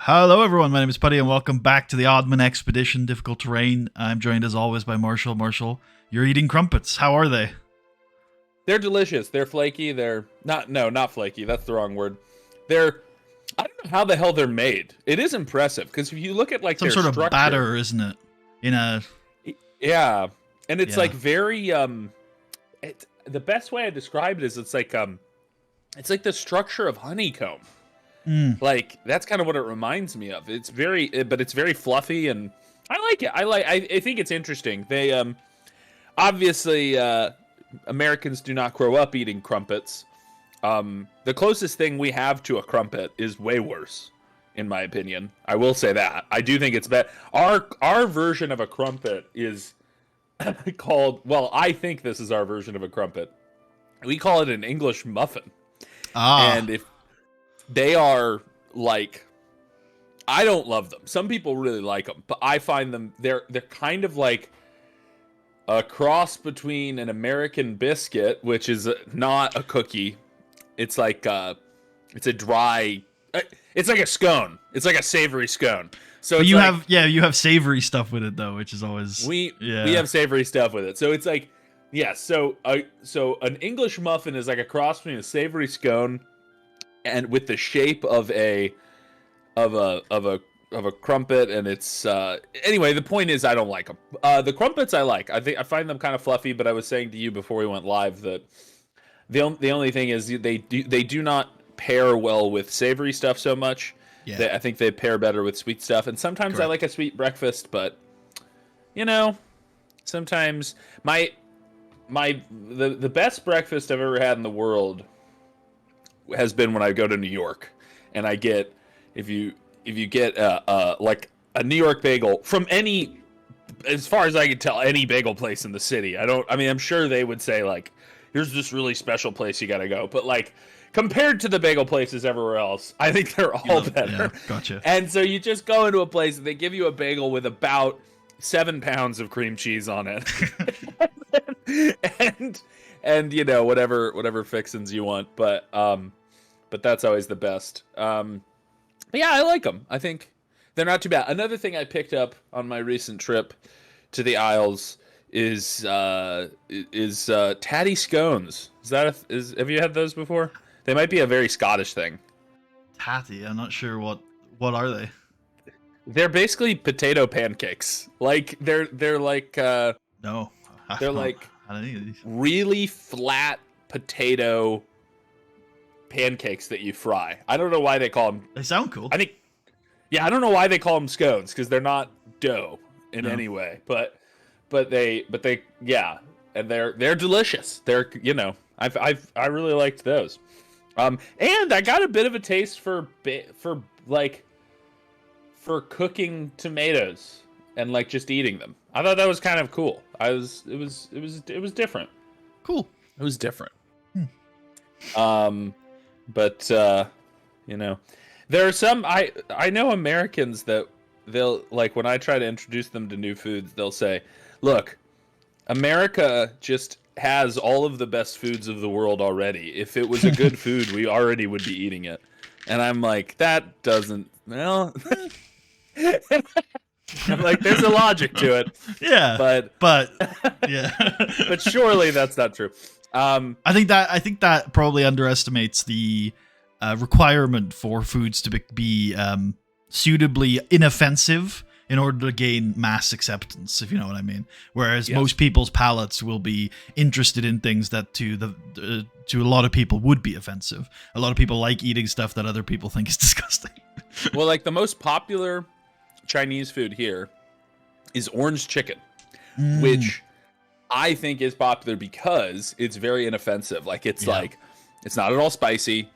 Hello, everyone. My name is Putty, and welcome back to the Admand Expedition Difficult Terrain. I'm joined, as always, by Marshall. Marshall, you're eating crumpets. How are they? They're delicious. They're flaky. They're not flaky. That's the wrong word. They're, I don't know how the hell they're made. It is impressive because if you look at like Some their sort of structure, batter, isn't it? In a yeah, and it's Yeah. like very the best way I describe it is it's like the structure of honeycomb. Like that's kind of what it reminds me of. It's but it's very fluffy and I like it. I think it's interesting. They obviously Americans do not grow up eating crumpets. The closest thing we have to a crumpet is way worse, in my opinion. I will say that. I do think it's bad. Our version of a crumpet is called. Well, I think this is our version of a crumpet. We call it an English muffin. And if they are like, I don't love them. Some people really like them, but I find them they're kind of like a cross between an American biscuit, which is not a cookie. It's like it's a dry. It's like a scone. It's like a savory scone. So but it's you have savory stuff with it though, which is always we have savory stuff with it. So it's like So an English muffin is like a cross between a savory scone and with the shape of a crumpet, and it's anyway. The point is, I don't like them. The crumpets I like. I find them kind of fluffy. But I was saying to you before we went live that the only thing is they do not pair well with savory stuff so much. Yeah. I think they pair better with sweet stuff. And sometimes I like a sweet breakfast, but sometimes the best breakfast I've ever had in the world has been when I go to New York, and I get if you get like a New York bagel from any, as far as I can tell, any bagel place in the city. I'm sure they would say like, here's this really special place you got to go, but like compared to the bagel places everywhere else, I think they're all better. Yeah, gotcha. And so you just go into a place and they give you a bagel with about 7 pounds of cream cheese on it, and whatever fixins you want, but that's always the best. But yeah, I like them. I think they're not too bad. Another thing I picked up on my recent trip to the Isles is tatty scones. Have you had those before? They might be a very Scottish thing. Tatty, I'm not sure what are they. They're basically potato pancakes. Like they're like No. they're like I don't know. really flat potato pancakes that you fry. I don't know why they call them. They sound cool. I don't know why they call them scones, because they're not dough in any way. But they and they're delicious. They're I really liked those. And I got a bit of a taste for cooking tomatoes and like just eating them. I thought that was kind of cool. It was different. Cool. It was different. But there are some I know Americans that they'll like when I try to introduce them to new foods, they'll say, "Look, America just has all of the best foods of the world already. If it was a good food, we already would be eating it." And I'm like, that doesn't I'm like, there's a logic to it. Yeah. But yeah. But surely that's not true. I think that probably underestimates the requirement for foods to be suitably inoffensive in order to gain mass acceptance, if you know what I mean. Whereas most people's palates will be interested in things that to a lot of people would be offensive. A lot of people like eating stuff that other people think is disgusting. Well, like the most popular Chinese food here is orange chicken, which I think is popular because it's very inoffensive. Like it's not at all spicy.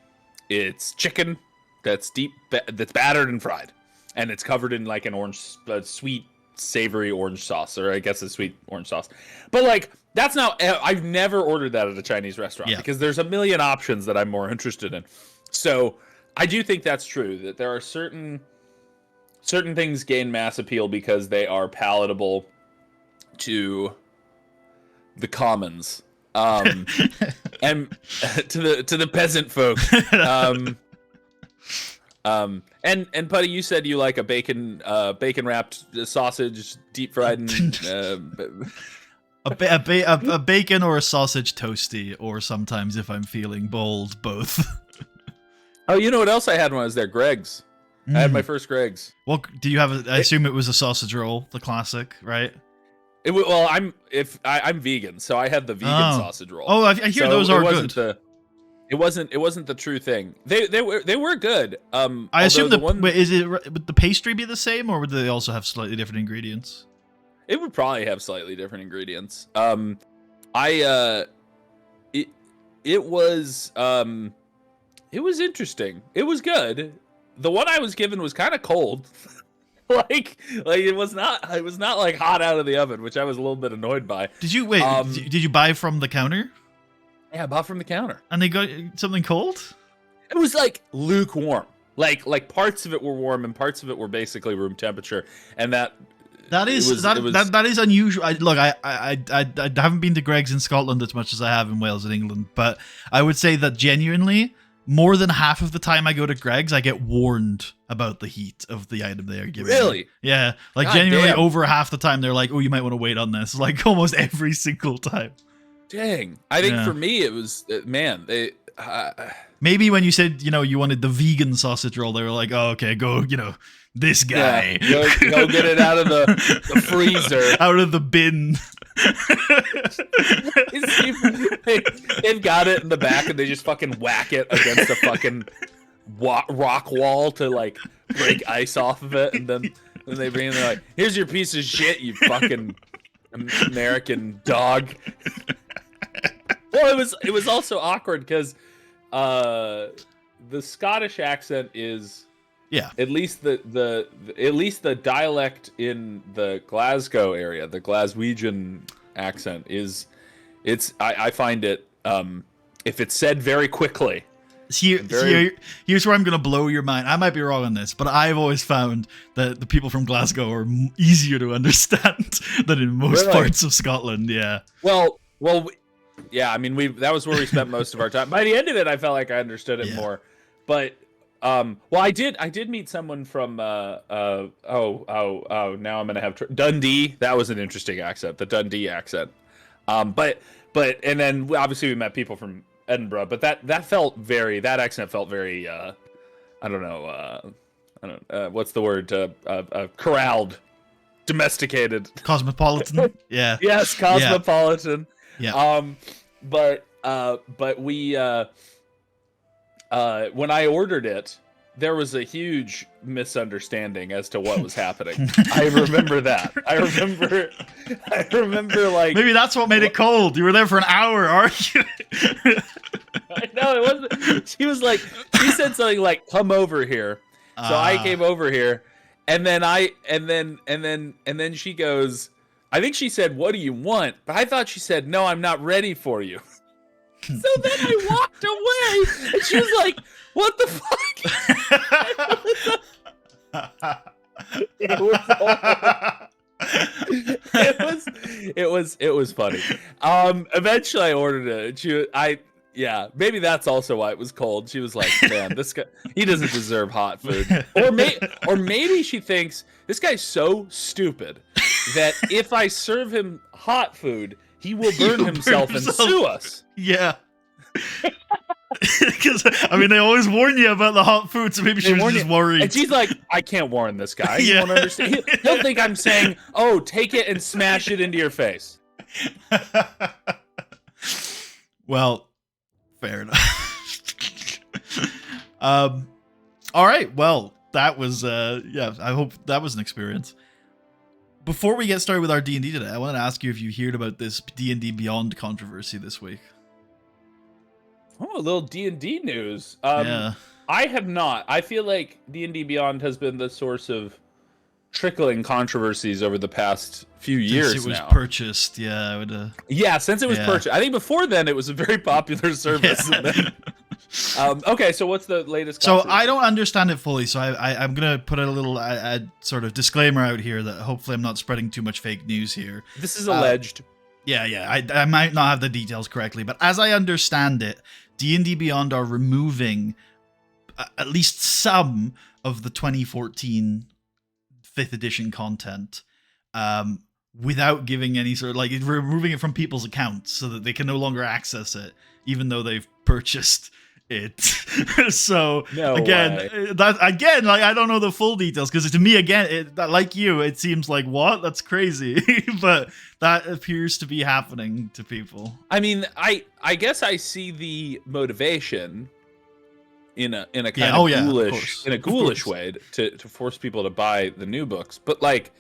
It's chicken that's that's battered and fried, and it's covered in like an sweet, savory orange sauce, or I guess a sweet orange sauce. But like that's not. I've never ordered that at a Chinese restaurant because there's a million options that I'm more interested in. So I do think that's true, that there are certain things gain mass appeal because they are palatable to the commons, and to the peasant folk. And Putty, you said you like a bacon wrapped sausage, deep fried, and a bacon or a sausage toasty, or sometimes if I'm feeling bold, both. Oh, you know what else I had when I was there? Greg's. I had my first Greg's. Well, do you have? I assume it was a sausage roll, the classic, right? Well, I'm vegan, so I had the vegan sausage roll. Oh, I hear so those are good. It wasn't the true thing. They were good. I assume would the pastry be the same, or would they also have slightly different ingredients? It would probably have slightly different ingredients. It was interesting. It was good. The one I was given was kind of cold. like it was not like hot out of the oven, which I was a little bit annoyed by. Did you did you buy from the counter? Yeah, I bought from the counter. And they got something cold? It was like lukewarm. Like parts of it were warm and parts of it were basically room temperature, and that is unusual. I haven't been to Greg's in Scotland as much as I have in Wales and England, but I would say that genuinely more than half of the time I go to Greg's, I get warned about the heat of the item they are giving. Really? Me. Yeah. Like God genuinely damn. Over half the time they're like, oh, you might want to wait on this. Like almost every single time. Dang. I think for me it was, man, they... Maybe when you said, you wanted the vegan sausage roll, they were like, oh, okay, go, this guy. Yeah, go get it out of the freezer. Out of the bin. They've got it in the back and they just fucking whack it against a fucking rock wall to like break ice off of it, and then they bring in, they're like, here's your piece of shit, you fucking American dog. Well, it was also awkward because the Scottish accent is at least the dialect in the Glasgow area, the Glaswegian accent I find it if it's said very quickly. Here's where I'm going to blow your mind. I might be wrong on this, but I've always found that the people from Glasgow are easier to understand than in most parts of Scotland. Yeah. Well, yeah. I mean, that was where we spent most of our time. By the end of it, I felt like I understood it more. But I did meet someone from now I'm gonna have Dundee. That was an interesting accent, the Dundee accent. But and then obviously we met people from Edinburgh, but that accent felt very I don't know what's the word, corralled, domesticated, cosmopolitan. Yeah. Yes, cosmopolitan. Yeah. But we when I ordered it, there was a huge misunderstanding as to what was happening. I remember that. I remember like, maybe that's what made it cold. You were there for an hour arguing. I know it wasn't. She said something like, "Come over here." So I came over here, and then she goes, I think she said, "What do you want?" But I thought she said, "No, I'm not ready for you." So then I walked away, and she was like, "What the fuck?" It was funny. Eventually I ordered it. Maybe that's also why it was cold. She was like, "Man, this guy, he doesn't deserve hot food." Or maybe she thinks this guy's so stupid that if I serve him hot food, he will burn himself and sue us. Yeah. Because they always warn you about the hot food, so maybe she was just worried. And she's like, "I can't warn this guy. You won't understand. He'll think I'm saying, 'Oh, take it and smash it into your face.'" Well, fair enough. All right. Well, that was I hope that was an experience. Before we get started with our D&D today, I wanted to ask you if you heard about this D&D Beyond controversy this week. Oh, a little D&D news. I have not. I feel like D&D Beyond has been the source of trickling controversies over the past few years now. Since it was purchased, yeah. I would, since it was purchased. I think before then it was a very popular service. Yeah. Okay, so what's the latest controversy? So I don't understand it fully, so I'm going to put a little sort of disclaimer out here that hopefully I'm not spreading too much fake news here. This is alleged. I might not have the details correctly, but as I understand it, D&D Beyond are removing at least some of the 2014 5th edition content, without giving any sort of, like, removing it from people's accounts so that they can no longer access it, even though they've purchased it. So No again, way. like, I don't know the full details, because to me, again, like you, it seems like, what? That's crazy. But that appears to be happening to people. I mean, I guess I see the motivation in a kind of ghoulish, in a ghoulish way to force people to buy the new books. But like,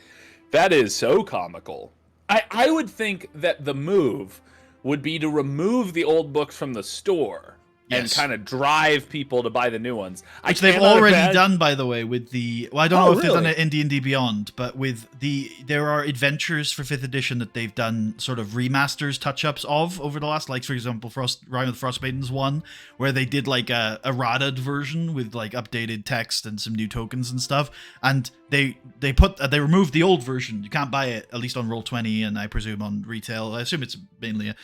that is so comical. I would think that the move would be to remove the old books from the store. Yes. And kind of drive people to buy the new ones. Which they've already done, by the way, with the... Well, I don't know if they've done it in D&D Beyond, but there are adventures for 5th edition that they've done sort of remasters, touch-ups of over the last, like, for example, Rime of the Frostmaidens 1, where they did, like, a radded version with, like, updated text and some new tokens and stuff. And they removed the old version. You can't buy it, at least on Roll20, and I presume on retail. I assume it's mainly a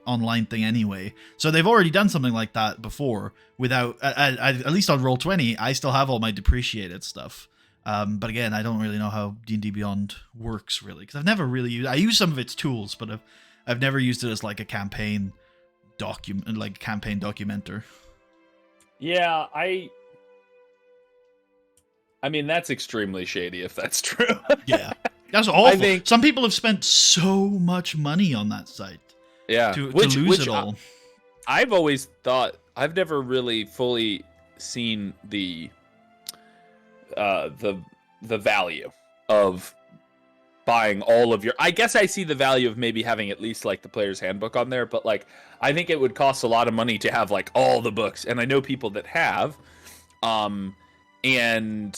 online thing anyway. So they've already done something like that before without, at least on Roll20, I still have all my depreciated stuff. But again, I don't really know how D&D Beyond works, really, because I've never really used... I use some of its tools, but I've never used it as like a campaign documenter. Yeah, I mean, that's extremely shady if that's true. Yeah. That's awful. I think some people have spent so much money on that site. Yeah. To lose it all. I've always thought, I've never really fully seen the value of buying all of your... I guess I see the value of maybe having at least like the player's handbook on there, but like, I think it would cost a lot of money to have like all the books, and I know people that have, and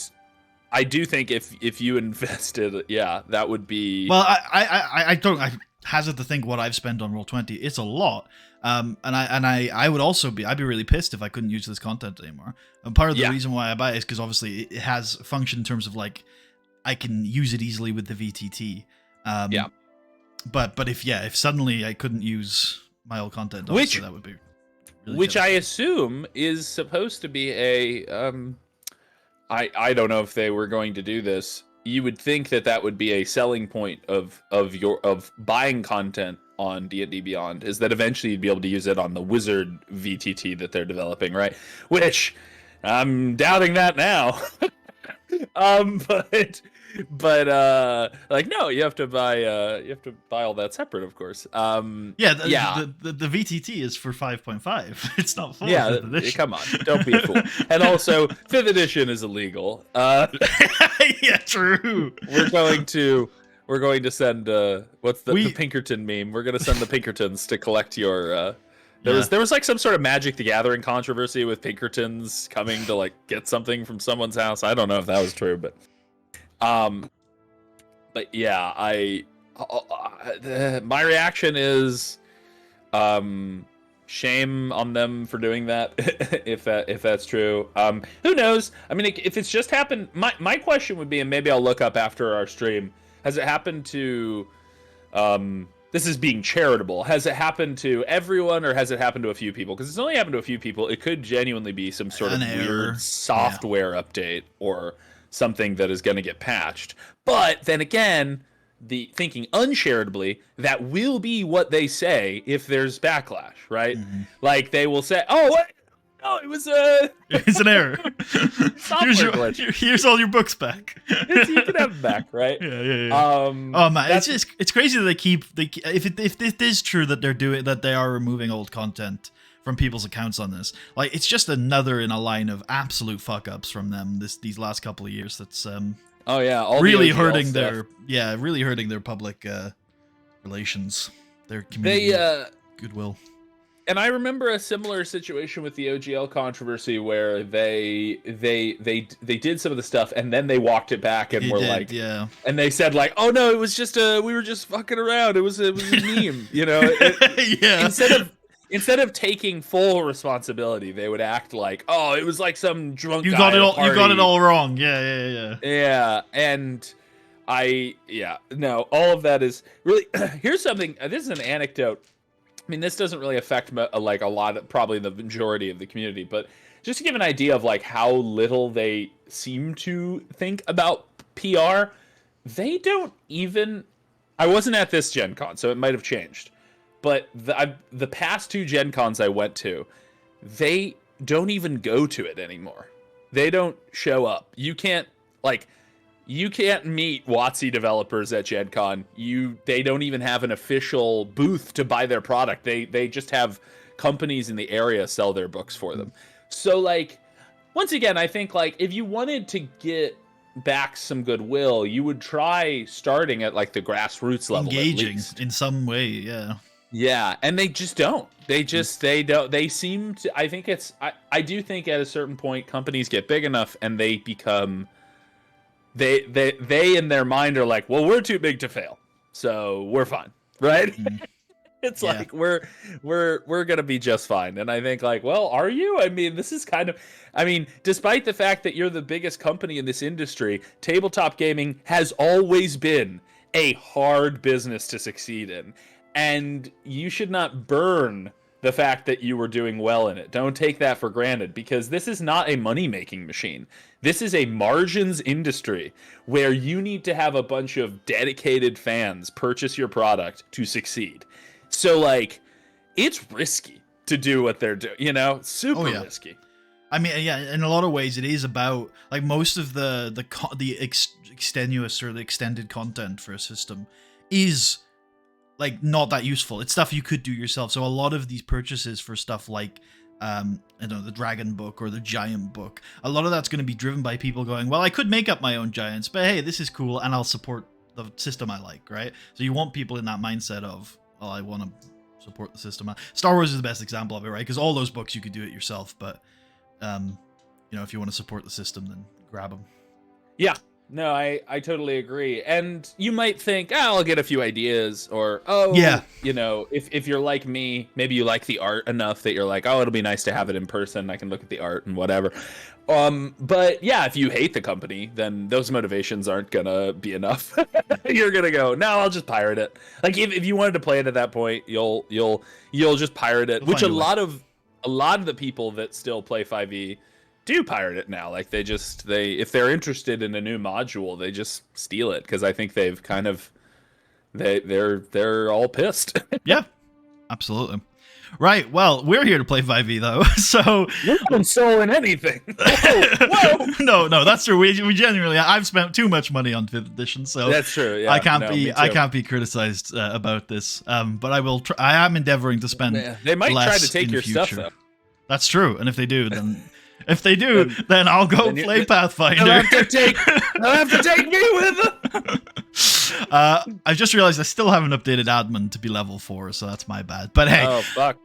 I do think if you invested, yeah, that would be... Well, I hazard to think what I've spent on Roll20. It's a lot. And I would also I'd be really pissed if I couldn't use this content anymore. And part of the reason why I buy it is because obviously it has function in terms of like, I can use it easily with the VTT. But if suddenly I couldn't use my old content, that would be really which I assume is supposed to be a I don't know if they were going to do this. You would think that would be a selling point of buying content on D&D Beyond, is that eventually you'd be able to use it on the Wizard VTT that they're developing, right? Which I'm doubting that now. But like, no, you have to buy all that separate, of course. The VTT is for 5.5. It's not for 5th edition. Come on, don't be a fool. And also, 5th edition is illegal. Yeah, true. We're going to send what's the Pinkerton meme? We're going to send the Pinkertons to collect your there was like some sort of Magic the Gathering controversy with Pinkertons coming to like get something from someone's house. I don't know if that was true, but yeah, my reaction is shame on them for doing that. if that's true. Who knows? I mean, if it's just happened, my question would be, and maybe I'll look up after our stream, has it happened to this is being charitable, has it happened to everyone, or has it happened to a few people? Because it's only happened to a few people. It could genuinely be some sort of weird software update or something that is going to get patched. But then again, the thinking uncharitably, that will be what they say if there's backlash, right? Mm-hmm. Like, they will say, "Oh, what? No, it was it's an errer. Here's all your books back. You can have them back, right?" Yeah. Oh man, it's crazy that if it is true that they are removing old content from people's accounts on this. Like, it's just another in a line of absolute fuck ups from them these last couple of years. That's all really hurting their public relations, their community goodwill. And I remember a similar situation with the OGL controversy where they did some of the stuff and then they walked it back and and they said like, "Oh no, it was just we were just fucking around. It was a meme," you know. Instead of taking full responsibility, they would act like, "Oh, it was like some drunk guy at a party. You got it all wrong." Yeah. Yeah, and no, all of that is really. Here's something. This is an anecdote. I mean, this doesn't really affect like a lot of, probably the majority of the community, but just to give an idea of like how little they seem to think about PR, they don't even. I wasn't at this Gen Con, so it might have changed. But the past 2 Gen Cons I went to, they don't even go to it anymore. They don't show up. You can't meet WotC developers at Gen Con. They don't even have an official booth to buy their product. They just have companies in the area sell their books for them. So like, once again, I think like if you wanted to get back some goodwill, you would try starting at like the grassroots level, engaging in some way. Yeah, and they just don't. They don't. They seem to. I think it's. I do think at a certain point, companies get big enough and they become. They in their mind are like, well, we're too big to fail, so we're fine, right? It's like we're gonna be just fine. And I think like, well, are you? I mean, this is kind of. I mean, despite the fact that you're the biggest company in this industry, tabletop gaming has always been a hard business to succeed in. And you should not burn the fact that you were doing well in it. Don't take that for granted, because this is not a money-making machine. This is a margins industry where you need to have a bunch of dedicated fans purchase your product to succeed. So, like, it's risky to do what they're doing, you know? Super risky. I mean, yeah, in a lot of ways, it is about, like, most of the extenuous or the extended content for a system is like not that useful. It's stuff you could do yourself. So a lot of these purchases for stuff like I don't know, the Dragon Book or the Giant Book, a lot of that's going to be driven by people going, well, I could make up my own giants, but hey, this is cool and I'll support the system I like, right? So you want people in that mindset of, well, I want to support the system. Star Wars is the best example of it, right? Because all those books you could do it yourself, but you know, if you want to support the system, then grab them. Yeah. No, I totally agree. And you might think, I'll get a few ideas, or, you know, if you're like me, maybe you like the art enough that you're like, oh, it'll be nice to have it in person. I can look at the art and whatever. But yeah, if you hate the company, then those motivations aren't gonna be enough. You're gonna go, no, I'll just pirate it. Like if you wanted to play it at that point, you'll just pirate it, which a lot of the people that still play 5e do pirate it now. Like they if they're interested in a new module, they just steal it, because I think they've kind of they're all pissed. Yeah, absolutely. Right. Well, we're here to play 5e though, so you're not consoling anything. Whoa. No, that's true. We genuinely, I've spent too much money on 5th edition, so that's true. Yeah, I can't be criticized about this. But I will. I am endeavoring to spend. They might less try to take in your future. stuff though. That's true, and if they do, then. If they do, then I'll go play Pathfinder. They'll have to take me with them. I've just realized I still haven't updated Admand to be level 4, so that's my bad. But hey, oh fuck.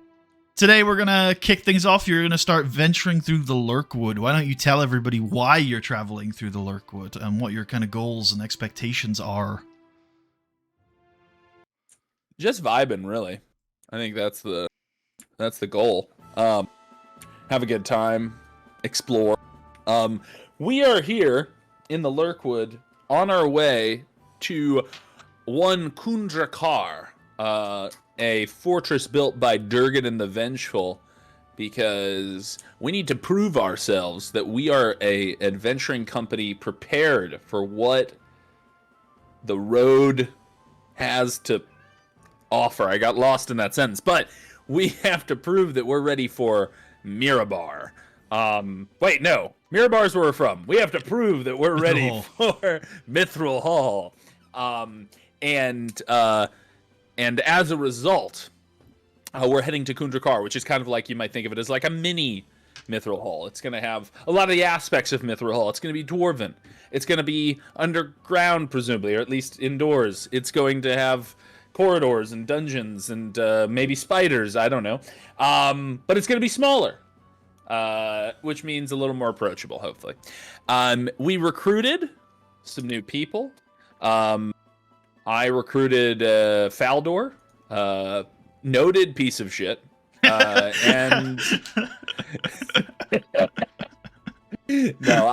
Today we're gonna kick things off. You're gonna start venturing through the Lurkwood. Why don't you tell everybody why you're traveling through the Lurkwood and what your kind of goals and expectations are? Just vibing, really. I think that's the goal. Have a good time. Explore. We are here in the Lurkwood on our way to one Kundrakar, a fortress built by Durgan and the Vengeful, because we need to prove ourselves that we are a adventuring company prepared for what the road has to offer. I got lost in that sentence, but we have to prove that we're ready for Mirabar. Wait, no. Mirabar's where we're from. We have to prove that we're ready for Mithril Hall. And as a result, we're heading to Kundrakar, which is kind of like, you might think of it as like a mini Mithril Hall. It's going to have a lot of the aspects of Mithril Hall. It's going to be dwarven. It's going to be underground, presumably, or at least indoors. It's going to have corridors and dungeons and maybe spiders. I don't know. But it's going to be smaller. Which means a little more approachable, hopefully. We recruited some new people. I recruited Faldor, noted piece of shit, and no,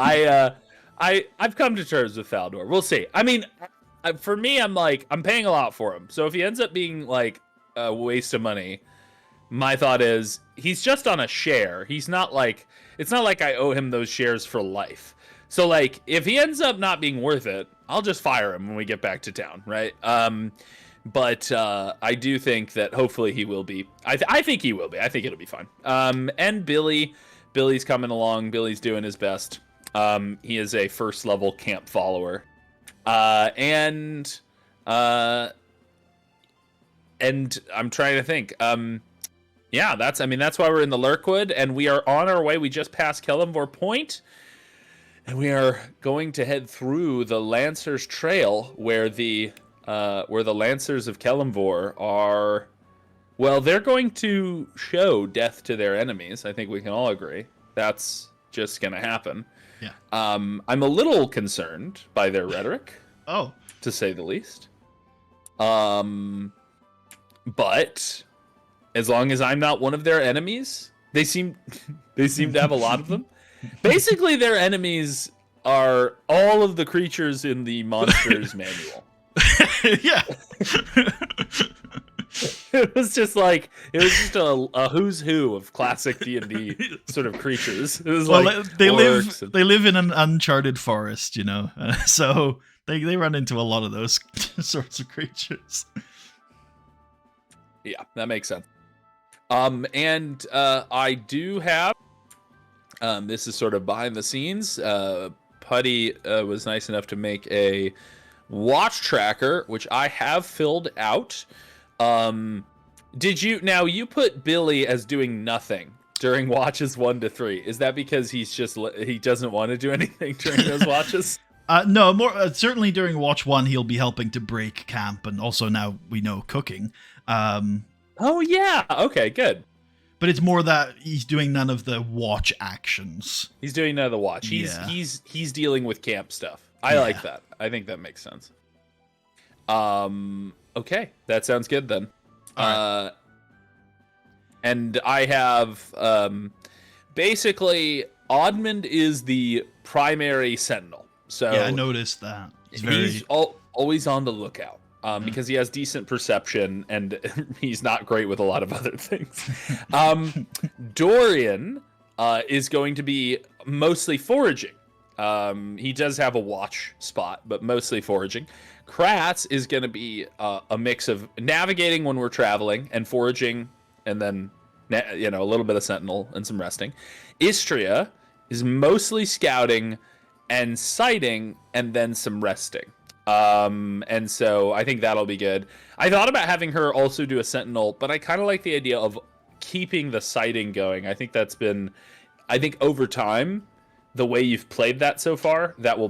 I've come to terms with Faldor. We'll see. I mean, for me, I'm paying a lot for him. So if he ends up being like a waste of money, my thought is he's just on a share. He's not like, it's not like I owe him those shares for life. So like if he ends up not being worth it, I'll just fire him when we get back to town, right? But I do think that hopefully he will be. I think he will be. I think it'll be fine. And Billy's coming along. Billy's doing his best. He is a first level camp follower. And I'm trying to think. Yeah, that's why we're in the Lurkwood, and we are on our way. We just passed Kellamvor Point, and we are going to head through the Lancers Trail, where the Lancers of Kellamvor are. Well, they're going to show death to their enemies. I think we can all agree that's just going to happen. Yeah. I'm a little concerned by their rhetoric. Oh, to say the least. But as long as I'm not one of their enemies, they seem to have a lot of them. Basically, their enemies are all of the creatures in the monsters manual. Yeah. It was just a who's who of classic D&D sort of creatures. It was they live in an uncharted forest, so they run into a lot of those sorts of creatures. Yeah, that makes sense. And I do have this is sort of behind the scenes. Putty was nice enough to make a watch tracker, which I have filled out. You put Billy as doing nothing during watches 1 to 3? Is that because he doesn't want to do anything during those watches? No, more certainly during watch 1 he'll be helping to break camp, and also now we know cooking. Oh yeah, okay, good. But it's more that he's doing none of the watch actions. He's doing none of the watch. He's dealing with camp stuff. I like that. I think that makes sense. Okay, that sounds good then. Right. And I have basically Admand is the primary sentinel. So yeah, I noticed that. He's always on the lookout. Because he has decent perception and he's not great with a lot of other things. Dorian is going to be mostly foraging. He does have a watch spot, but mostly foraging. Kratz is going to be a mix of navigating when we're traveling and foraging, and then a little bit of sentinel and some resting. Istria is mostly scouting and sighting, and then some resting. And so I think that'll be good. I thought about having her also do a sentinel, but I kind of like the idea of keeping the sighting going. I think over time, the way you've played that so far, that will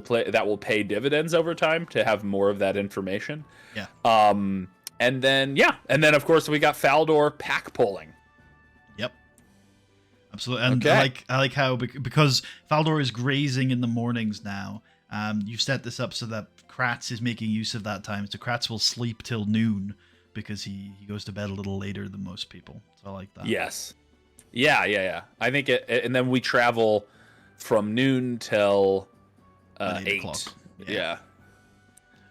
pay dividends over time to have more of that information. Yeah. And then of course we got Faldor pack pulling. Yep. Absolutely. And okay. I like how, because Faldor is grazing in the mornings now, you've set this up so that Kratz is making use of that time. So Kratz will sleep till noon because he goes to bed a little later than most people. So I like that. Yes. Yeah. I think and then we travel from noon till 8 o'clock. Yeah.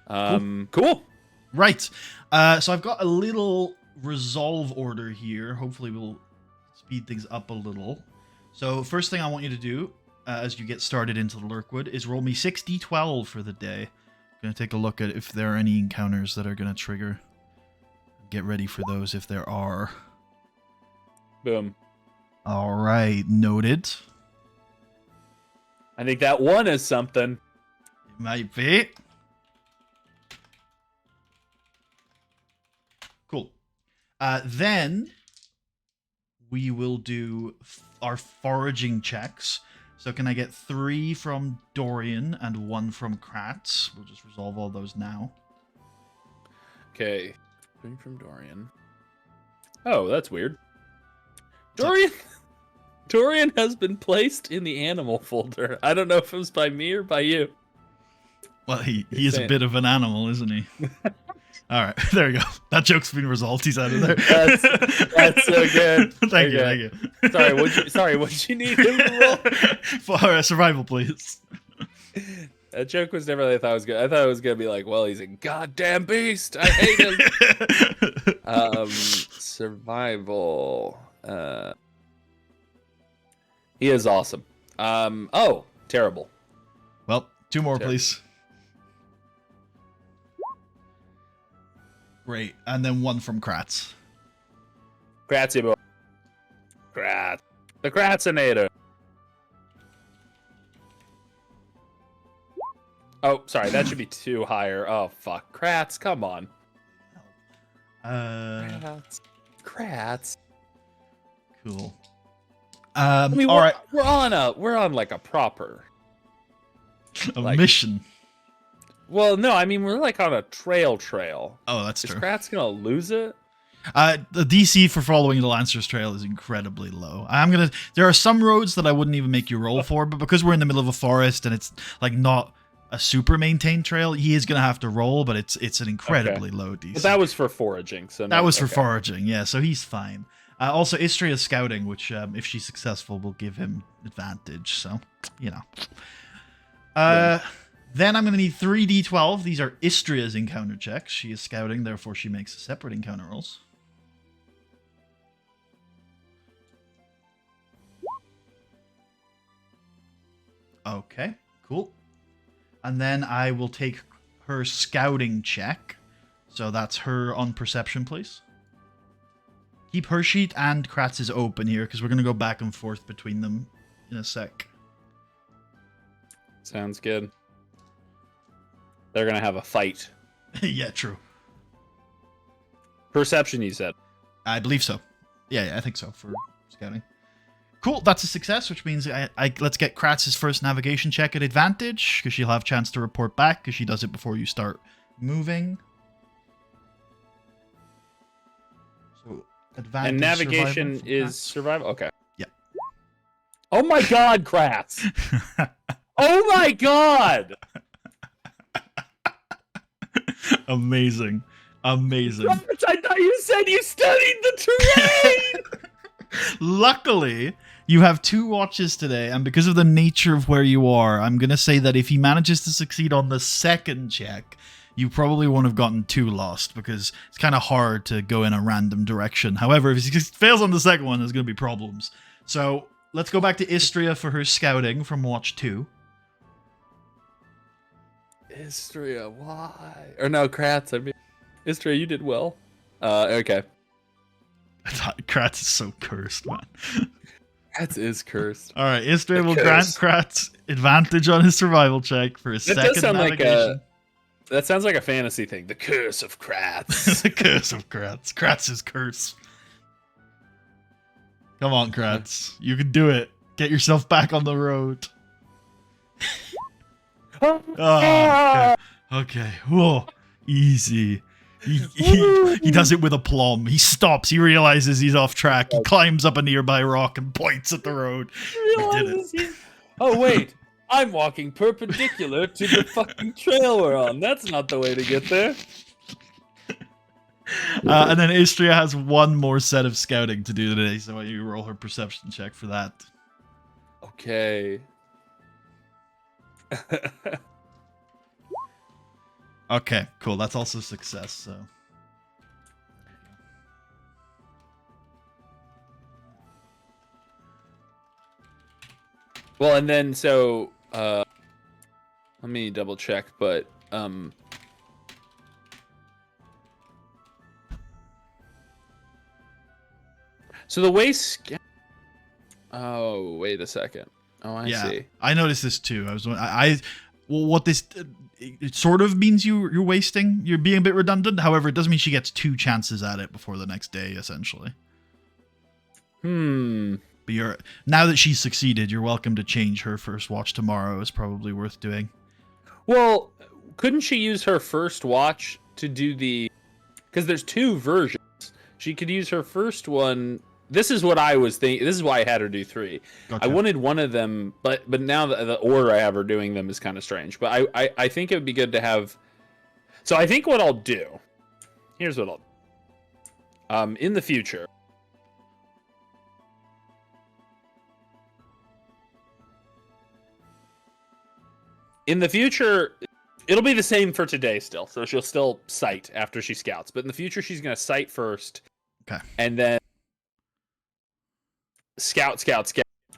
Cool. Right. So I've got a little resolve order here. Hopefully we'll speed things up a little. So first thing I want you to do as you get started into the Lurkwood is roll me 6d12 for the day. I'm going to take a look at if there are any encounters that are going to trigger. Get ready for those if there are. Boom. All right, noted. I think that one is something. It might be. Cool. Then we will do our foraging checks. So can I get 3 from Dorian and 1 from Kratz? We'll just resolve all those now. Okay. 3 from Dorian. Oh, that's weird. Dorian has been placed in the animal folder. I don't know if it was by me or by you. Well, he is a bit of an animal, isn't he? All right, there we go. That joke's been resolved. He's out of there. That's so good. Thank you. Sorry, what'd you need him to roll? For survival, please. That joke was never. I thought it was good. I thought it was gonna be like, well, he's a goddamn beast. I hate him. Survival. He is awesome. Oh, terrible. Well, 2 more, please. Great, and then 1 from Kratz. Grazie, boy. Kratz. The Kratzinator. Oh, sorry, that should be 2 higher. Oh, fuck. Kratz, come on. Kratz. Cool. I mean, all right. We're on like a proper mission. Well, no, I mean we're like on a trail. Oh, that's Is true. Kratz gonna lose it? The DC for following the Lancer's Trail is incredibly low. There are some roads that I wouldn't even make you roll for, but because we're in the middle of a forest and it's like not a super maintained trail, he is gonna have to roll, but it's an incredibly low DC. But that was for foraging, so that was for foraging, yeah. So he's fine. Also, Istria's scouting, which if she's successful, will give him advantage. So, you know. Then I'm going to need 3d12. These are Istria's encounter checks. She is scouting, therefore she makes separate encounter rolls. Okay, cool. And then I will take her scouting check. So that's her on perception, please. Keep her sheet and Kratz's open here, because we're going to go back and forth between them in a sec. Sounds good. They're going to have a fight. Yeah, true. Perception, you said? I believe so. Yeah, I think so for scouting. Cool, that's a success, which means let's get Kratz's first navigation check at advantage, because she'll have a chance to report back, because she does it before you start moving. So, advantage. And navigation is survival? Okay. Yeah. Oh my god, Kratz! Oh my god! Amazing. Amazing. Kratz, I thought you said you studied the terrain! Luckily, you have 2 watches today, and because of the nature of where you are, I'm going to say that if he manages to succeed on the second check, you probably won't have gotten too lost, because it's kind of hard to go in a random direction. However, if he fails on the second one, there's going to be problems. So, let's go back to Istria for her scouting from watch 2. Istria, why? Or no, Kratz, I mean... Istria, you did well. Okay. I thought Kratz is so cursed, man. Kratz is cursed. All right, Istria will grant Kratz advantage on his survival check for his second navigation. That sounds like a fantasy thing. The curse of Kratz. The curse of Kratz. Kratz's curse. Come on, Kratz. You can do it. Get yourself back on the road. Oh, okay. Okay. Whoa. Easy. He does it with aplomb. He stops. He realizes he's off track. He climbs up a nearby rock and points at the road. We did it. Oh, wait. I'm walking perpendicular to the fucking trail we're on. That's not the way to get there. And then Istria has 1 more set of scouting to do today, so why don't you roll her perception check for that? Okay. Okay, cool. That's also success, so... Well, and then, so... let me double check, but... So the way... Oh, wait a second. Oh, I see. I noticed this too. Well, what this... It sort of means you're wasting. You're being a bit redundant. However, it doesn't mean she gets 2 chances at it before the next day, essentially. But now that she's succeeded, you're welcome to change her first watch tomorrow. Is probably worth doing. Well, couldn't she use her first watch to do the... Because there's 2 versions. She could use her first one... This is what I was thinking. This is why I had her do 3. Gotcha. I wanted one of them, but now the order I have her doing them is kind of strange. But I think it would be good to have... So I think what I'll do... Here's what I'll do. In the future... In the future, it'll be the same for today still. So she'll still sight after she scouts. But in the future, she's going to sight first. Okay. And then scout.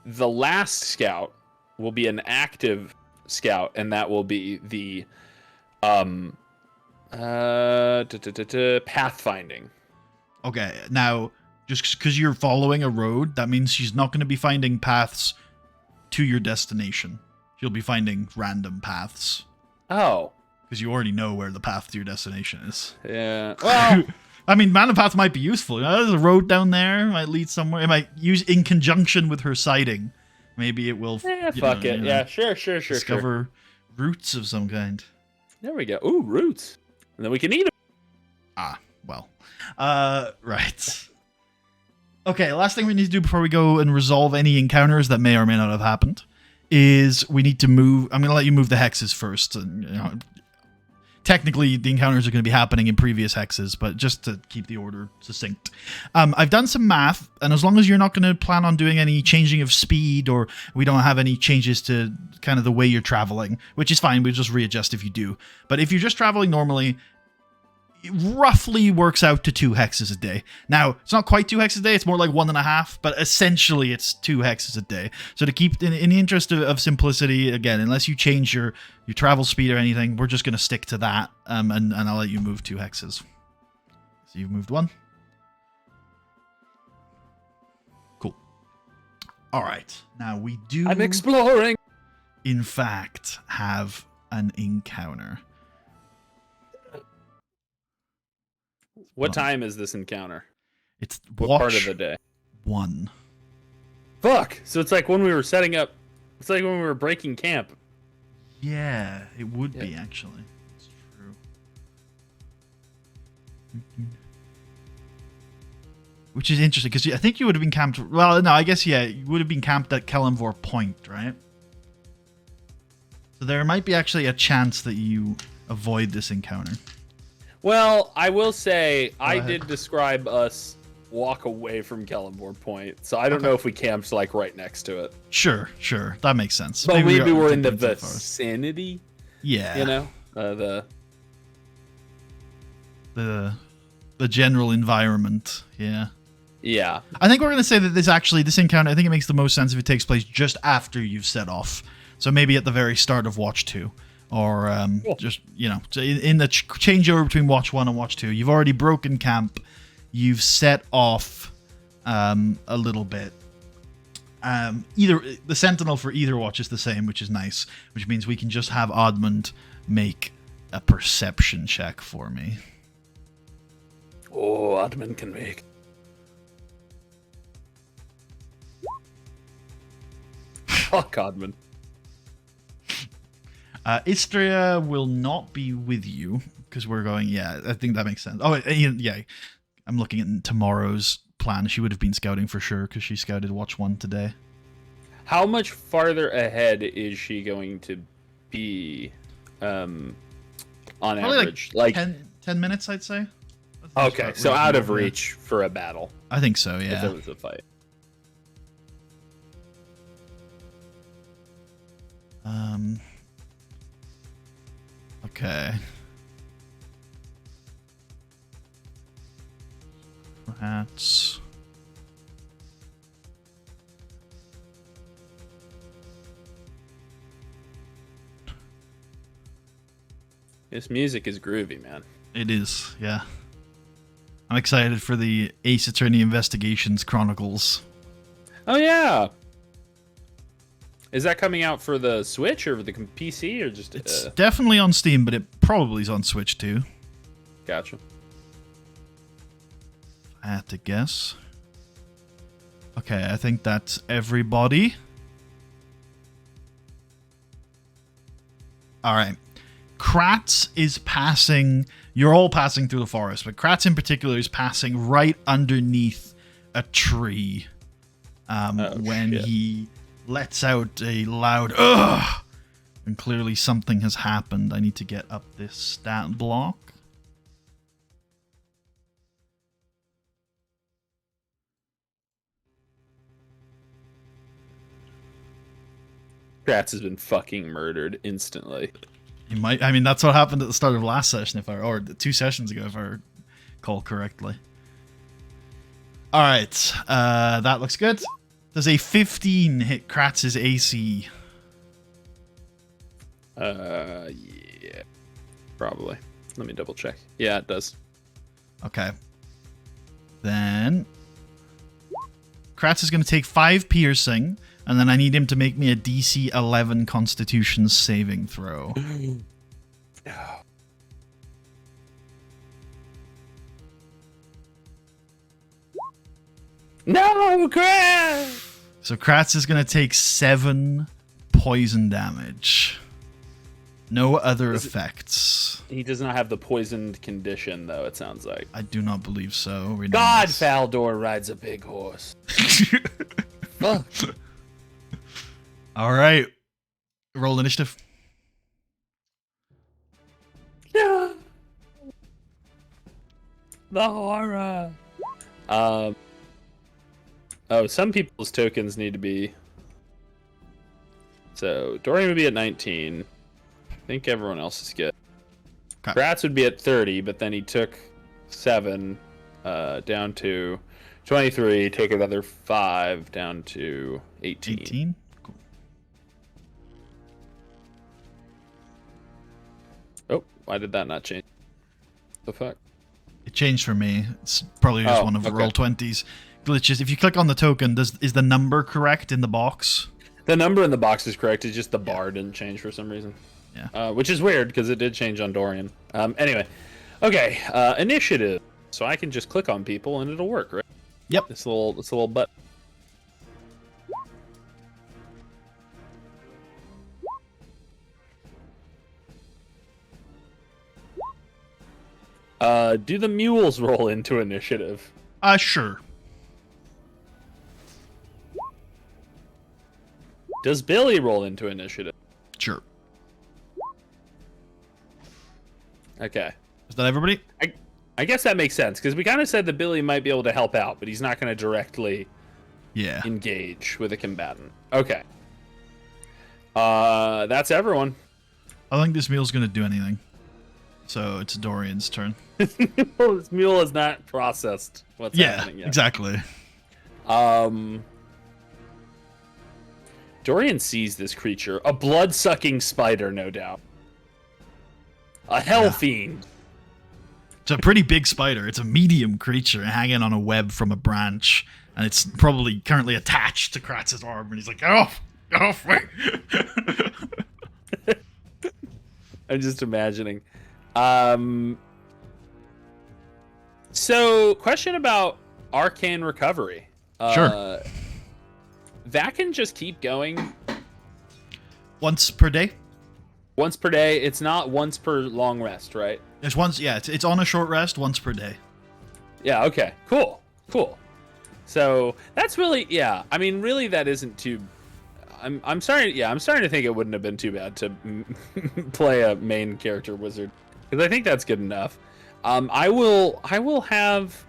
The last scout will be an active scout, and that will be the pathfinding. Okay, now, just because you're following a road, that means she's not going to be finding paths to your destination. She'll be finding random paths. Oh. Because you already know where the path to your destination is. Yeah. Well, I mean, random path might be useful. You know, there's a road down there. It might lead somewhere. It might use in conjunction with her sighting. Maybe it will. Fuck it. Yeah, sure. Discover roots of some kind. There we go. Ooh, roots. And then we can eat them. Ah, well. Right. Okay, last thing we need to do before we go and resolve any encounters that may or may not have happened is we need to move. I'm going to let you move the hexes first. And, you know, technically, the encounters are going to be happening in previous hexes, but just to keep the order succinct. I've done some math, and as long as you're not going to plan on doing any changing of speed, or we don't have any changes to kind of the way you're traveling, which is fine, we'll just readjust if you do. But if you're just traveling normally, it roughly works out to 2 hexes a day. Now, it's not quite 2 hexes a day, it's more like 1.5, but essentially it's 2 hexes a day. So to keep, in the interest of simplicity, again, unless you change your travel speed or anything, we're just going to stick to that, and I'll let you move 2 hexes. So you've moved 1. Cool. All right. Now we do... I'm exploring! In fact, have an encounter. What time is this encounter? It's what part of the day? 1. Fuck! So it's like when we were setting up... It's like when we were breaking camp. Yeah, it would be, actually. It's true. Which is interesting, because I think you would have been camped... Well, no, I guess, yeah, you would have been camped at Kellamvor Point, right? So there might be actually a chance that you avoid this encounter. Well, I will say, I did describe us walk away from Kellamvor Point, so I don't know if we camped, like, right next to it. Sure. That makes sense. But maybe we're in the vicinity? Yeah. You know? The general environment, yeah. Yeah. I think we're going to say that this encounter, I think it makes the most sense if it takes place just after you've set off. So maybe at the very start of Watch 2. Or cool. Just, you know, in the changeover between Watch 1 and Watch 2. You've already broken camp. You've set off a little bit. Either the Sentinel for either watch is the same, which is nice. Which means we can just have Admand make a perception check for me. Oh, Admand can make. Fuck Admand. Istria will not be with you because we're going. Yeah, I think that makes sense. Oh, yeah. I'm looking at tomorrow's plan. She would have been scouting for sure because she scouted Watch 1 today. How much farther ahead is she going to be on Probably average? Like 10 minutes, I'd say. Okay, so out of reach for a battle. I think so, yeah. If it was a fight. Okay. Perhaps. This music is groovy, man. It is, yeah. I'm excited for the Ace Attorney Investigations Chronicles. Oh, yeah. Is that coming out for the Switch or the PC or just... It's definitely on Steam, but it probably is on Switch too. Gotcha. I had to guess. Okay, I think that's everybody. Alright. Kratz is passing... You're all passing through the forest, but Kratz in particular is passing right underneath a tree when he lets out a loud ugh, and clearly something has happened. I need to get up this stat block. Kratz has been fucking murdered instantly. He might. I mean, that's what happened at the start of last session, or 2 sessions ago, if I recall correctly. All right, that looks good. Does a 15 hit Kratz's AC? Yeah, probably. Let me double check. Yeah, it does. Okay. Then Kratz is going to take 5 piercing, and then I need him to make me a DC 11 Constitution saving throw. No, Kratz! So Kratz is going to take 7 poison damage. No other effects. He does not have the poisoned condition, though, it sounds like. I do not believe so. God, Faldor rides a big horse. Fuck. All right. Roll initiative. Yeah. The horror. Oh, some people's tokens need to be... So, Dorian would be at 19. I think everyone else is good. Okay. Kratz would be at 30, but then he took 7 down to 23. Take another 5 down to 18. 18? Cool. Oh, why did that not change? The fuck? It changed for me. It's probably just one of the Roll20's glitches. If you click on the token, is the number correct in the box? The number in the box is correct. It's just the bar didn't change for some reason. Yeah. Which is weird because it did change on Dorian. Anyway, okay. Initiative. So I can just click on people and it'll work, right? Yep. This little button. Do the mules roll into initiative? Sure. Does Billy roll into initiative? Sure. Okay. Is that everybody? I guess that makes sense, because we kind of said that Billy might be able to help out, but he's not going to directly engage with a combatant. Okay. That's everyone. I don't think this mule's going to do anything. So it's Dorian's turn. This mule has not processed what's happening yet. Exactly. Dorian sees this creature. A blood-sucking spider, no doubt. A hell fiend. It's a pretty big spider. It's a medium creature hanging on a web from a branch. And it's probably currently attached to Kratz's arm. And he's like, get off! Get off me! I'm just imagining. So, question about Arcane Recovery. Sure. That can just keep going once per day? Once per day. It's not once per long rest, right? There's once, it's on a short rest once per day. Yeah, okay. Cool. So, that's really, I mean, really that isn't too... I'm starting to think it wouldn't have been too bad to play a main character wizard. Because I think that's good enough. I will have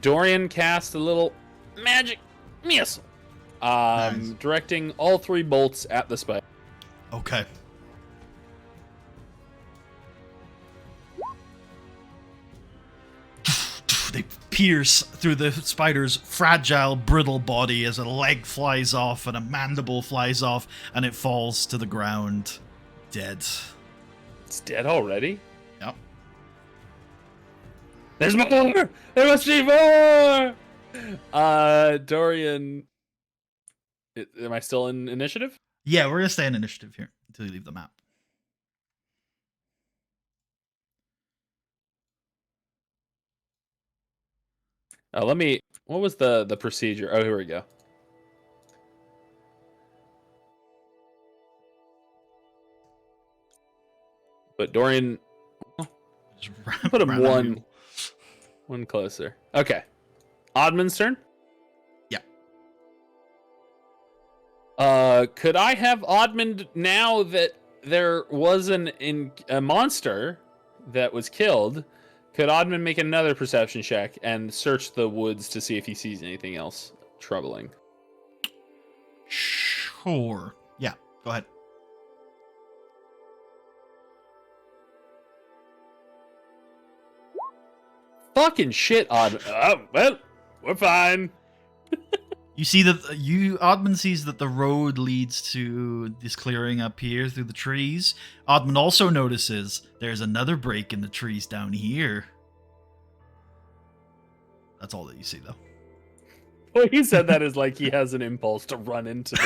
Dorian cast a little magic missile. Nice. Directing all 3 bolts at the spider. Okay. They pierce through the spider's fragile, brittle body as a leg flies off and a mandible flies off, and it falls to the ground, dead. It's dead already? Yep. There's more! There must be more! Dorian... Am I still in initiative? Yeah, we're going to stay in initiative here until you leave the map. What was the procedure? Oh, here we go. But Dorian... Put him one closer. Okay. Admand's turn? Could I have Admand now that there was a monster that was killed? Could Admand make another perception check and search the woods to see if he sees anything else troubling? Sure. Yeah. Go ahead. Fucking shit, Odd. Oh, well, we're fine. You see that Admand sees that the road leads to this clearing up here through the trees. Admand also notices there's another break in the trees down here. That's all that you see, though. Well, he said that as like he has an impulse to run into the.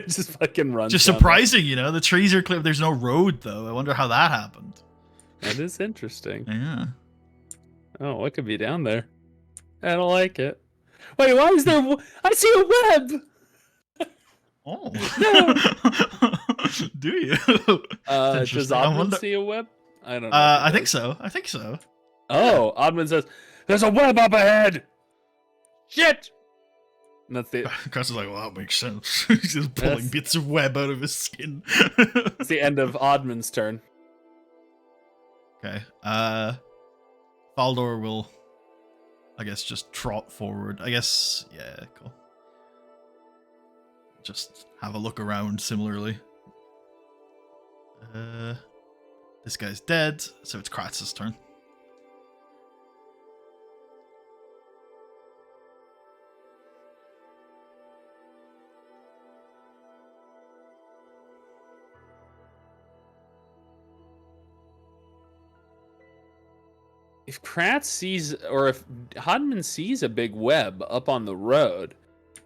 Just fucking runs. Just surprising, you know. The trees are clear. There's no road, though. I wonder how that happened. That is interesting. Yeah. Oh, what could be down there? I don't like it. Wait, why is there? I see a web. Oh. No. Do you? Does Admand see a web? I don't know. I think so. I think so. Oh, Admand says, "There's a web up ahead." Shit. And that's it. Chris is like, well, that makes sense. He's just pulling bits of web out of his skin. It's the end of Admand's turn. Okay. Faldor will, I guess, just trot forward. I guess, yeah, cool. Just have a look around similarly. This guy's dead, so it's Kratz's turn. If Kratz sees, or if Hodman sees a big web up on the road,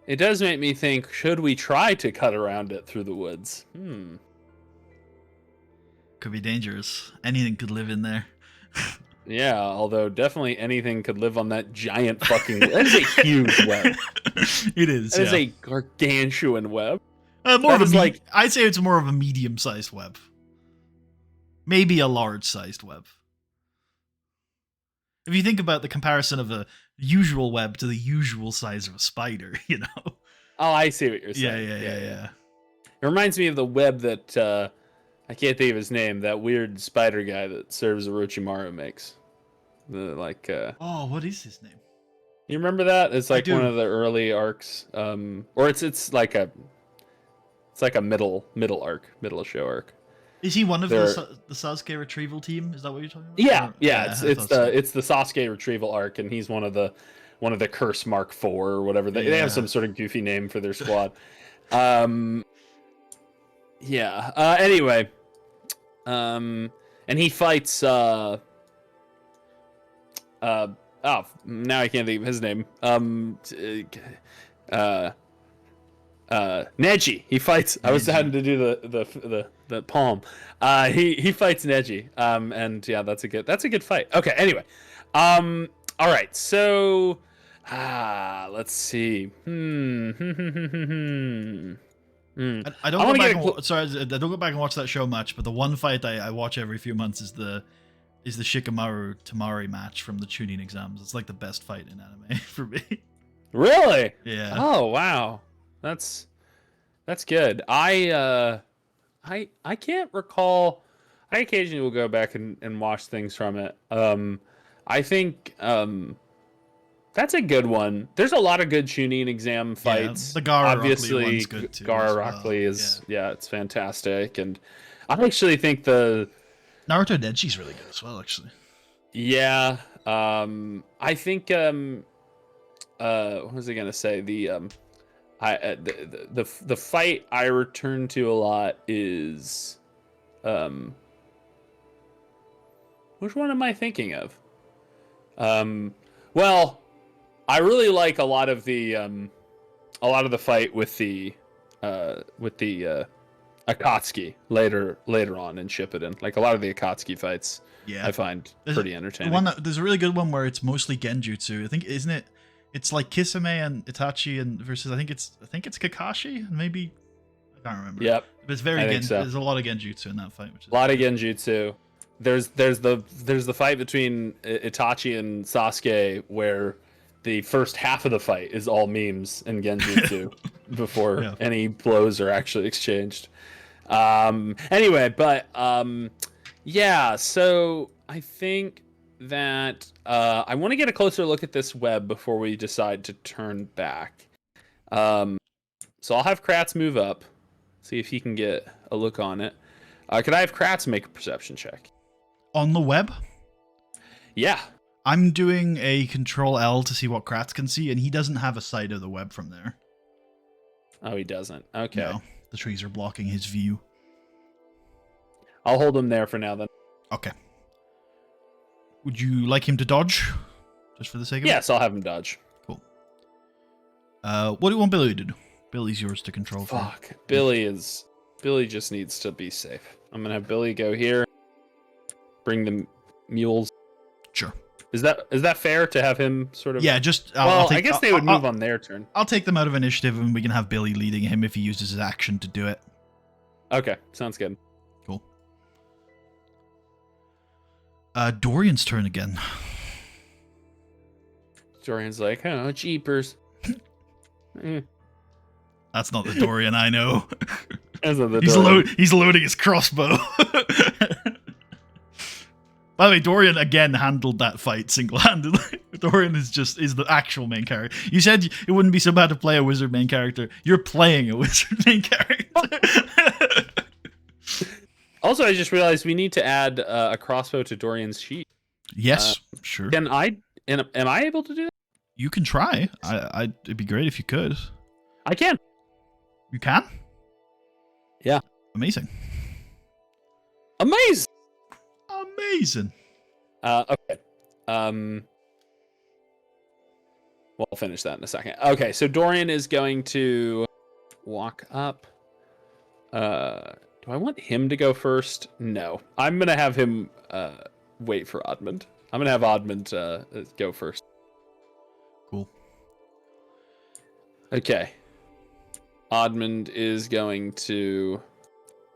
it does make me think, should we try to cut around it through the woods? Could be dangerous. Anything could live in there. Yeah, although definitely anything could live on that giant fucking web. That is a huge web. It is. That is a gargantuan web. More of a like, I'd say it's more of a medium-sized web. Maybe a large-sized web. If you think about the comparison of a usual web to the usual size of a spider, you know. Oh, I see what you're saying. Yeah. It reminds me of the web that I can't think of his name. That weird spider guy that serves Orochimaru makes. Oh, what is his name? You remember that? It's like one of the early arcs, or it's like a middle arc, middle show arc. Is he one of the Sasuke retrieval team? Is that what you're talking about? Yeah. It's the Sasuke retrieval arc, and he's one of the Curse Mark IV or whatever. They have some sort of goofy name for their squad. Anyway, and he fights. Oh, now I can't think of his name. Neji. He fights. Neji. I was having to do the palm. He fights Neji. And yeah, that's a good fight. Okay. Anyway, all right. So, let's see. I don't go back and watch that show much, but the one fight I watch every few months is the Shikamaru Tamari match from the Chunin exams. It's like the best fight in anime for me. Really? Yeah. Oh wow. That's good. I can't recall. I occasionally will go back and watch things from it. I think that's a good one. There's a lot of good Chunin exam fights. The Gara obviously one's good too. Gara Rockley is it's fantastic, and I actually think the Naruto Neji's really good as well, actually. Yeah. I think what was I gonna say? The fight I return to a lot is which one am I thinking of? Well, I really like a lot of the fight with the Akatsuki later on in Shippuden. Like a lot of the Akatsuki fights, I find pretty entertaining. There's a really good one where it's mostly Genjutsu. I think, isn't it? It's like Kisame and Itachi and versus I think it's Kakashi and maybe I can't remember. Yep. But it's very there's a lot of Genjutsu in that fight. Which is a lot of Genjutsu. There's the fight between Itachi and Sasuke where the first half of the fight is all memes and Genjutsu before any blows are actually exchanged. Anyway, but so I think that I want to get a closer look at this web before we decide to turn back. So I'll have Kratz move up, see if he can get a look on it. Could I have Kratz make a perception check? On the web? Yeah. I'm doing a Control L to see what Kratz can see, and he doesn't have a sight of the web from there. Oh, he doesn't. Okay. No, the trees are blocking his view. I'll hold him there for now then. Okay. Would you like him to dodge? Just for the sake of it? Yes, I'll have him dodge. Cool. What do you want Billy to do? Billy's yours to control. Fuck. Billy just needs to be safe. I'm gonna have Billy go here. Bring the mules. Sure. Is that fair to have him sort of? Yeah, just... I guess they would move on their turn. I'll take them out of initiative, and we can have Billy leading him if he uses his action to do it. Okay, sounds good. Cool. Dorian's turn again. Dorian's like, oh, jeepers. That's not the Dorian I know. That's not the Dorian. He's loading his crossbow. By the way, Dorian again handled that fight single-handedly. Dorian is the actual main character. You said it wouldn't be so bad to play a wizard main character. You're playing a wizard main character. Also, I just realized we need to add a crossbow to Dorian's sheet. Yes, sure. Am I able to do that? You can try. It'd be great if you could. I can. You can? Yeah. Amazing. Amazing. Amazing. Okay. We'll finish that in a second. Okay, so Dorian is going to walk up. Do I want him to go first? No. I'm going to have him wait for Admand. I'm going to have Admand go first. Cool. Okay. Admand is going to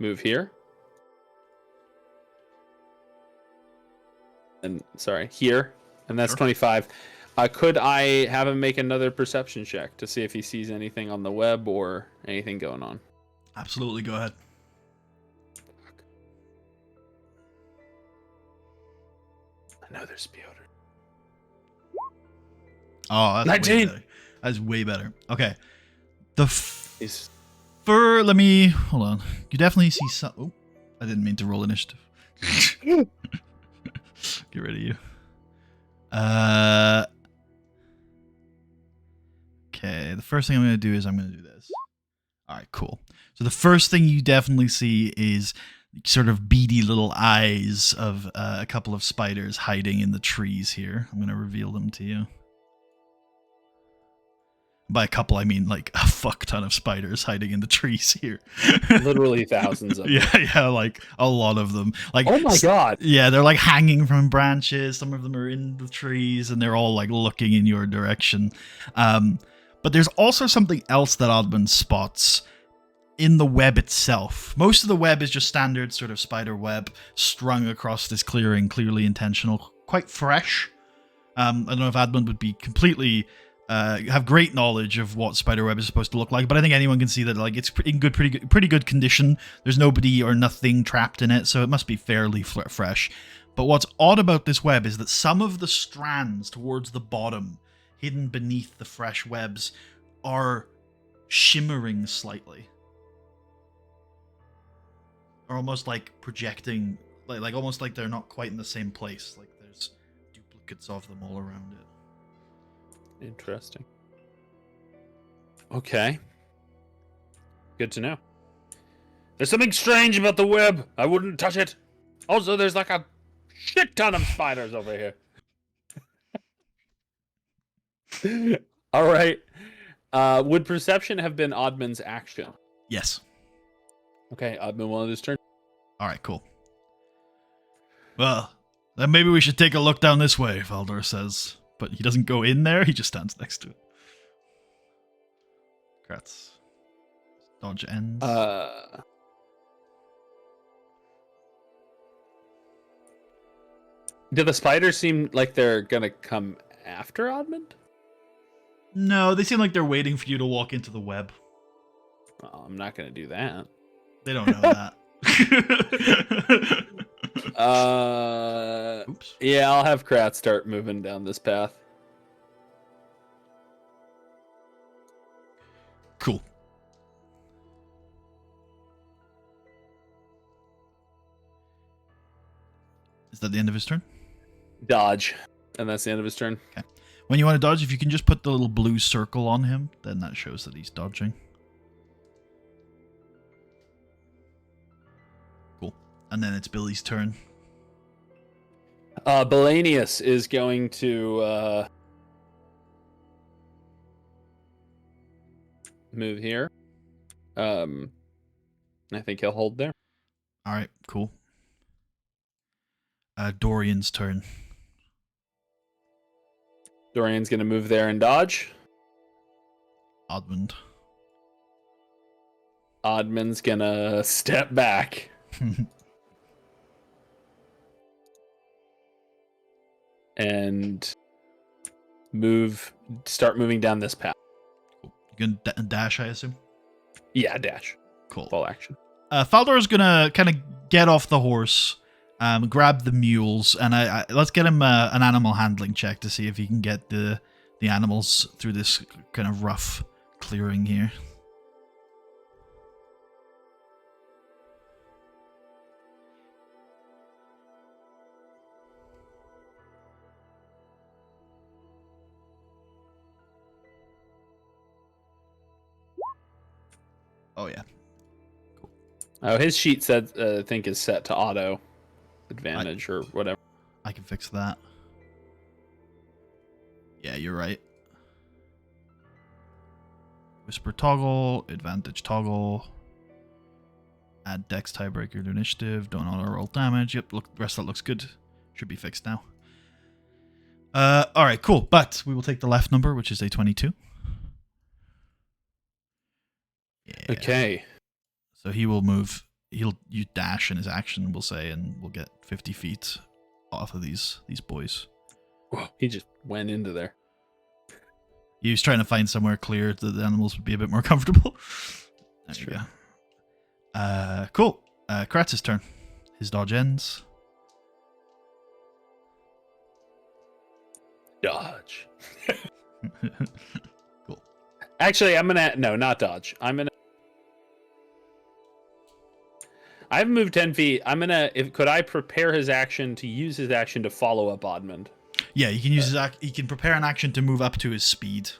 move here. And sorry, here. And that's Sure. 25. Could I have him make another perception check to see if he sees anything on the web or anything going on? Absolutely, go ahead. Another Spiota. Oh, that's 19. way better. That's way better. Okay. The Is let me hold on. You definitely see some. Oh, I didn't mean to roll initiative. Get rid of you. Okay. The first thing I'm going to do is I'm going to do this. All right, cool. So the first thing you definitely see is sort of beady little eyes of a couple of spiders hiding in the trees here. I'm going to reveal them to you. By a couple, I mean like a fuck ton of spiders hiding in the trees here. literally thousands of them. Yeah, like a lot of them. Like, oh my god. Yeah, they're like hanging from branches. Some of them are in the trees, and they're all like looking in your direction. But there's also something else that Admand spots in the web itself. Most of the web is just standard sort of spider web strung across this clearing, clearly intentional, quite fresh. I don't know if Admand would be completely have great knowledge of what spider web is supposed to look like, but I think anyone can see that like it's in pretty good condition. There's nobody or nothing trapped in it, so it must be fairly fresh. But what's odd about this web is that some of the strands towards the bottom, hidden beneath the fresh webs, are shimmering slightly. Or almost like projecting, like almost like they're not quite in the same place. Like there's duplicates of them all around it. Interesting. Okay. Good to know. There's something strange about the web. I wouldn't touch it. Also, there's like a shit ton of spiders over here. All right. Would perception have been Admand's action? Yes. Okay, Admand wanted his turn. All right, cool. Well, then maybe we should take a look down this way, Valdor says. But he doesn't go in there, he just stands next to it. Kratz. Dodge ends. Do the spiders seem like they're gonna come after Admand? No, they seem like they're waiting for you to walk into the web. Oh, I'm not gonna do that. They don't know that. Oops. Yeah, I'll have Kratz start moving down this path. Cool. Is that the end of his turn? Dodge. And that's the end of his turn. Okay. When you want to dodge, if you can just put the little blue circle on him, then that shows that he's dodging. Cool. And then it's Billy's turn. Belanius is going to move here. I think he'll hold there. All right, cool. Dorian's turn. Dorian's going to move there and dodge. Admand. Admand's going to step back. And start moving down this path. Cool. You gonna dash, I assume? Yeah, dash. Cool. Full action. Faldor's gonna kind of get off the horse, grab the mules, and let's get him an animal handling check to see if he can get the animals through this kind of rough clearing here. Oh yeah. Cool. Oh, his sheet said I think is set to auto advantage or whatever. I can fix that. Yeah, you're right. Whisper toggle, advantage toggle. Add dex tiebreaker to initiative. Don't auto roll damage. Yep, look, the rest of that looks good. Should be fixed now. All right, cool. But we will take the left number, which is a 22. Yeah. Okay. So he will move. He'll use dash in his action, we'll say, and we'll get 50 feet off of these boys. Whoa, he just went into there. He was trying to find somewhere clear that the animals would be a bit more comfortable. There you go. Cool. Kratz's turn. His dodge ends. Dodge. Cool. Actually, no, not dodge. I've moved 10 feet. Could I prepare his action to use his action to follow up Admand? Yeah, you can use his he can prepare an action to move up to his speed.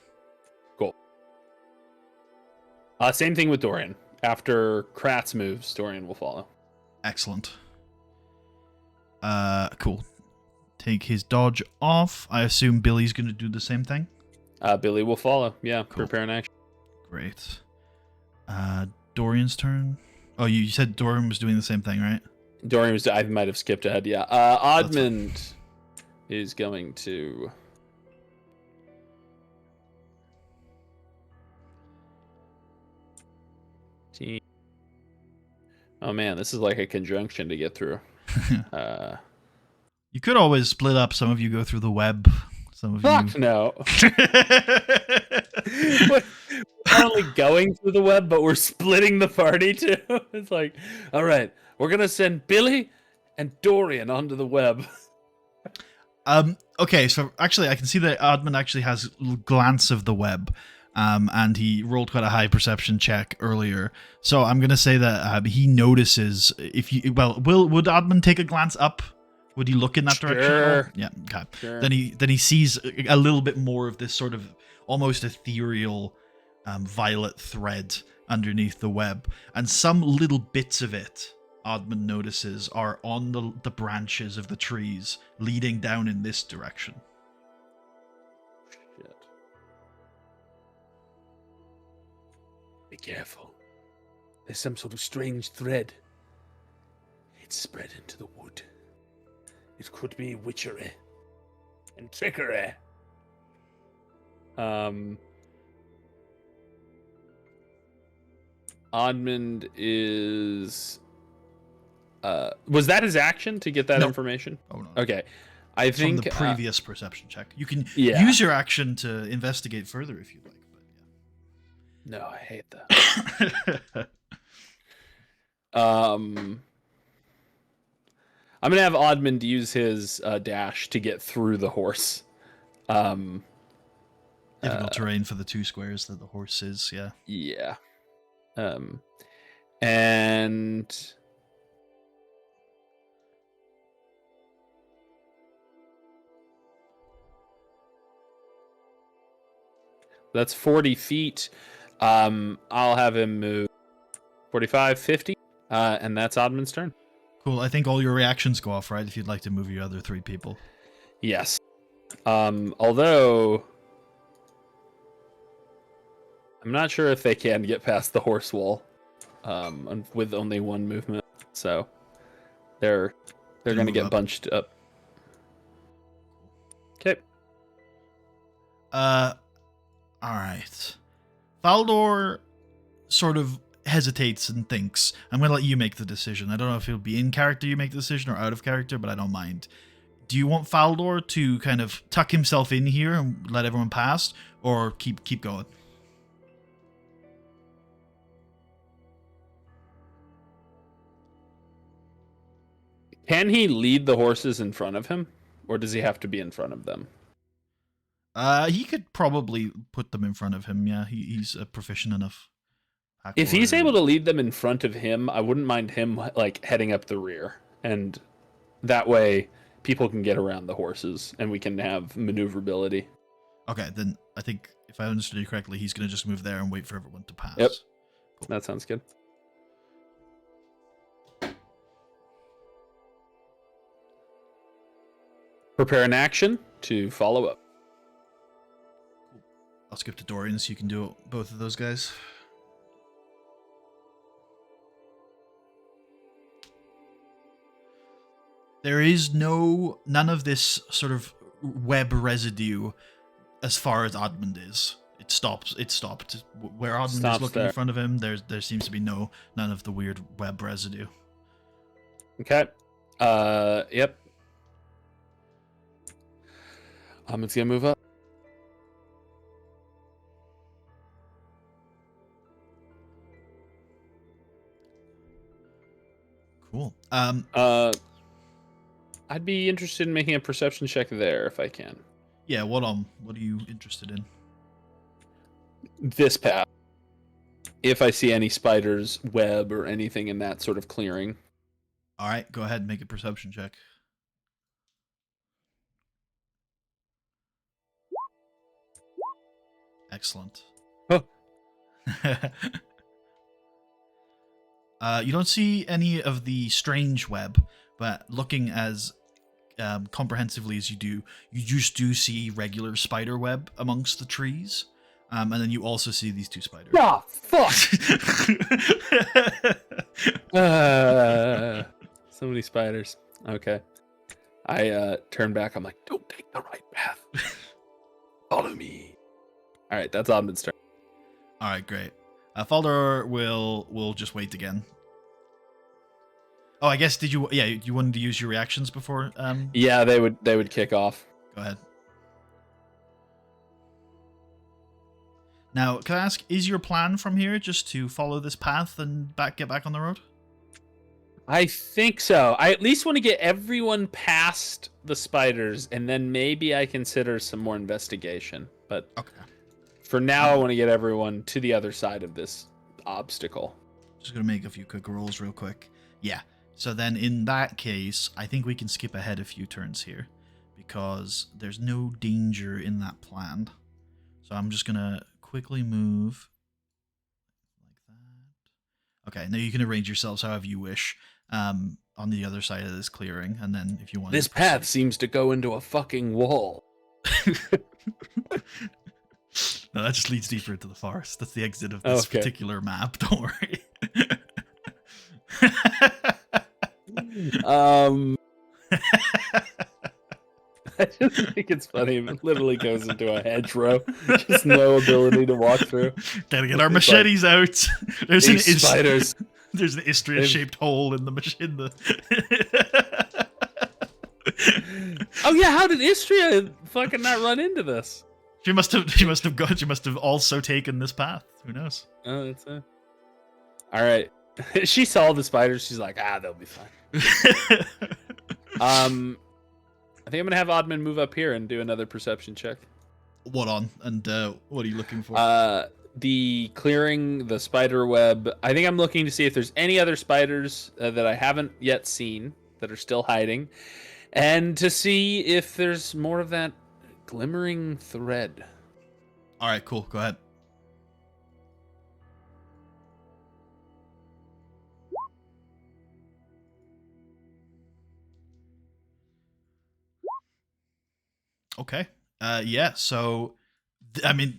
Cool. Same thing with Dorian. After Kratz moves, Dorian will follow. Excellent. Cool. Take his dodge off. I assume Billy's going to do the same thing. Billy will follow. Yeah, Cool. Prepare an action. Great. Dorian's turn. Oh, you said Dorian was doing the same thing, right? Dorian was. I might have skipped ahead. Yeah. Admand is going to. Oh man, this is like a conjunction to get through. You could always split up. Some of you go through the web. Some of Fuck you. no. We're not only going through the web, but we're splitting the party too. It's like, all right, we're gonna send Billy and Dorian onto the web. Okay, so actually, I can see that Admand actually has a glance of the web, and he rolled quite a high perception check earlier. So I'm gonna say that he notices if you. Well, would Admand take a glance up? Would he look in that direction? Sure. Yeah. Okay. Sure. Then he sees a little bit more of this sort of almost ethereal, violet thread underneath the web, and some little bits of it. Admand notices are on the branches of the trees leading down in this direction. Shit. Be careful. There's some sort of strange thread. It's spread into the wood. It could be witchery and trickery. Admand is. Was that his action to get that information? Oh no. Okay. I It's think from the previous perception check. You can Yeah. use your action to investigate further if you like. But No, I hate that. I'm gonna have Admand use his dash to get through the horse. difficult terrain for the 2 squares that the horse is. Yeah. Yeah. And That's 40 feet. I'll have him move 45, 50, and that's Admand's turn. Cool. I think all your reactions go off, right? If you'd like to move your other 3 people. Yes. Although I'm not sure if they can get past the horse wall, with only 1 movement. So they're going to get bunched up. Okay. All right. Valdor sort of hesitates and thinks. I'm going to let you make the decision. I don't know if it'll be in character you make the decision or out of character, but I don't mind. Do you want Faldor to kind of tuck himself in here and let everyone pass, or keep going? Can he lead the horses in front of him, or does he have to be in front of them? He could probably put them in front of him. Yeah, he's proficient enough. If he's able to lead them in front of him, I wouldn't mind him like heading up the rear, and that way people can get around the horses and we can have maneuverability. Okay, then I think if I understood you correctly, he's going to just move there and wait for everyone to pass. Yep, cool. That sounds good. Prepare an action to follow up. I'll skip to Dorian so you can do both of those guys. There is none of this sort of web residue as far as Admand is. It stopped. Where Admand is looking in front of him, there seems to be none of the weird web residue. Okay. Yep. Admand's gonna move up. Cool. I'd be interested in making a perception check there if I can. Yeah, what are you interested in? This path. If I see any spiders, web, or anything in that sort of clearing. All right, go ahead and make a perception check. Excellent. Oh. You don't see any of the strange web, but looking as comprehensively as you do, you just do see regular spider web amongst the trees. And then you also see these 2 spiders. Ah, fuck! So many spiders. Okay. I turn back. I'm like, don't take the right path. Follow me. All right, that's Admand's turn. All right, great. Faldor will just wait again. Oh, I guess you wanted to use your reactions before? Yeah, they would kick off. Go ahead. Now, can I ask, is your plan from here just to follow this path and get back on the road? I think so. I at least want to get everyone past the spiders, and then maybe I consider some more investigation. But okay. For now, I want to get everyone to the other side of this obstacle. Just going to make a few quick rolls real quick. Yeah. So then in that case, I think we can skip ahead a few turns here because there's no danger in that plan. So I'm just going to quickly move like that. Okay, now you can arrange yourselves however you wish on the other side of this clearing. And then if you want this path seems to go into a fucking wall. No, that just leads deeper into the forest. That's the exit of this particular map. Don't worry. I just think it's funny. It literally goes into a hedgerow. Just no ability to walk through. Gotta get our machetes out. There's spiders. There's an Istria-shaped hole in the machine. Oh yeah, how did Istria fucking not run into this? She must have also taken this path. Who knows? Oh, that's it. All right. She saw the spiders. She's like, they'll be fine. I think I'm gonna have Admand move up here and do another perception check. What on? And what are you looking for? The clearing, the spider web. I think I'm looking to see if there's any other spiders that I haven't yet seen that are still hiding, and to see if there's more of that glimmering thread. All right, cool. Go ahead. Okay. Yeah. So, I mean,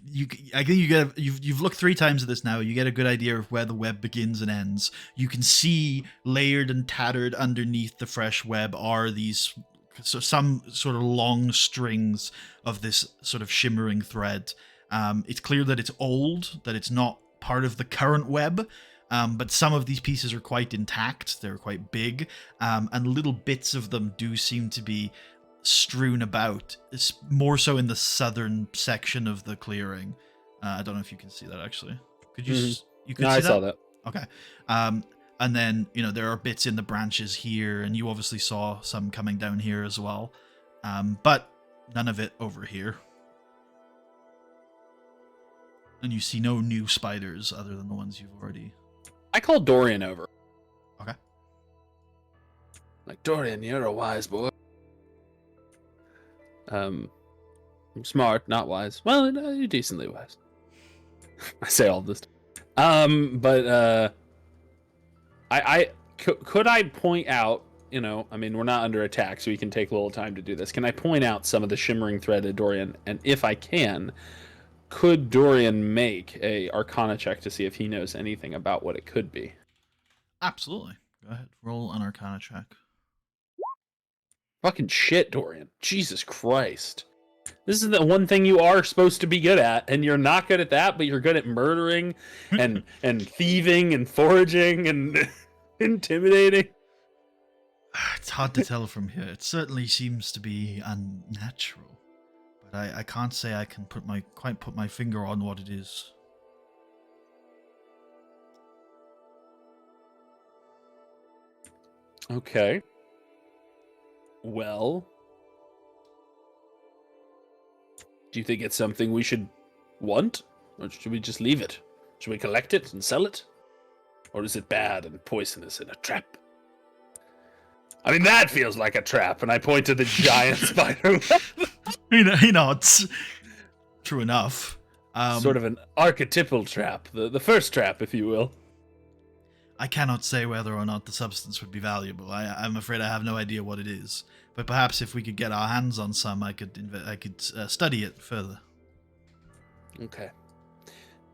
I think you've looked 3 times at this now. You get a good idea of where the web begins and ends. You can see layered and tattered underneath the fresh web are these, so some sort of long strings of this sort of shimmering thread. It's clear that it's old, that it's not part of the current web. But some of these pieces are quite intact. They're quite big, and little bits of them do seem to be strewn about. It's more so in the southern section of the clearing. I don't know if you can see that actually. Could you? You could No, see I that? saw that. Okay. And then there are bits in the branches here, and you obviously saw some coming down here as well. But none of it over here. And you see no new spiders other than the ones you've already. I called Dorian over. Okay. Like, Dorian, you're a wise boy. I'm smart, not wise. Well, you're decently wise. I say all this. But could I point out? I mean, we're not under attack, so we can take a little time to do this. Can I point out some of the shimmering thread to Dorian? And if I can, could Dorian make a Arcana check to see if he knows anything about what it could be? Absolutely. Go ahead. Roll an Arcana check. Fucking shit, Dorian. Jesus Christ. This is the one thing you are supposed to be good at, and you're not good at that, but you're good at murdering and thieving and foraging and intimidating. It's hard to tell from here. It certainly seems to be unnatural, but I can't say I can quite put my finger on what it is. Okay. Well, do you think it's something we should want? Or should we just leave it? Should we collect it and sell it? Or is it bad and poisonous and a trap? I mean, that feels like a trap, and I point to the giant spider web. He nods. True enough. Sort of an archetypal trap. The first trap, if you will. I cannot say whether or not the substance would be valuable. I'm afraid I have no idea what it is. But perhaps if we could get our hands on some, I could study it further. Okay.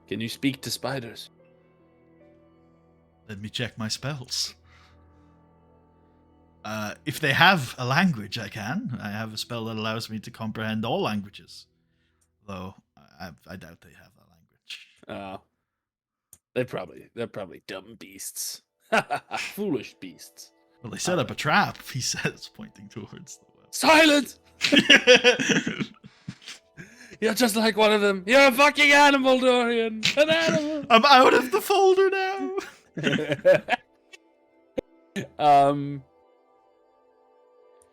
Can you speak to spiders? Let me check my spells. If they have a language, I can. I have a spell that allows me to comprehend all languages. Though I doubt they have a language. They're probably dumb beasts. Foolish beasts. Well, they set up a trap, he says, pointing towards the web. Silence! You're just like one of them. You're a fucking animal, Dorian. An animal. I'm out of the folder now.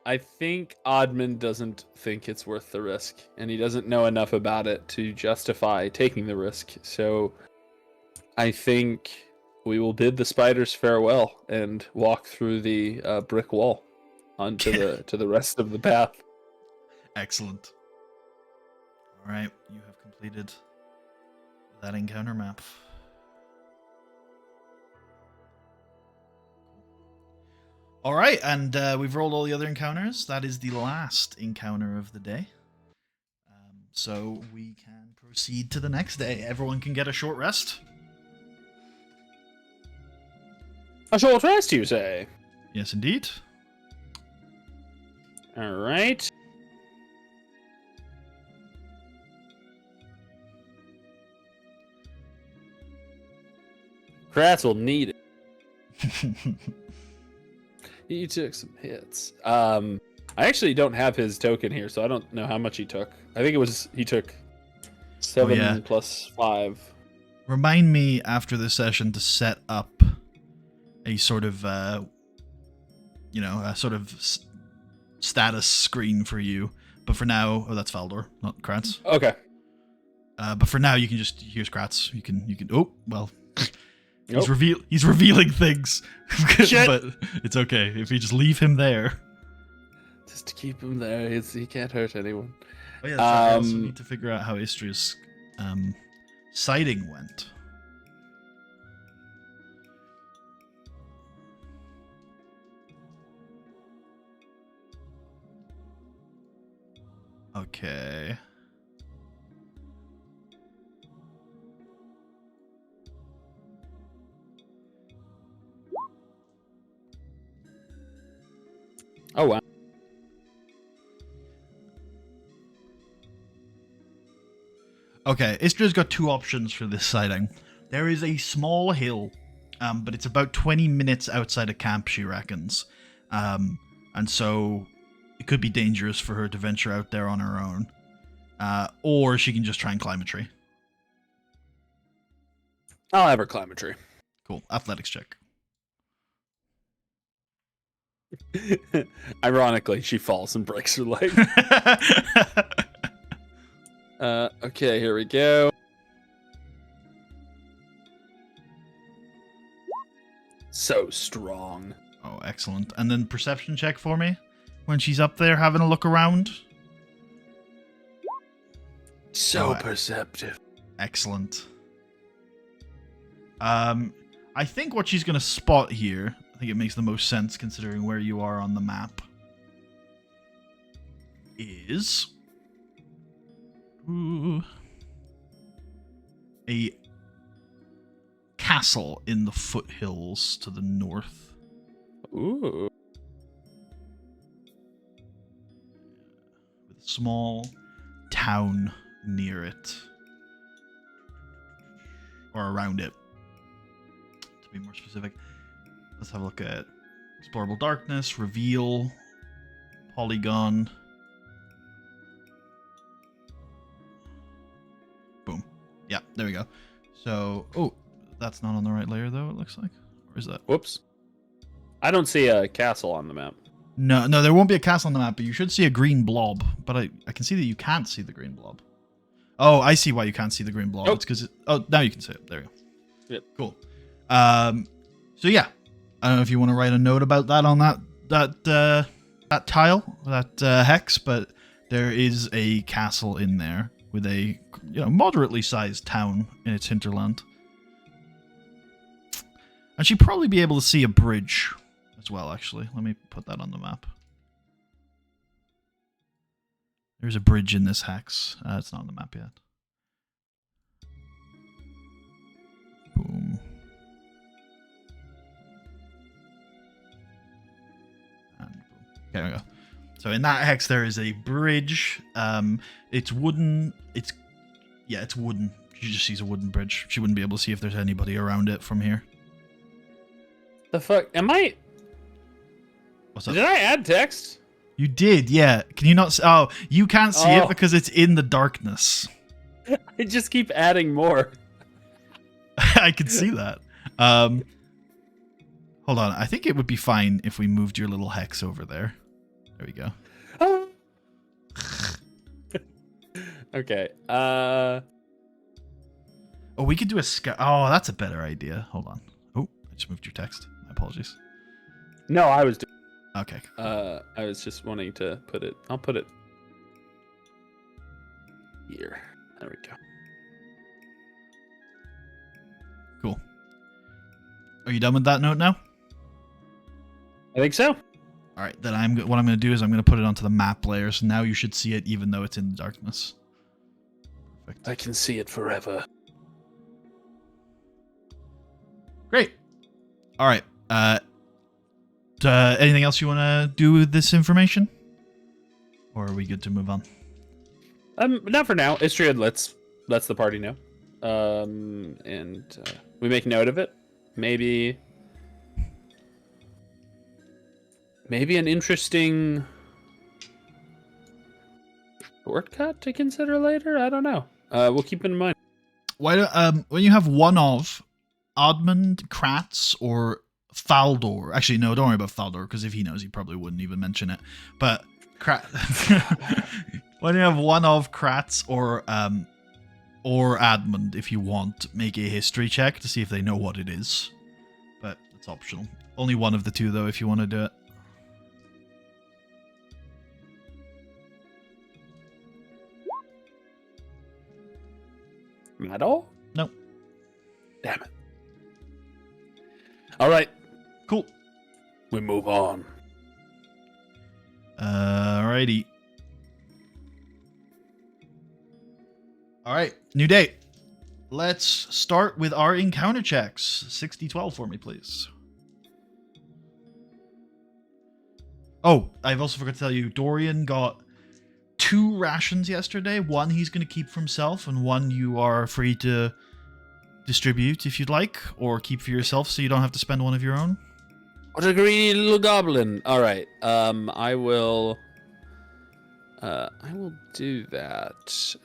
I think Admand doesn't think it's worth the risk, and he doesn't know enough about it to justify taking the risk. So I think we will bid the spiders farewell and walk through the brick wall onto the rest of the path. Excellent. All right, you have completed that encounter map. All right, and we've rolled all the other encounters. That is the last encounter of the day. So we can proceed to the next day. Everyone can get a short rest. A short rest, you say? Yes, indeed. All right. Kratz will need it. He took some hits. I actually don't have his token here, so I don't know how much he took. I think he took 7 plus 5. Remind me after this session to set up a sort of, status screen for you. But for now, that's Faldor, not Kratz. Okay. But for now, you can just here's Kratz. You can. Oh well. Nope. He's revealing things. Shit. But it's okay if you just leave him there. Just to keep him there, he can't hurt anyone. Oh yeah, that's right. I also need to figure out how Istria's sighting went. Okay. Oh, wow. Okay, Istra's got two options for this sighting. There is a small hill, but it's about 20 minutes outside of camp, she reckons. And so it could be dangerous for her to venture out there on her own. Or she can just try and climb a tree. I'll have her climb a tree. Cool. Athletics check. Ironically, she falls and breaks her leg. Okay, here we go. So strong. Oh, excellent. And then perception check for me when she's up there having a look around. So perceptive. Excellent. I think what she's going to spot here, I think it makes the most sense considering where you are on the map, is a castle in the foothills to the north. Ooh. With a small town near it. Or around it. To be more specific. Let's have a look at Explorable Darkness, Reveal, Polygon. Boom. Yeah, there we go. So, oh, that's not on the right layer though, it looks like. Or is that? Whoops. I don't see a castle on the map. No, there won't be a castle on the map, but you should see a green blob. But I can see that you can't see the green blob. Oh, I see why you can't see the green blob. Nope. It's because oh, now you can see it. There you go. Yep. Cool. So yeah, I don't know if you want to write a note about that on that tile, that hex, but there is a castle in there with a moderately sized town in its hinterland, and she'd probably be able to see a bridge as well. Actually, let me put that on the map. There's a bridge in this hex. It's not on the map yet. Boom. And boom. There we go. So in that hex there is a bridge. It's wooden. It's wooden. She just sees a wooden bridge. She wouldn't be able to see if there's anybody around it from here. The fuck? Am I? What's up? Did I add text? You did, yeah. Can you not? Oh, you can't see it because it's in the darkness. I just keep adding more. I can see that. Hold on. I think it would be fine if we moved your little hex over there. There we go. Oh. Okay. Oh, we could do a scout. Oh, that's a better idea. Hold on. Oh, I just moved your text. My apologies. No, I was. Okay. I was just wanting to put it. I'll put it here. There we go. Cool. Are you done with that note now? I think so. All right. Then what I'm going to do is I'm going to put it onto the map layer. So now you should see it even though it's in the darkness. Perfect. I can see it forever. Great. All right. Anything else you want to do with this information? Or are we good to move on? Not for now. Istria lets the party know. We make note of it. Maybe an interesting shortcut to consider later. I don't know. We'll keep it in mind. Why don't when you have one of Admand, Kratz, or Faldor. Actually, no, don't worry about Faldor, because if he knows, he probably wouldn't even mention it. But when you have one of Kratz or Admand, if you want, make a history check to see if they know what it is. But it's optional. Only one of the two, though, if you want to do it. Medal? No. Damn it. All right. Cool. We move on. Alrighty. All right. New day. Let's start with our encounter checks. 60-12 for me, please. Oh, I've also forgot to tell you, Dorian got 2 rations yesterday. One he's going to keep for himself, and one you are free to distribute if you'd like, or keep for yourself so you don't have to spend one of your own. What a greedy little goblin. All right. I will do that.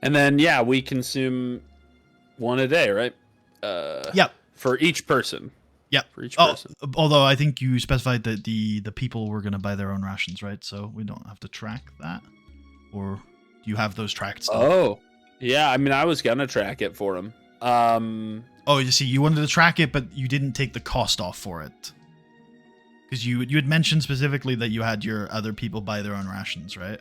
And then, yeah, we consume one a day, right? Yep. For each person. Yep. For each person. Although I think you specified that the people were going to buy their own rations, right? So we don't have to track that? Or do you have those tracked still? Oh, yeah. I mean, I was going to track it for them. Oh, you see, you wanted to track it, but you didn't take the cost off for it. Because you had mentioned specifically that you had your other people buy their own rations, right?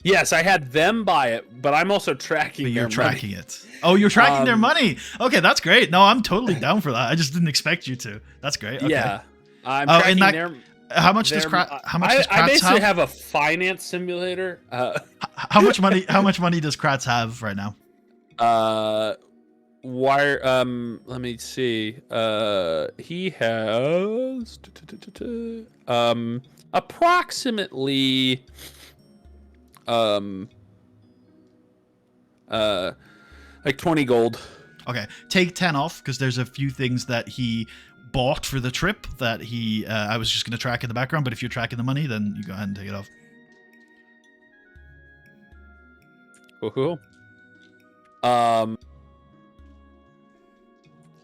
Yes, I had them buy it, but I'm also tracking But you're their tracking money. it. Oh, you're tracking their money. Okay, that's great. No, I'm totally down for that. I just didn't expect you to. That's great. Okay. Yeah. I'm tracking their... How much does Kratz I basically have a finance simulator. How much money? How much money does Kratz have right now? Let me see. He has approximately like 20 gold. Okay, take 10 off because there's a few things that he bought for the trip that he I was just going to track in the background, but if you're tracking the money, then you go ahead and take it off. Cool. All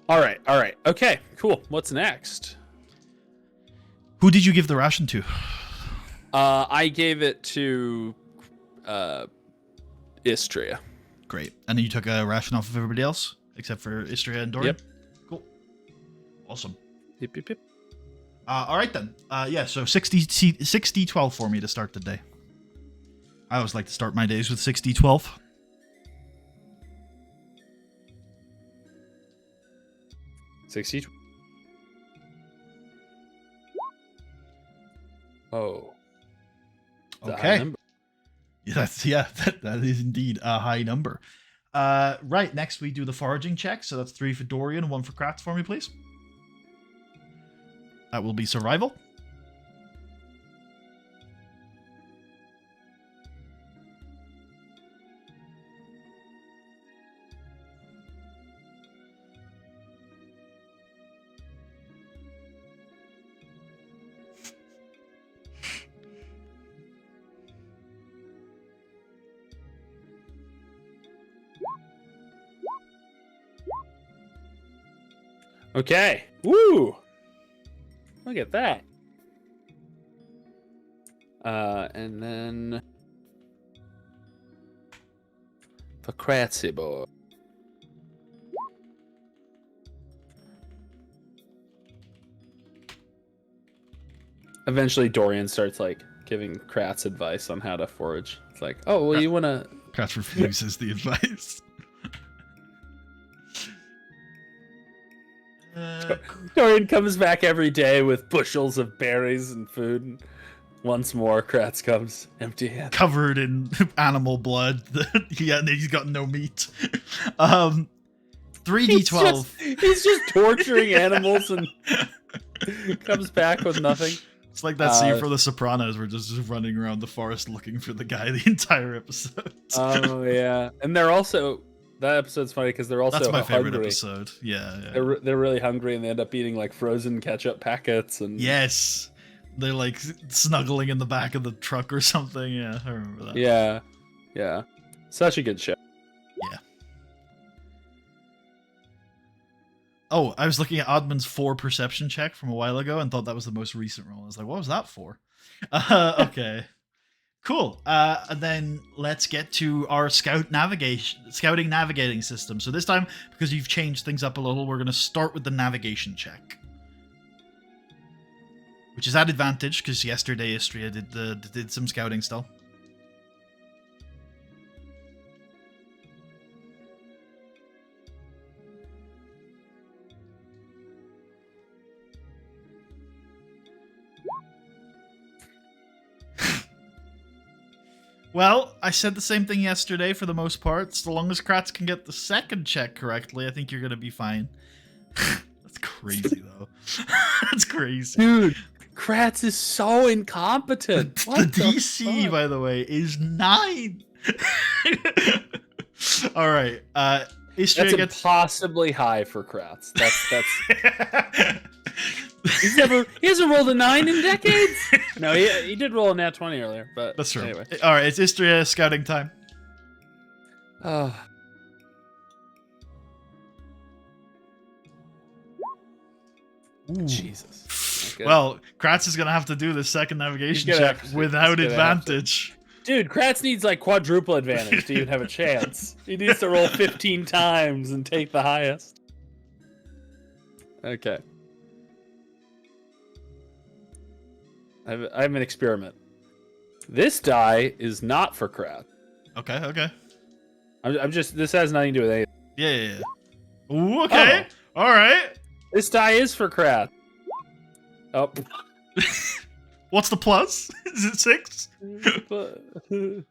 right. Okay, cool. What's next? Who did you give the ration to? I gave it to Istria. Great. And then you took a ration off of everybody else except for Istria and Dorian? Yep. Cool. Awesome. Yep. All right then. Yeah, so 60-12 for me to start the day. I always like to start my days with 60-12. Oh. Okay. Yeah, that is indeed a high number. Right, next we do the foraging check. So that's 3 for Dorian, 1 for Kratz for me, please. That will be survival. Okay. Woo! Look at that. And then for Kratzy boy. Eventually Dorian starts like giving Kratz advice on how to forage. It's like, oh well, you wanna Kratz refuses the advice. Dorian comes back every day with bushels of berries and food. And once more, Kratz comes empty-handed, covered in animal blood. He's got no meat. 3d12. He's just torturing animals and comes back with nothing. It's like that scene for The Sopranos. We're just running around the forest looking for the guy the entire episode. Oh yeah, and they're also. That episode's funny because they're also That's my favorite hungry. episode. Yeah. They're really hungry and they end up eating like frozen ketchup packets and yes, They're like snuggling in the back of the truck or something. Yeah, I remember that. Yeah. Such a good show. Yeah. Oh, I was looking at Admand's 4 perception check from a while ago and thought that was the most recent roll. I was like, what was that for? Okay. Cool. And then let's get to our scouting navigating system. So this time, because you've changed things up a little, we're going to start with the navigation check, which is at advantage because yesterday Istria did some scouting still. Well, I said the same thing yesterday for the most part. So long as Kratz can get the second check correctly, I think you're going to be fine. That's crazy, though. That's crazy. Dude, Kratz is so incompetent. The DC, by the way, is 9. All right. That's impossibly high for Kratz. That's... He hasn't rolled a 9 in decades. No, he did roll a nat 20 earlier, but that's true. Anyway. All right, it's Istria scouting time. Oh. Jesus. Okay. Well, Kratz is gonna have to do the second navigation check without advantage. Dude, Kratz needs like quadruple advantage to even have a chance. He needs to roll 15 times and take the highest. Okay. I have an experiment. This die is not for Kratz. Okay. I'm just. This has nothing to do with anything. Yeah. Ooh, okay. Oh. All right. This die is for Kratz. Oh. What's the plus? Is it 6? It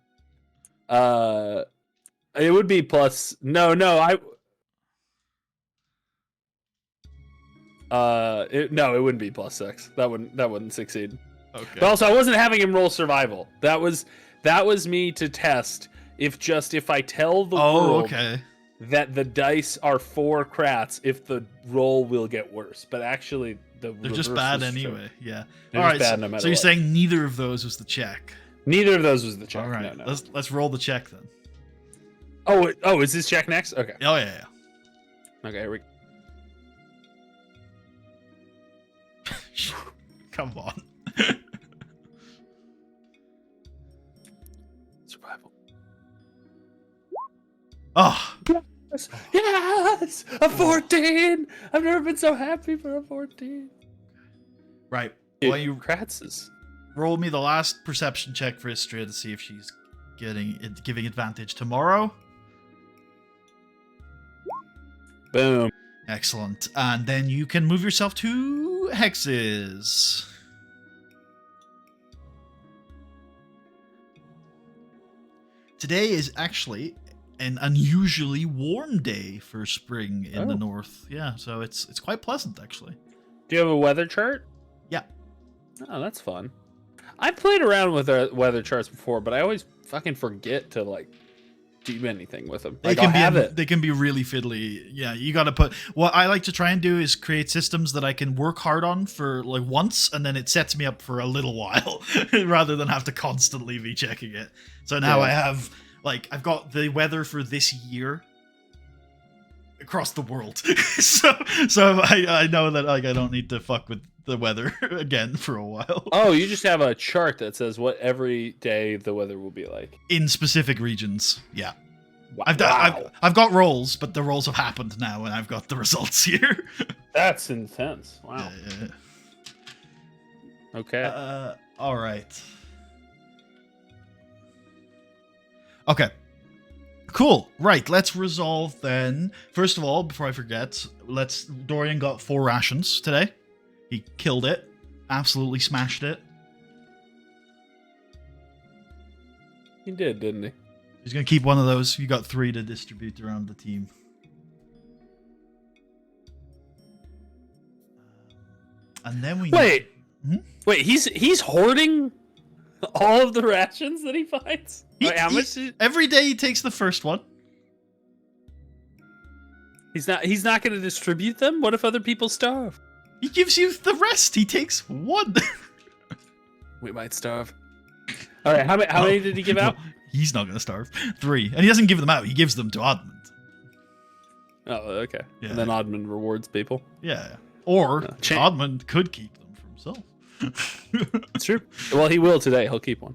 would be plus. No. It wouldn't be plus 6. That wouldn't succeed. Okay. But also, I wasn't having him roll survival. That was me to test if I tell the world that the dice are for Kratz, if the roll will get worse. But actually, they're just bad anyway. True. Yeah. They're all right. Bad no matter so you're what. saying neither of those was the check. Neither of those was the check. All right. No. Let's roll the check then. Oh, is this check next? Okay. Oh yeah. Okay. Here we go. Come on. Survival. Oh. Yes! A 14! I've never been so happy for a 14. Right. Dude, Well, you Kratz's. roll me the last perception check for Istria to see if she's giving advantage tomorrow. Boom. Excellent. And then you can move yourself 2 hexes. Today is actually an unusually warm day for spring in the north. Yeah, so it's quite pleasant actually. Do you have a weather chart? Yeah. Oh, that's fun. I played around with weather charts before, but I always fucking forget to like do anything with them. They can be really fiddly. Yeah, you got to put. What I like to try and do is create systems that I can work hard on for like once, and then it sets me up for a little while, rather than have to constantly be checking it. So now I have I've got the weather for this year across the world. so I know that I don't need to fuck with the weather again for a while. Oh, you just have a chart that says what every day the weather will be like in specific regions. Yeah. Wow. I've got rolls, but the rolls have happened now, and I've got the results here. That's intense. Wow. Yeah. Okay. All right. Okay. Cool. Right. Let's resolve then. First of all, before I forget, Dorian got 4 rations today. He killed it. Absolutely smashed it. He did, didn't he? He's going to keep one of those. You got 3 to distribute around the team. And then we... Wait, he's hoarding all of the rations that he finds? How much? Every day he takes the first one. He's not going to distribute them? What if other people starve? He gives you the rest. He takes 1. We might starve. All right, how many did he give out? No, he's not going to starve. 3. And he doesn't give them out. He gives them to Admand. Oh, okay. Yeah. And then Admand rewards people. Yeah. Or Admand could keep them for himself. It's true. Well, he will today. He'll keep one.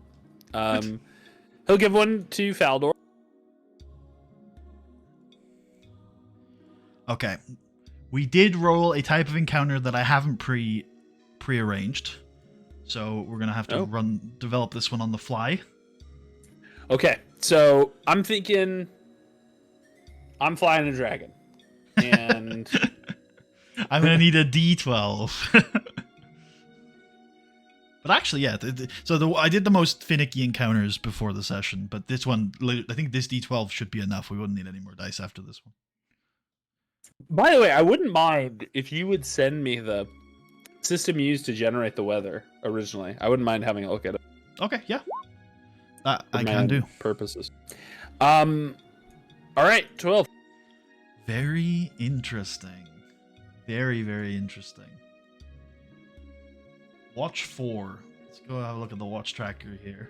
He'll give one to Faldor. Okay. We did roll a type of encounter that I haven't prearranged. So we're going to have to develop this one on the fly. Okay. So I'm thinking I'm flying a dragon. And I'm going to need a D12. But actually, yeah. I did the most finicky encounters before the session, but this one, I think this D12 should be enough. We wouldn't need any more dice after this one. by the way, I wouldn't mind if you would send me the system used to generate the weather originally. I wouldn't mind having a look at it. Okay, yeah. That I can do. Purposes. All right, 12. Very interesting. Very, very interesting. Watch 4. Let's go have a look at the watch tracker here.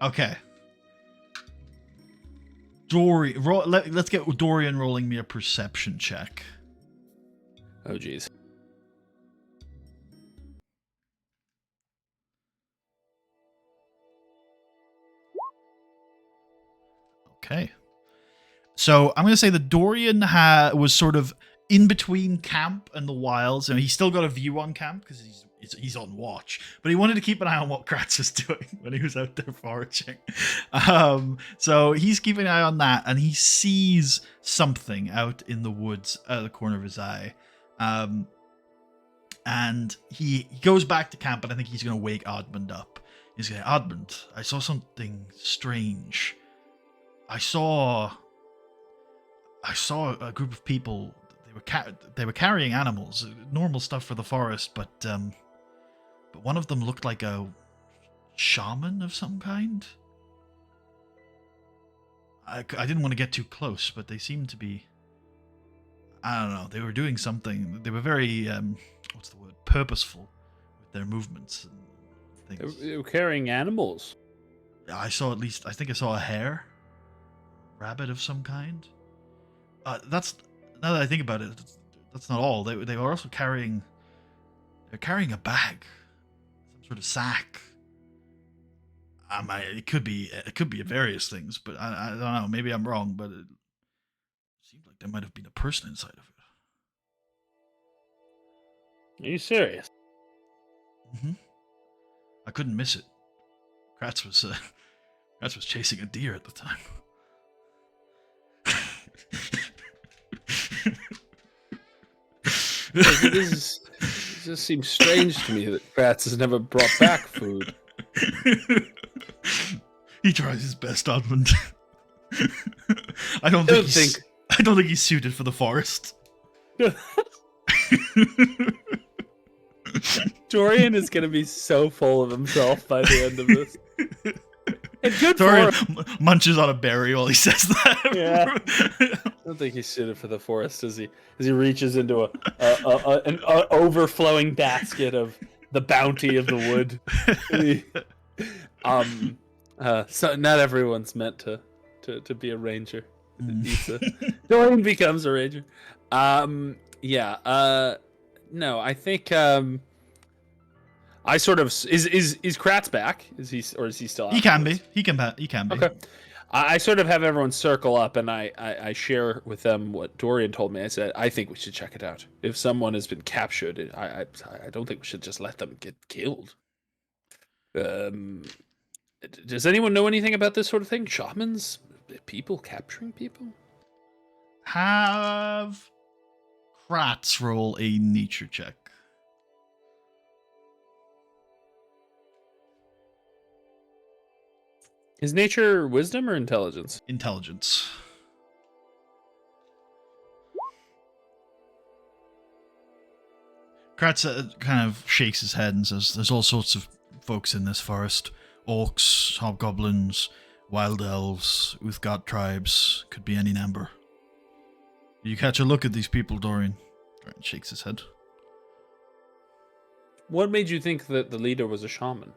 Okay. Let's get Dorian rolling me a perception check. Oh, geez. Okay. So I'm going to say that Dorian was sort of in between camp and the wilds, and he's still got a view on camp because he's on watch, but he wanted to keep an eye on what Kratz was doing when he was out there foraging. So he's keeping an eye on that, and he sees something out in the woods out of the corner of his eye. And he goes back to camp, and I think he's going to wake Admand up. He's going, Admand, I saw something strange. I saw a group of people. They were carrying animals, normal stuff for the forest, but one of them looked like a shaman of some kind. I didn't want to get too close, but they seemed to be. I don't know. They were doing something. They were very what's the word? Purposeful with their movements and things. They were carrying animals. I saw I think I saw a hare. Rabbit of some kind. That's now that I think about it, that's not all. They were also carrying. They're carrying a bag, some sort of sack. It could be various things, but I don't know. Maybe I'm wrong, but it seemed like there might have been a person inside of it. Are you serious? Mm-hmm. I couldn't miss it. Kratz was chasing a deer at the time. It just seems strange to me that Kratz has never brought back food. He tries his best, Admand. I don't think he's suited for the forest. Dorian is going to be so full of himself by the end of this. And good Dorian for munches on a berry while he says that. Yeah. I don't think he's suited for the forest as he reaches into an overflowing basket of the bounty of the wood. So not everyone's meant to be a ranger. Dorian becomes a ranger. No, I think I sort of is Kratz back? Is he still out? He can be. He can be. Okay. I sort of have everyone circle up, and I share with them what Dorian told me. I said, I think we should check it out. If someone has been captured, I don't think we should just let them get killed. Does anyone know anything about this sort of thing? Shamans? People capturing people? Have Kratz roll a nature check. Is nature wisdom or intelligence? Intelligence. Kratz kind of shakes his head and says, there's all sorts of folks in this forest. Orcs, hobgoblins, Wild elves, Uthgat tribes, could be any number. You catch a look at these people, Dorian. Dorian shakes his head. What made you think that the leader was a shaman?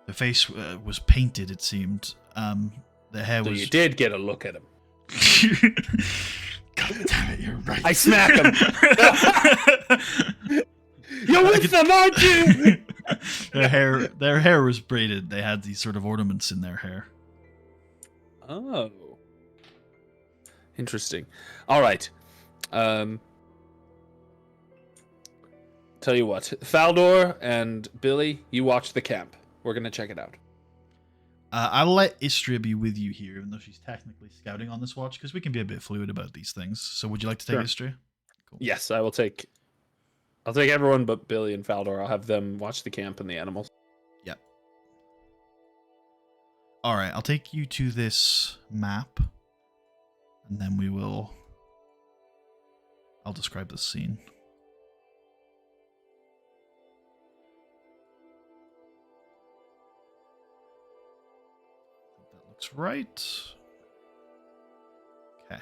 The face was painted, it seemed. The hair So was... you did get a look at him. God damn it, you're right. I smack him. You're with them, aren't you? Their hair was braided. They had these sort of ornaments in their hair. Oh. Interesting. All right. Tell you what, Faldor and Billy, you watch the camp. We're going to check it out. I'll let Istria be with you here, even though she's technically scouting on this watch, because we can be a bit fluid about these things. So would you like to take Istria? Cool. Yes, I'll take everyone but Billy and Faldor. I'll have them watch the camp and the animals. Yep. All right, I'll take you to this map, and then I'll describe the scene. Looks right. Okay.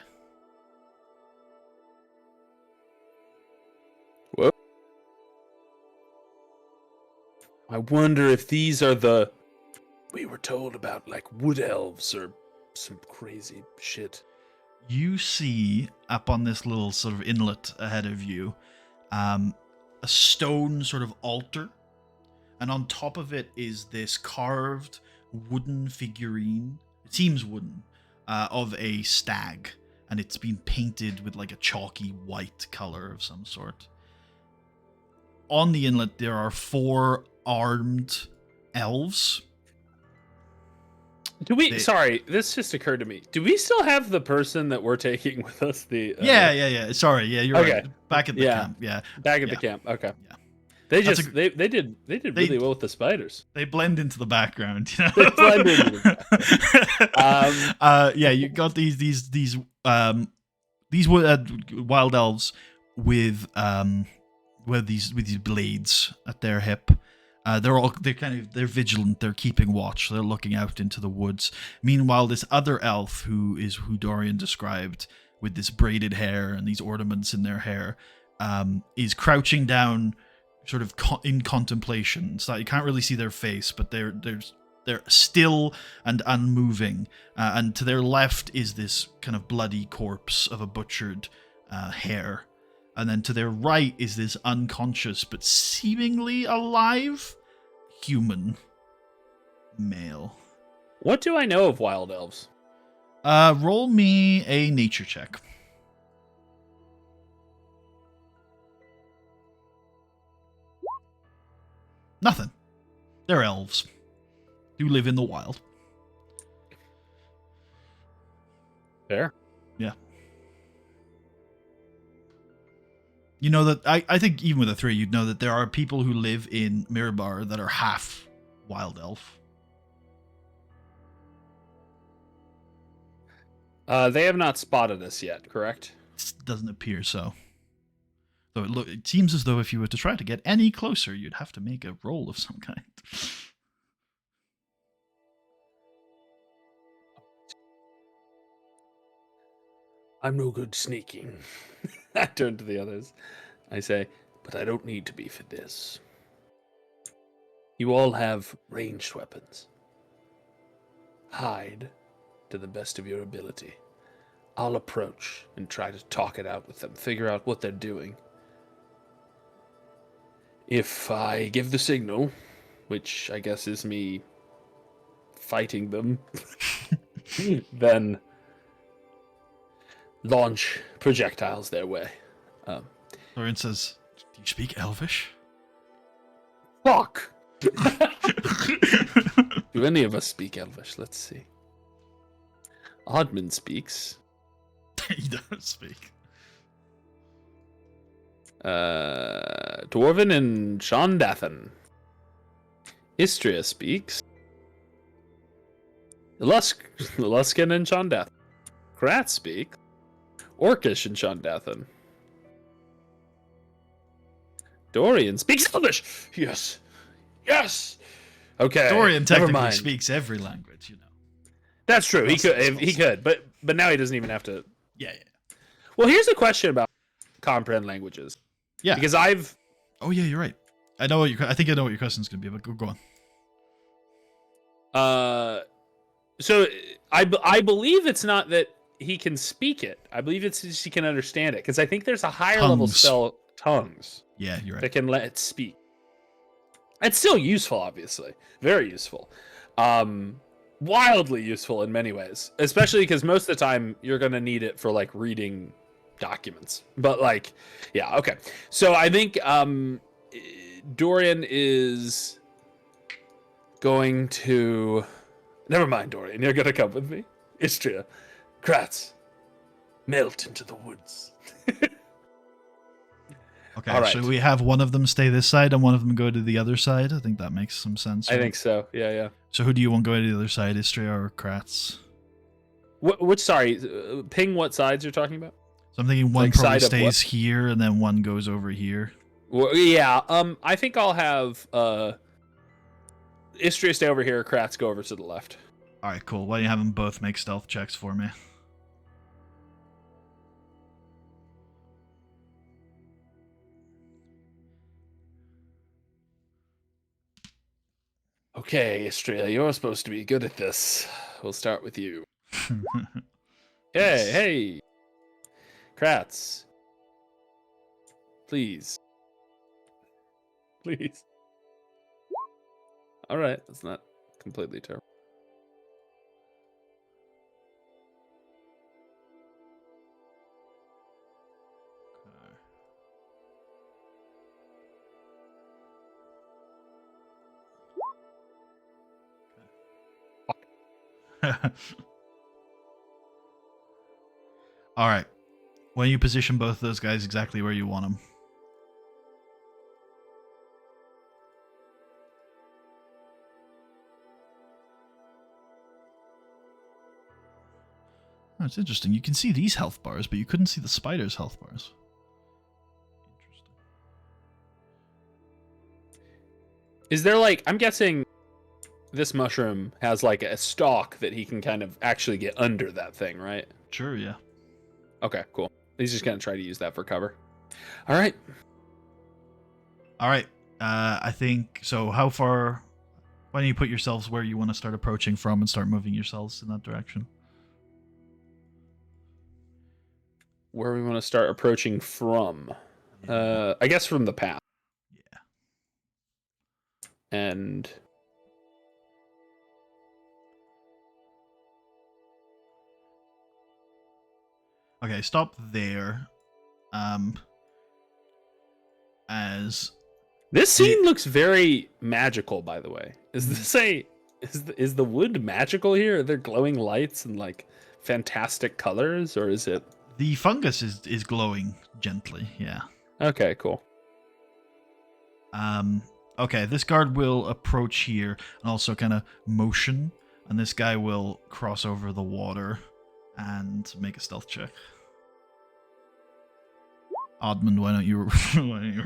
Whoa. I wonder if these are the... We were told about, like, wood elves or some crazy shit. You see, up on this little sort of inlet ahead of you, a stone sort of altar. And on top of it is this carved wooden figurine. It seems wooden, of a stag, and it's been painted with like a chalky white color of some sort. On the inlet, there are 4 armed elves. Sorry, this just occurred to me. Do we still have the person that we're taking with us? Yeah. Sorry, yeah, you're right. Back at the camp, yeah. Back at the camp. Okay. Yeah. They did really well with the spiders. They blend into the background, you know. They blend into the background. Yeah, you got these wild elves with these blades at their hip. They're vigilant. They're keeping watch. They're looking out into the woods. Meanwhile, this other elf who Dorian described, with this braided hair and these ornaments in their hair, is crouching down, sort of in contemplation. So you can't really see their face, but they're still and unmoving. And to their left is this kind of bloody corpse of a butchered hare. And then to their right is this unconscious but seemingly alive human male. What do I know of wild elves? Roll me a nature check. Nothing. They're elves who live in the wild. Fair. Yeah. You know that I think even with a 3, you'd know that there are people who live in Mirabar that are half wild elf. They have not spotted us yet, correct? It doesn't appear so. Though it seems as though if you were to try to get any closer, you'd have to make a roll of some kind. I'm no good sneaking. I turn to the others. I say, but I don't need to be for this. You all have ranged weapons. Hide to the best of your ability. I'll approach and try to talk it out with them, figure out what they're doing. If I give the signal, which I guess is me fighting them, then launch projectiles their way. Lauren says, "Do you speak Elvish?" Fuck! Do any of us speak Elvish? Let's see. Admand speaks. He does speak. Dwarven and Shondathan. Istria speaks. Luskin and Shondathan. Krat speak. Orcish and Shondathan. Dorian speaks Elvish. Yes. Okay. Dorian technically never mind. speaks every language, you know. That's true. He could, but now he doesn't even have to. Yeah. Well, here's a question about comprehend languages. Yeah. Because I've. Oh yeah, you're right. I think I know what your question's gonna be, but go on. So I believe it's not that he can speak it. I believe it's just he can understand it. Because I think there's a higher level spell, tongues. Yeah, you're right. That can let it speak. It's still useful, obviously. Very useful. Wildly useful in many ways. Especially because most of the time you're going to need it for like reading documents. But like, yeah, okay. So I think Dorian is going to... Never mind, Dorian. You're going to come with me. Istria. Kratz. Melt into the woods. Okay, all right. So we have one of them stay this side and one of them go to the other side. I think that makes some sense. I think so. Yeah. So who do you want going to the other side, Istria or Kratz? Which, sorry, ping what sides you're talking about? So I'm thinking one like probably stays here and then one goes over here. Well, yeah, I think I'll have Istria stay over here, Kratz go over to the left. All right, cool. Why don't you have them both make stealth checks for me? Okay, Istria, you're supposed to be good at this. We'll start with you. Hey, Kratz. Please. All right, that's not completely terrible. All right. When you position both of those guys exactly where you want them. Oh, it's interesting. You can see these health bars, but you couldn't see the spider's health bars. Interesting. Is there like, I'm guessing this mushroom has like a stalk that he can kind of actually get under that thing, right? Sure, yeah. Okay, cool. He's just going to try to use that for cover. All right. I think, so how far... Why don't you put yourselves where you want to start approaching from and start moving yourselves in that direction? Where we want to start approaching from? Yeah. I guess from the path. Yeah. And... Okay, stop there. As this scene looks very magical, by the way. Is this is the wood magical here? Are there glowing lights and like fantastic colors, or is it? The fungus is glowing gently. Yeah. Okay, cool. Okay, this guard will approach here and also kind of motion, and this guy will cross over the water and make a stealth check. Admand, why don't you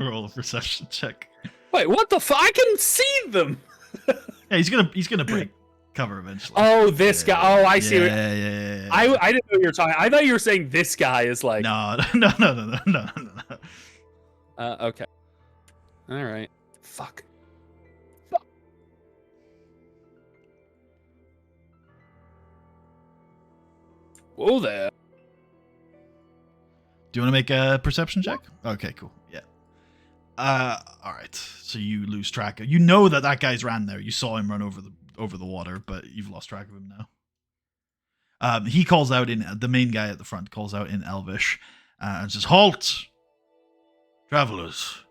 roll a perception check? Wait, what the fuck? I can see them. Yeah, he's gonna break cover eventually. Oh, this guy. Oh, I see. Yeah. I didn't know you were talking. I thought you were saying this guy is like. No. Okay. All right. Fuck. Whoa there. Do you want to make a perception check? Okay, cool. Yeah. All right. So you lose track of. You know that guy's ran there. You saw him run over the water, but you've lost track of him now. He calls out in the main guy at the front calls out in Elvish, and says, "Halt, travelers!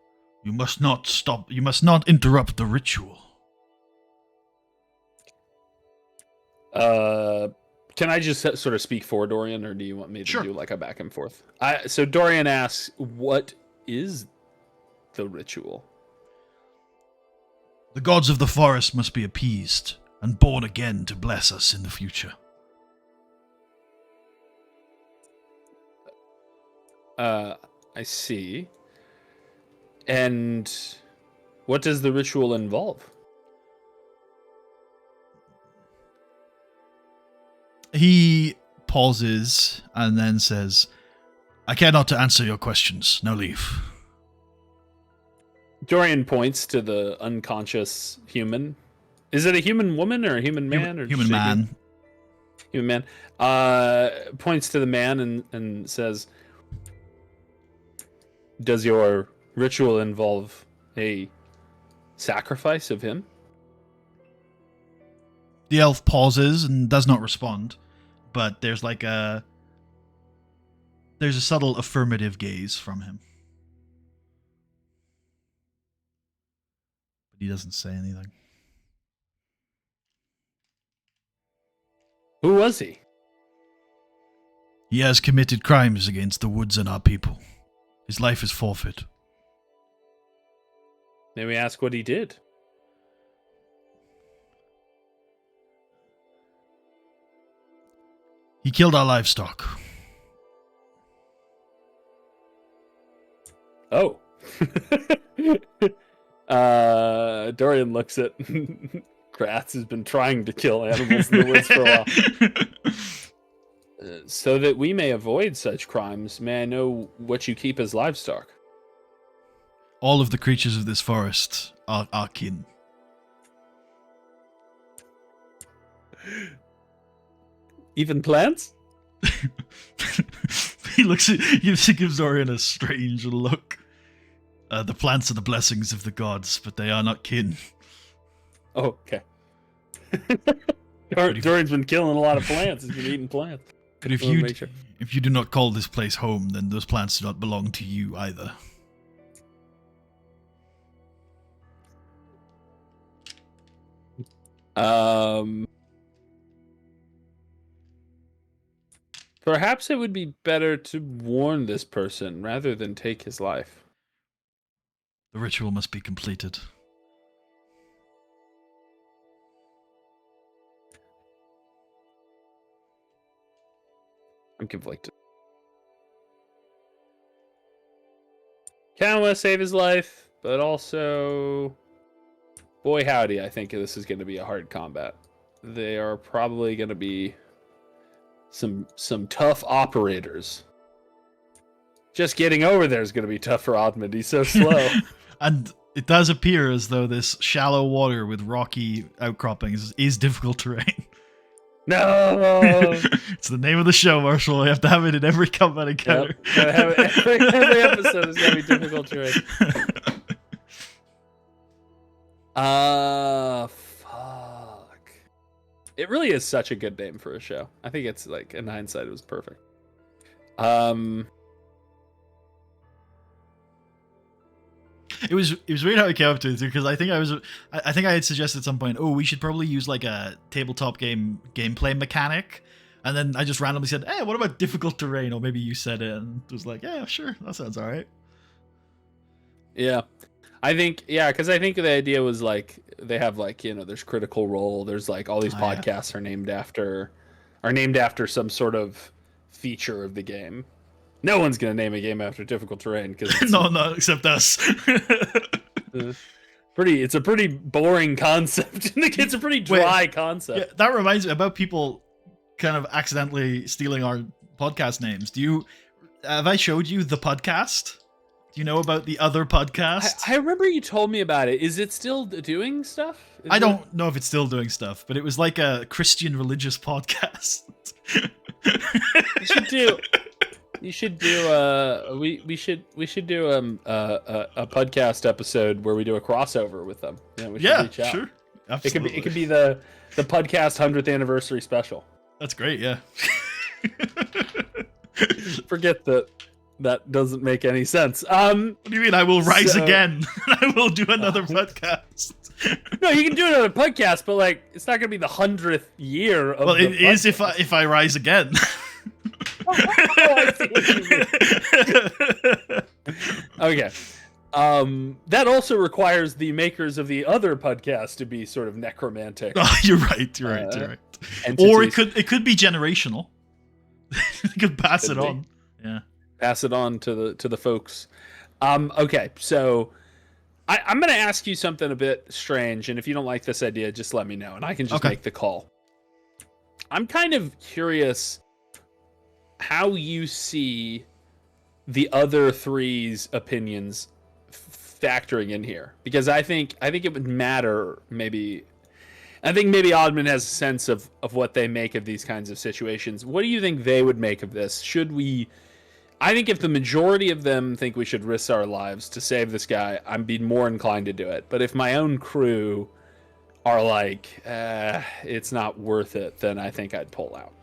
You must not stop. You must not interrupt the ritual." Can I just sort of speak for Dorian, or do you want me to Sure. do like a back and forth? So Dorian asks, "What is the ritual?" The gods of the forest must be appeased and born again to bless us in the future. I see. And what does the ritual involve? He pauses and then says, I care not to answer your questions. Now leave. Dorian points to the unconscious human. Is it a human woman or a human man? Human man. Human man. Points to the man and says, does your ritual involve a sacrifice of him? The elf pauses and does not respond, but there's a subtle affirmative gaze from him. But he doesn't say anything. Who was he? He has committed crimes against the woods and our people. His life is forfeit. May we ask what he did? He killed our livestock. Oh. Dorian looks at Kratz, who's been trying to kill animals in the woods for a while. So that we may avoid such crimes, may I know what you keep as livestock? All of the creatures of this forest are our kin. Even plants? He gives Dorian a strange look. The plants are the blessings of the gods, but they are not kin. Oh, okay. Dorian's been killing a lot of plants. He's been eating plants. But if you do not call this place home, then those plants do not belong to you either. Perhaps it would be better to warn this person rather than take his life. The ritual must be completed. I'm conflicted. Kind of want to save his life, but also, boy howdy, I think this is going to be a hard combat. They are probably going to be some tough operators. Just getting over there is going to be tough for Admand. He's so slow. And it does appear as though this shallow water with rocky outcroppings is difficult terrain. No! It's the name of the show, Marshall. You have to have it in every combat encounter. Yep. Every episode is going to be difficult terrain. Fuck. It really is such a good name for a show. I think it's like, in hindsight, it was perfect. It was weird how it came up to it too, because I think I had suggested at some point, we should probably use like a tabletop gameplay mechanic, and then I just randomly said, hey, what about difficult terrain? Or maybe you said it, and it was like, yeah, sure, that sounds all right. Yeah, because I think the idea was like they have like, there's Critical Role, there's like all these podcasts are named after some sort of feature of the game. No one's gonna name a game after difficult terrain because no, except us. It's a pretty boring concept. It's a pretty dry concept. Yeah, that reminds me about people kind of accidentally stealing our podcast names. Have I showed you the podcast? Do you know about the other podcast? I remember you told me about it. Is it still doing stuff? I don't know if it's still doing stuff, but it was like a Christian religious podcast. You should do we should do a podcast episode where we do a crossover with them. We should reach out. Sure. Absolutely. It could be the podcast 100th anniversary special. That's great, yeah. Forget that doesn't make any sense. What do you mean I will rise again? I will do another podcast. No, you can do another podcast, but like it's not gonna be the 100th year of it is if I rise again. I see what you mean. Okay. That also requires the makers of the other podcast to be sort of necromantic. Oh, you're right. You're right. Or it could be generational. You could pass it on. Yeah. Pass it on to the folks. Okay, so I'm going to ask you something a bit strange, and if you don't like this idea, just let me know, and I can just make the call. I'm kind of curious how you see the other three's opinions factoring in here, because I think it would matter. Maybe I think maybe Oddman has a sense of what they make of these kinds of situations. What do you think they would make of this? Should we? I think if the majority of them think we should risk our lives to save this guy, I'm be more inclined to do it. But if my own crew are like, it's not worth it, then I think I'd pull out.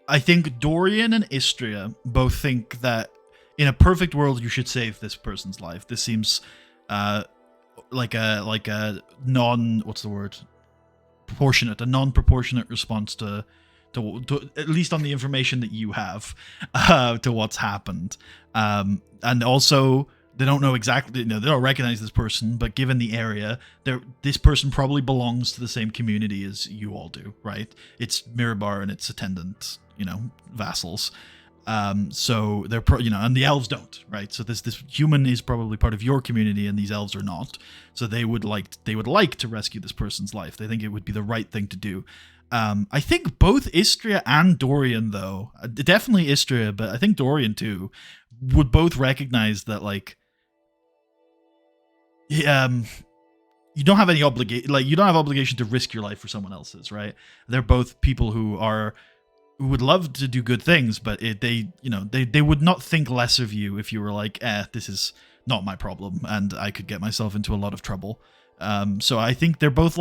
I think Dorian and Istria both think that in a perfect world you should save this person's life. This seems like a non what's the word proportionate, a non-proportionate response to at least on the information that you have to what's happened. And also they don't know exactly, they don't recognize this person, but given the area, this person probably belongs to the same community as you all do, right? It's Mirabar and its attendant, vassals. So they're and the elves don't, right? So this human is probably part of your community, and these elves are not. So they would like to rescue this person's life. They think it would be the right thing to do. I think both Istria and Dorian, though, definitely Istria, but I think Dorian too, would both recognize that you don't have any you don't have obligation to risk your life for someone else's, right? They're both people who would love to do good things, but they would not think less of you if you were like, this is not my problem and I could get myself into a lot of trouble. So I think they're both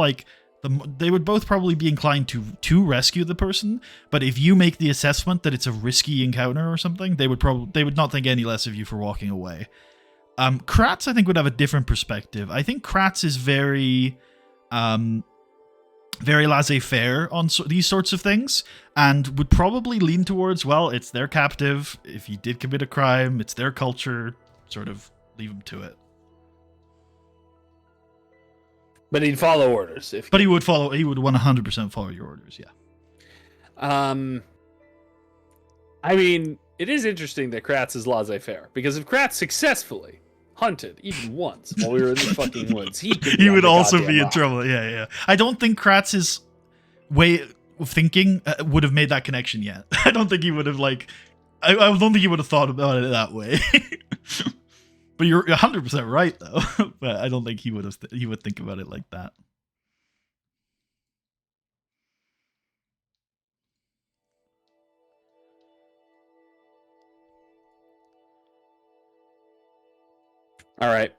they would both probably be inclined to rescue the person, but if you make the assessment that it's a risky encounter or something, they would not think any less of you for walking away. Kratz, I think, would have a different perspective. I think Kratz is very laissez-faire on these sorts of things, and would probably lean towards, well, it's their captive. If he did commit a crime, it's their culture. Sort of leave him to it. But he'd follow orders. He would 100% follow your orders, yeah. I mean, it is interesting that Kratz is laissez-faire, because if Kratz successfully hunted even once while we were in the fucking woods, he would also be in trouble. Yeah. I don't think Kratz's way of thinking would have made that connection yet. I don't think he would have I don't think he would have thought about it that way. But you're 100% right, though. But I don't think he would think about it like that. All right.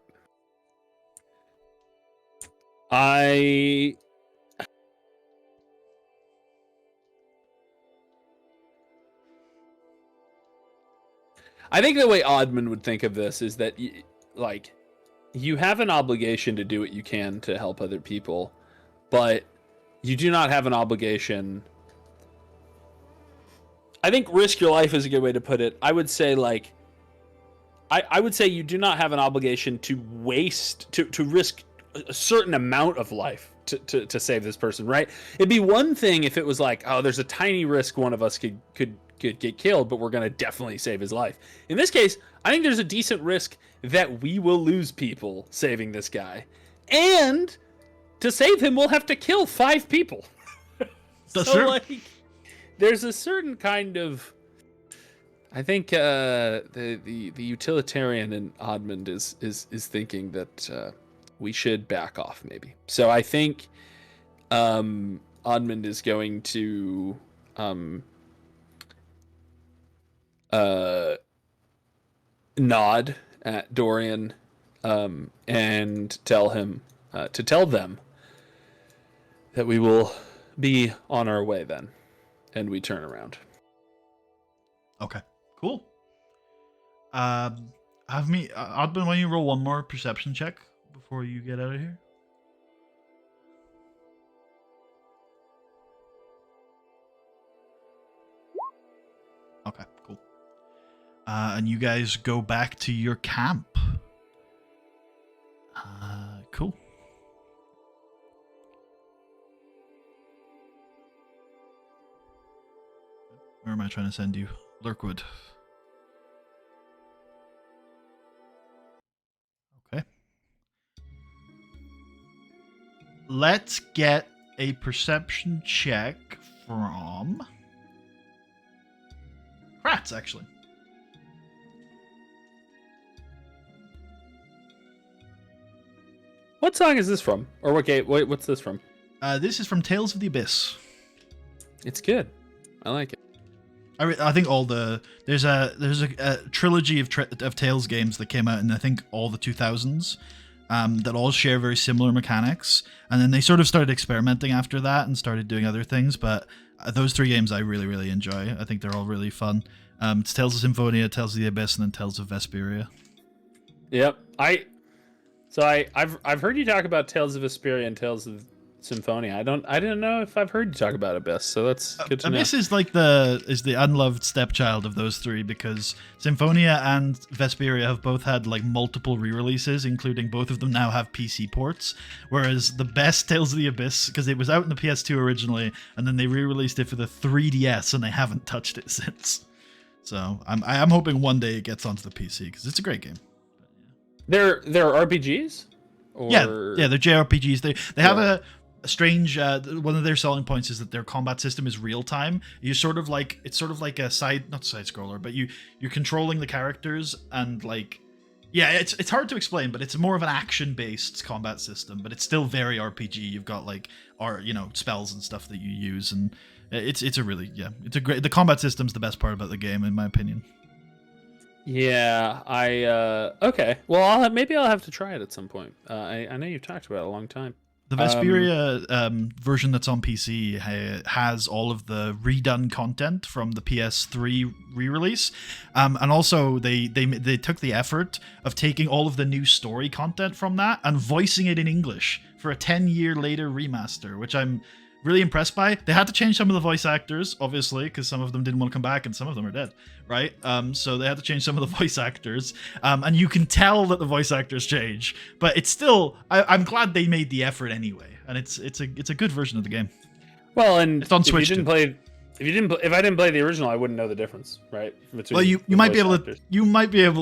I think the way Admand would think of this is that, you have an obligation to do what you can to help other people, but you do not have an obligation. I think risk your life is a good way to put it. I would say, I would say you do not have an obligation to risk a certain amount of life to save this person, right? It'd be one thing if it was like, oh, there's a tiny risk one of us could get killed, but we're going to definitely save his life. In this case, I think there's a decent risk that we will lose people saving this guy. And to save him, we'll have to kill 5 people. That's true. There's a certain kind of... I think the utilitarian in Admand is thinking that we should back off, maybe. So I think Admand is going to nod at Dorian and tell them that we will be on our way then, and we turn around. Okay, cool. Admand, why don't you roll one more perception check before you get out of here? Okay, cool. And you guys go back to your camp. Cool. Where am I trying to send you? Lurkwood. Okay. Let's get a perception check from Kratz, actually. What song is this from? Or what game? What's this from? This is from Tales of the Abyss. It's good. I like it. I think there's a trilogy of Tales games that came out in I think all the 2000s that all share very similar mechanics, and then they sort of started experimenting after that and started doing other things. But those 3 games I really, really enjoy. I think they're all really fun. It's Tales of Symphonia, Tales of the Abyss, and then Tales of Vesperia. Yep. I've heard you talk about Tales of Vesperia and Tales of Symphonia. I didn't know if I've heard you talk about Abyss, so that's good to know. Abyss is like the unloved stepchild of those 3 because Symphonia and Vesperia have both had like multiple re-releases, including both of them now have PC ports. Whereas the best Tales of the Abyss, because it was out in the PS2 originally, and then they re-released it for the 3DS, and they haven't touched it since. So I'm hoping one day it gets onto the PC because it's a great game. They're RPGs? Or... Yeah, they're JRPGs. They have a strange one of their selling points is that their combat system is real time. It's sort of like a not side scroller, but you're controlling the characters and like it's hard to explain, but it's more of an action based combat system, but it's still very RPG. You've got like spells and stuff that you use, and it's a great, the combat system's the best part about the game in my opinion. Yeah, okay. Well, maybe I'll have to try it at some point. I know you've talked about it a long time. The Vesperia version that's on PC has all of the redone content from the PS3 re-release, and also they took the effort of taking all of the new story content from that and voicing it in English for a 10-year later remaster, which I'm really impressed by. They had to change some of the voice actors, obviously, because some of them didn't want to come back and some of them are dead, right? So they had to change some of the voice actors, and you can tell that the voice actors change, but it's still, I'm glad they made the effort anyway, and it's a good version of the game. Well, and it's on Switch. If I didn't play the original, I wouldn't know the difference, right? Well, you might be able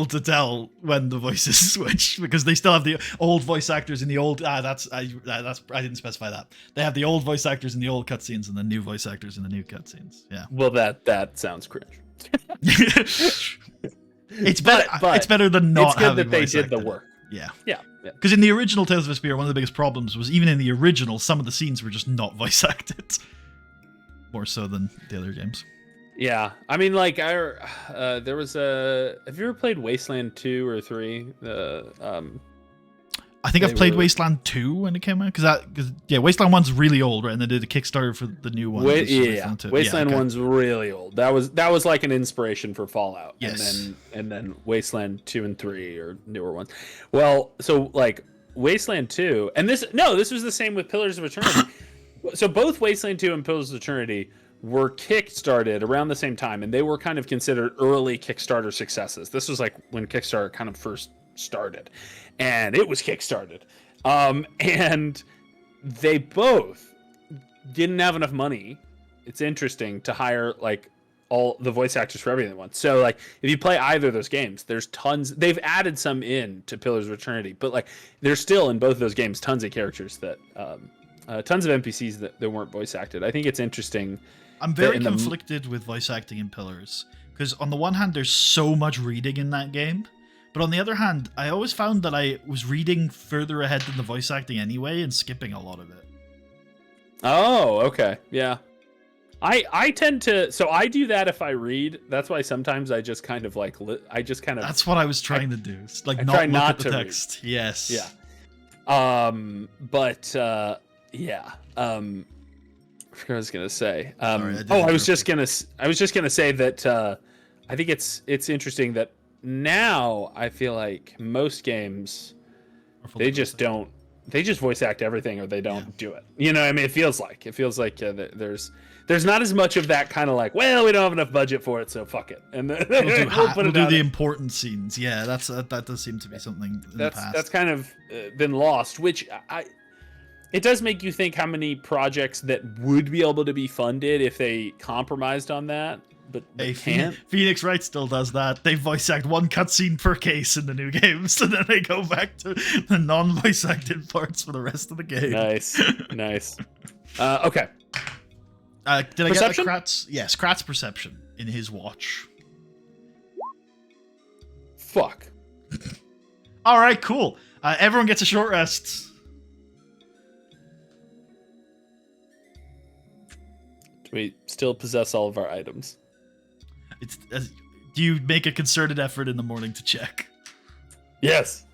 to tell when the voices switch because they still have the old voice actors in the old. I didn't specify that. They have the old voice actors in the old cutscenes and the new voice actors in the new cutscenes. Yeah. Well, that sounds cringe. It's better. It's better than not. It's good having that they voice did acted. The work. Yeah. Yeah. Because in the original Tales of Vesperia, one of the biggest problems was even in the original, some of the scenes were just not voice acted. More so than the other games. Yeah, I mean, like there was a. Have you ever played Wasteland 2 or 3? I think I've played Wasteland 2 when it came out because Wasteland 1's really old, right? And they did a Kickstarter for the new one. Wasteland 1's really old. That was like an inspiration for Fallout. Yes. And then Wasteland 2 and 3 are newer ones. Well, so like Wasteland 2, and this was the same with Pillars of Eternity. So both Wasteland 2 and Pillars of Eternity were kickstarted around the same time, and they were kind of considered early Kickstarter successes. This was like when Kickstarter kind of first started, and it was kickstarted. And they both didn't have enough money. It's interesting to hire like all the voice actors for everything at once. So like if you play either of those games, there's tons. They've added some in to Pillars of Eternity, but like there's still in both of those games tons of characters that. Tons of NPCs that weren't voice acted. I think it's interesting. I'm very conflicted with voice acting in Pillars because on the one hand, there's so much reading in that game, but on the other hand, I always found that I was reading further ahead than the voice acting anyway and skipping a lot of it. Oh, okay, yeah. I tend to, so I do that if I read. That's why sometimes I just kind of like That's what I was trying to do. Like not look at the to text. Read. Yes. Yeah. Yeah. I forgot what I was gonna say. I was just gonna say that I think it's interesting that now I feel like most games they just voice act everything or they don't do it. You know what I mean? It feels like there's not as much of that kind of like, well, we don't have enough budget for it, so fuck it. And we'll do the important scenes. Yeah, that does seem to be something in the past. That's kind of been lost, which it does make you think how many projects that would be able to be funded if they compromised on that, but they can't. Phoenix Wright still does that. They voice act one cutscene per case in the new games, and then they go back to the non-voice acted parts for the rest of the game. Nice. Okay. Did I Perception? get Kratz? Yes, Kratz perception in his watch. Fuck. All right, cool. Everyone gets a short rest. Do we still possess all of our items? Do you make a concerted effort in the morning to check? Yes.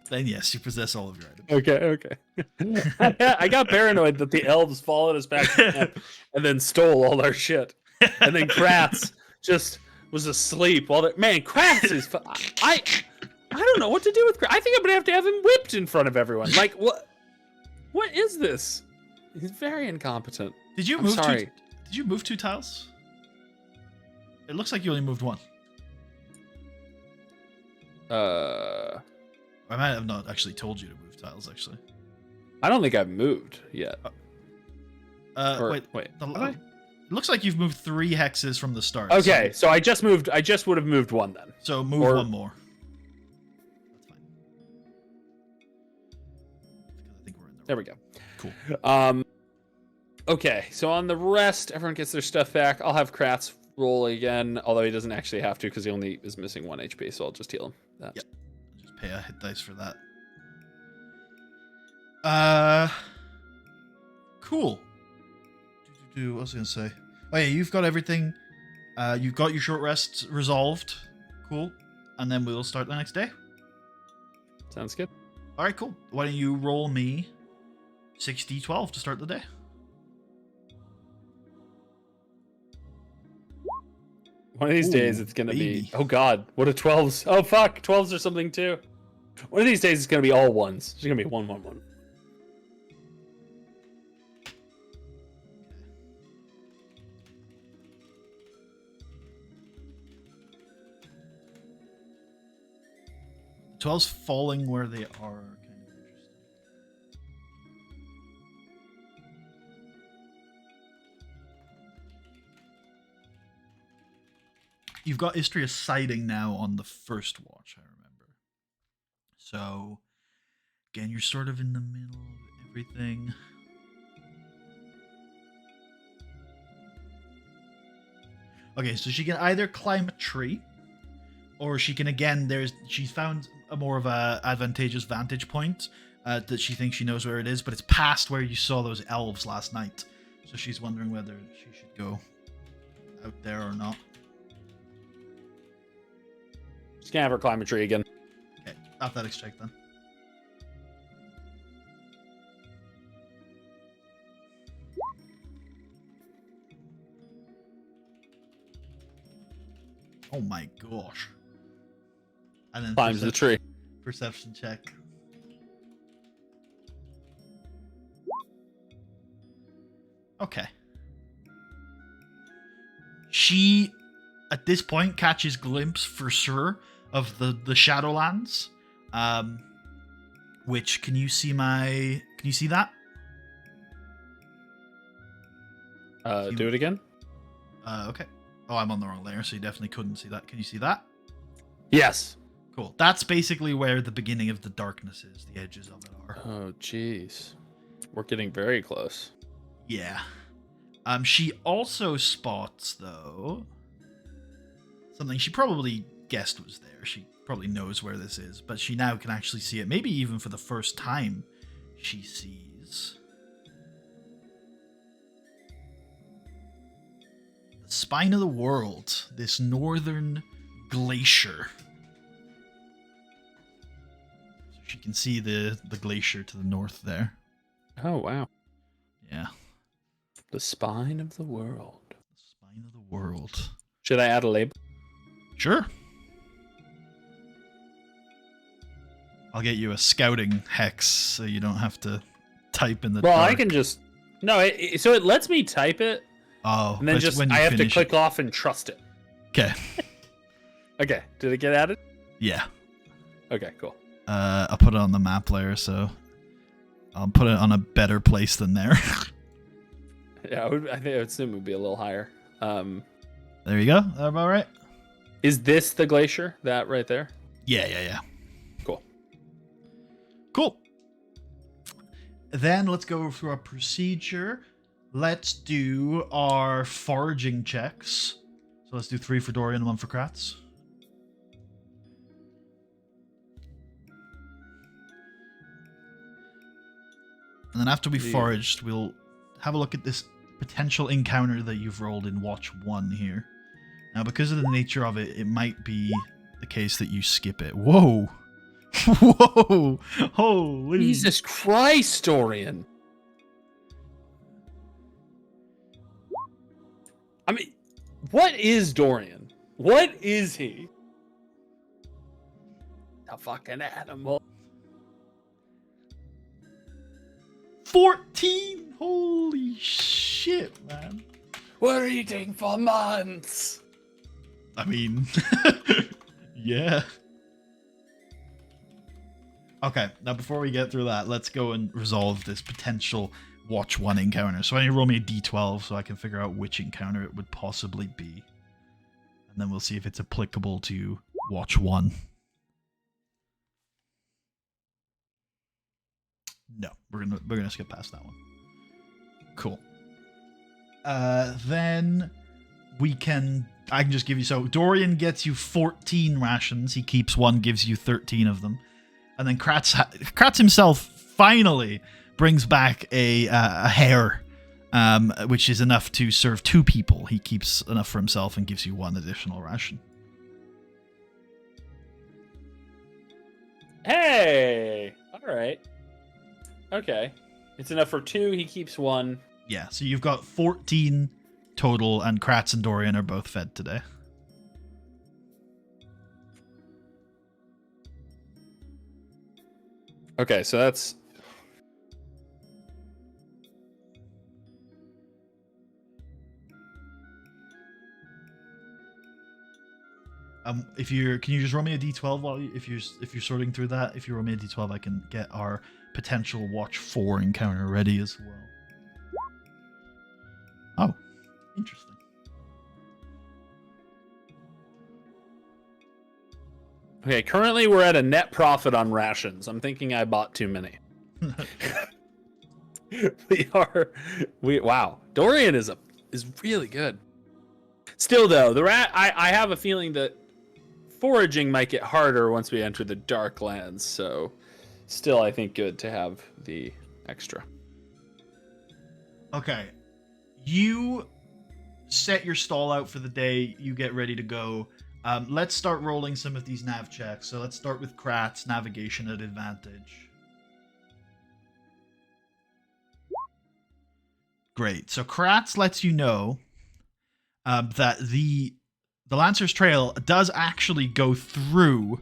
Then yes, you possess all of your items. Okay. I got paranoid that the elves followed us back to camp and then stole all our shit. And then Kratz just was asleep while man, Kratz is I don't know what to do with Kratz. I think I'm gonna have to have him whipped in front of everyone. Like what is this? He's very incompetent. Did you move 2 tiles? It looks like you only moved 1. I might have not actually told you to move tiles, actually. I don't think I've moved yet. Wait. It looks like you've moved 3 hexes from the start. Okay, so I just would have moved 1 then. So move 1 more. That's fine. I think we're in there we go. Cool. Okay, so on the rest, everyone gets their stuff back. I'll have Kratz roll again, although he doesn't actually have to because he only is missing 1 HP, so I'll just heal him. Yep. Just pay a hit dice for that. Cool. What was I gonna say? Oh yeah, you've got everything. You've got your short rest resolved. Cool. And then we'll start the next day. Sounds good. All right, cool. Why don't you roll me 6d12 to start the day? One of these days it's gonna be. Oh god, what are 12s? Oh fuck, 12s or something too. One of these days it's gonna be all 1s. It's gonna be 1, 1, 1. The 12s falling where they are kind of interesting. You've got Istria siding now on the first watch, I remember. So, again, you're sort of in the middle of everything. Okay, so she can either climb a tree, or she can, again, she's found a more of a advantageous vantage point that she thinks she knows where it is, but it's past where you saw those elves last night. So she's wondering whether she should go out there or not. Just gonna have her climb a tree again. Okay, athletics check then. Oh my gosh. And then Climbs the tree. Perception check. Okay. She, at this point, catches glimpse for sure of the Shadowlands. Which, can you see that? Do it again? Okay. Oh, I'm on the wrong layer, so you definitely couldn't see that. Can you see that? Yes. Cool. That's basically where the beginning of the darkness is. The edges of it are. Oh, jeez. We're getting very close. Yeah. She also spots, though, something she probably guessed was there. She probably knows where this is, but she now can actually see it. Maybe even for the first time she sees the spine of the world, this northern glacier. So she can see the glacier to the north there. Oh, wow. Yeah. The spine of the world. The spine of the world. Should I add a label? Sure. I'll get you a scouting hex so you don't have to type in the Well, dark. I can just... No, so it lets me type it. Oh, and then just I have to click off and trust it. Okay. Okay. Did it get added? Yeah. Okay, cool. I'll put it on the map layer, so I'll put it on a better place than there. Yeah, I think I would assume it would be a little higher. There you go. That about right? Is this the glacier? That right there? Yeah. Cool. Then let's go through our procedure. let's do our foraging checks. So let's do 3 for Dorian and 1 for Kratz. And then after we foraged, we'll have a look at this potential encounter that you've rolled in Watch 1 here. Now, because of the nature of it, it might be the case that you skip it. Whoa! Whoa! Holy! Jesus Christ, Dorian! I mean, what is Dorian? What is he? A fucking animal. 14! Holy shit, man. We're eating for months. I mean, yeah. Okay, now before we get through that, let's go and resolve this potential Watch 1 encounter. So I need to roll me a d12 so I can figure out which encounter it would possibly be. And then we'll see if it's applicable to Watch 1. No, we're gonna skip past that one. Cool. Then I can just give you, so Dorian gets you 14 rations. He keeps 1, gives you 13 of them. And then Kratz himself finally brings back a hare, which is enough to serve 2 people. He keeps enough for himself and gives you 1 additional ration. Hey! Alright. Okay. It's enough for 2, he keeps 1. Yeah, so you've got 14 total, and Kratz and Dorian are both fed today. Okay, so that's... Can you just roll me a d12 while if you're sorting through that? If you roll me a d12, I can get our potential Watch 4 encounter ready as well. Oh, interesting. Okay, currently we're at a net profit on rations. I'm thinking I bought too many. Wow. Dorian is really good. Still though, I have a feeling that foraging might get harder once we enter the dark lands, so still I think good to have the extra. Okay. You set your stall out for the day, you get ready to go. Let's start rolling some of these nav checks. So let's start with Kratz, navigation at advantage. Great. So Kratz lets you know that the Lancer's Trail does actually go through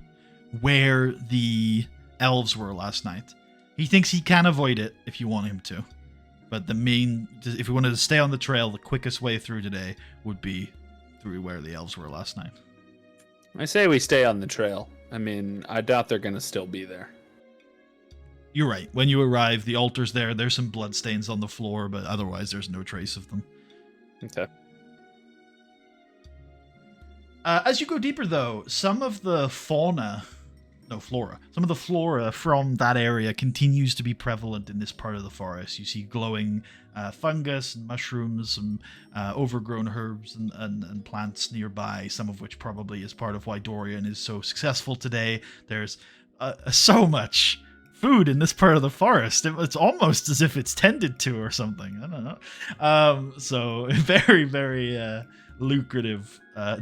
where the elves were last night. He thinks he can avoid it if you want him to. But if we wanted to stay on the trail, the quickest way through today would be through where the elves were last night. I say we stay on the trail. I mean, I doubt they're going to still be there. You're right. When you arrive, the altar's there. There's some bloodstains on the floor, but otherwise there's no trace of them. Okay. As you go deeper, though, some of the flora from that area continues to be prevalent in this part of the forest. You see glowing fungus and mushrooms and overgrown herbs and plants nearby, some of which probably is part of why Dorian is so successful today. There's so much food in this part of the forest. It's almost as if it's tended to or something. I don't know. So very, very lucrative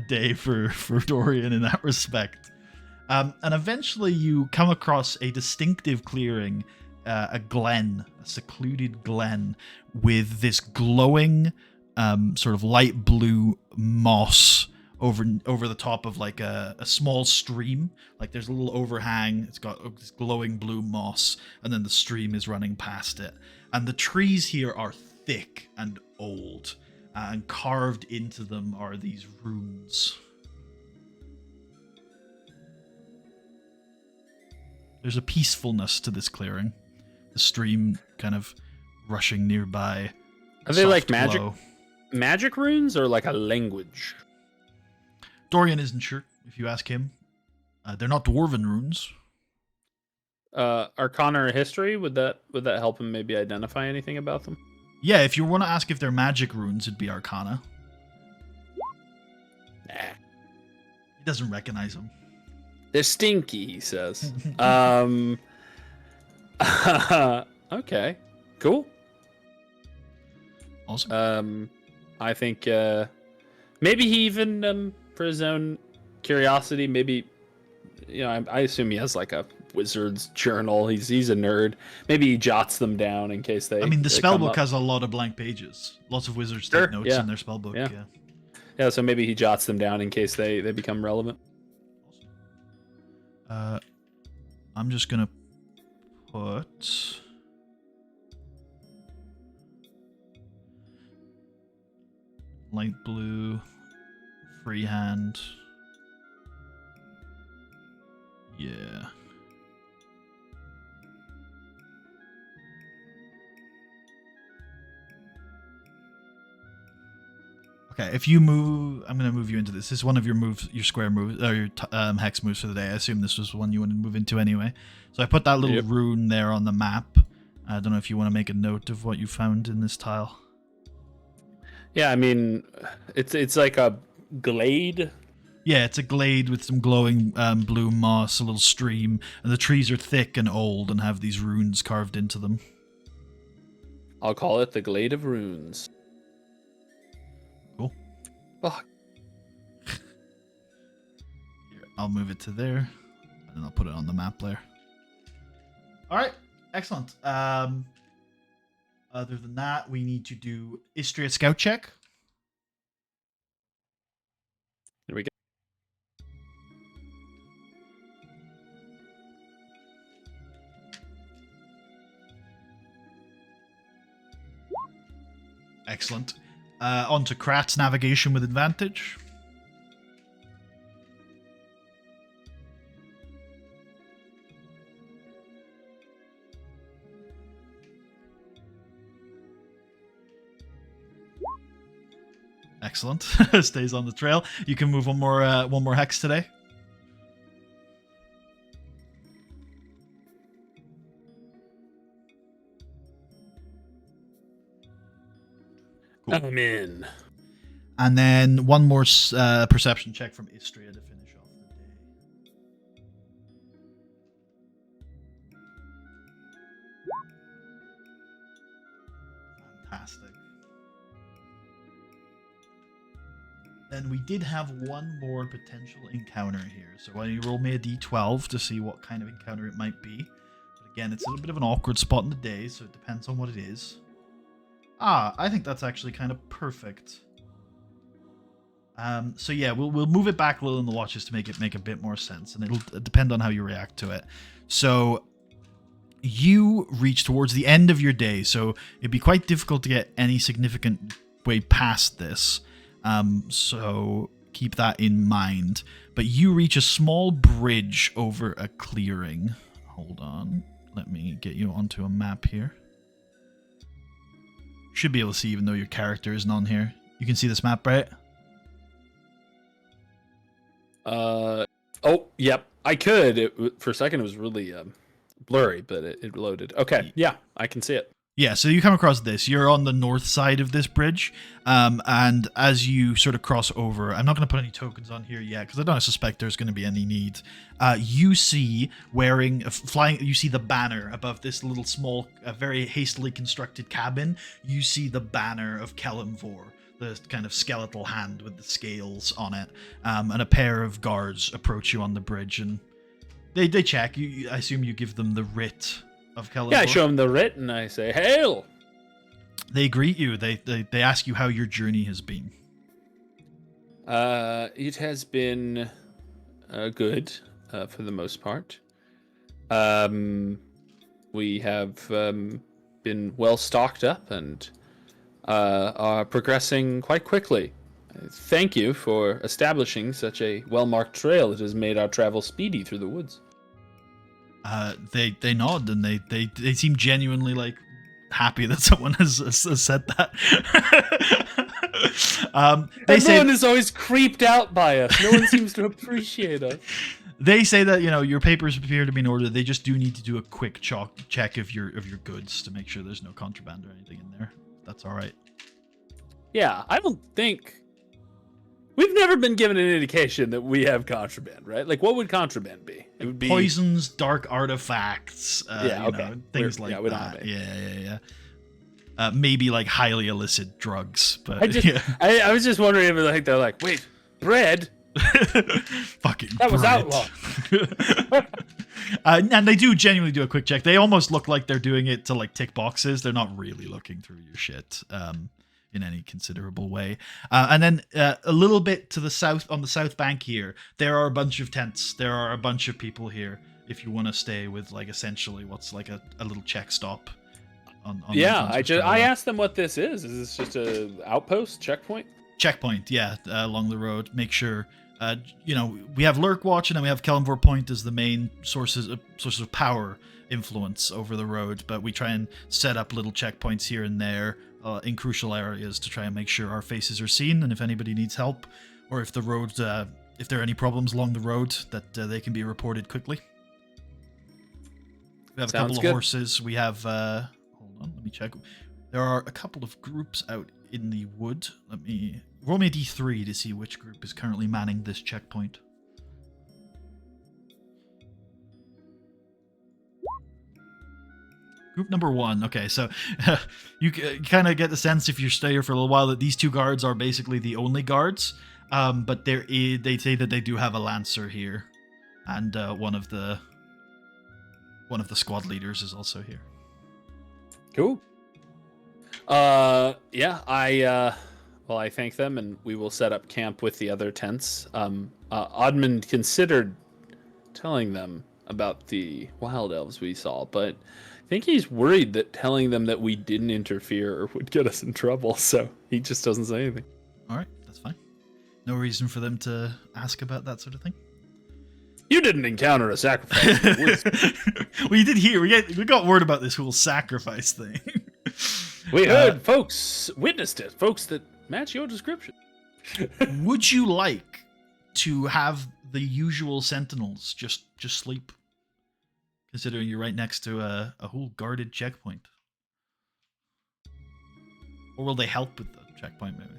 day for Dorian in that respect. And eventually you come across a distinctive clearing, a glen, a secluded glen with this glowing sort of light blue moss over the top of like a small stream. Like there's a little overhang. It's got this glowing blue moss, and then the stream is running past it. And the trees here are thick and old, and carved into them are these runes. There's a peacefulness to this clearing. The stream kind of rushing nearby. Are they like magic runes or like a language? Dorian isn't sure if you ask him. They're not dwarven runes. Arcana or history, would that help him maybe identify anything about them? Yeah, if you want to ask if they're magic runes, it'd be Arcana. Nah. He doesn't recognize them. They're stinky, he says. Okay, cool. Awesome. I think maybe he even for his own curiosity, maybe I assume he has like a wizard's journal. He's a nerd. Maybe he jots them down in case they. I mean, the they spell come book up. has a lot of blank pages. Lots of wizards Sure, take notes yeah. in their spell book. Yeah. Yeah. Yeah, so maybe he jots them down in case they become relevant. I'm just gonna put light blue, freehand. Yeah. Okay, if you move, I'm going to move you into this. This is one of your moves, your square moves, or your hex moves for the day. I assume this was the one you wanted to move into anyway. So I put that little rune there on the map. I don't know if you want to make a note of what you found in this tile. Yeah, I mean, it's like a glade. Yeah, it's a glade with some glowing blue moss, a little stream, and the trees are thick and old and have these runes carved into them. I'll call it the Glade of Runes. Cool. Fuck. Here, I'll move it to there, and then I'll put it on the map layer. All right, excellent. Other than that, we need to do Istria Scout check. Here we go. Excellent. On to Krat's navigation with advantage. Excellent. Stays on the trail. You can move one more hex today. Cool. I'm in. And then one more perception check from Istria to finish off the day. Fantastic. Then we did have one more potential encounter here. So why don't you roll me a d12 to see what kind of encounter it might be. But again, it's a little bit of an awkward spot in the day, so it depends on what it is. I think that's actually kind of perfect. So yeah, we'll move it back a little in the watches to make it make a bit more sense, and it'll depend on how you react to it. So you reach towards the end of your day, so it'd be quite difficult to get any significant way past this. So keep that in mind. But you reach a small bridge over a clearing. Hold on, let me get you onto a map here. Should be able to see even though your character isn't on here. You can see this map, right? Oh, yep. I could. For a second, it was really blurry, but it loaded. Okay, yeah, I can see it. Yeah, so you come across this. You're on the north side of this bridge, and as you sort of cross over, I'm not going to put any tokens on here yet because I don't suspect there's going to be any need. You see you see the banner above this little small, very hastily constructed cabin. You see the banner of Kelimvor, the kind of skeletal hand with the scales on it, and a pair of guards approach you on the bridge, and they check. I assume you give them the writ of Kelimvor. Yeah, I show them the writ and I say, "Hail!" They greet you. They ask you how your journey has been. It has been good for the most part. We have been well stocked up and are progressing quite quickly. Thank you for establishing such a well-marked trail that has made our travel speedy through the woods. They nod and they seem genuinely like happy that someone has said that. Everyone is always creeped out by us. No one seems to appreciate us. They say that your papers appear to be in order. They just do need to do a quick check of your goods to make sure there's no contraband or anything in there. that's all right. Yeah, I don't think we've never been given an indication that we have contraband, right? Like, what would contraband be? It would be Poisons, dark artifacts, Yeah, okay. things Yeah, like we don't that. have any. Yeah. Maybe like highly illicit drugs, but I was just wondering if like they're like, wait, bread? Fucking That was bread. outlawed. And they do genuinely do a quick check. They almost look like they're doing it to like tick boxes. They're not really looking through your shit in any considerable way. And then a little bit to the south, on the south bank here, there are a bunch of tents. There are a bunch of people here. If you want to stay with like essentially what's like a little check stop. On Yeah, I asked them what this is. Is this just a outpost checkpoint? Checkpoint, yeah, along the road. Make sure, we have Lurk Watch and then we have Kellenvor Point as the main sources of power influence over the road. But we try and set up little checkpoints here and there in crucial areas to try and make sure our faces are seen, and if anybody needs help or if the road, if there are any problems along the road, that they can be reported quickly. We have a couple of horses. We have. Let me check. There are a couple of groups out in the wood. Let me roll me a d3 to see which group is currently manning this checkpoint. Group number 1. Okay, so you kind of get the sense if you stay here for a little while that these 2 guards are basically the only guards. But they say that they do have a lancer here, and one of the squad leaders is also here. Cool. Yeah, I thank them, and we will set up camp with the other tents. Admand considered telling them about the wild elves we saw, but I think he's worried that telling them that we didn't interfere would get us in trouble, so he just doesn't say anything. All right, that's fine. No reason for them to ask about that sort of thing. You didn't encounter a sacrifice. We did hear. We got word about this whole sacrifice thing. We heard folks witnessed it. Folks that match your description. Would you like to have the usual sentinels just sleep? Considering you're right next to a whole guarded checkpoint. Or will they help with the checkpoint, maybe?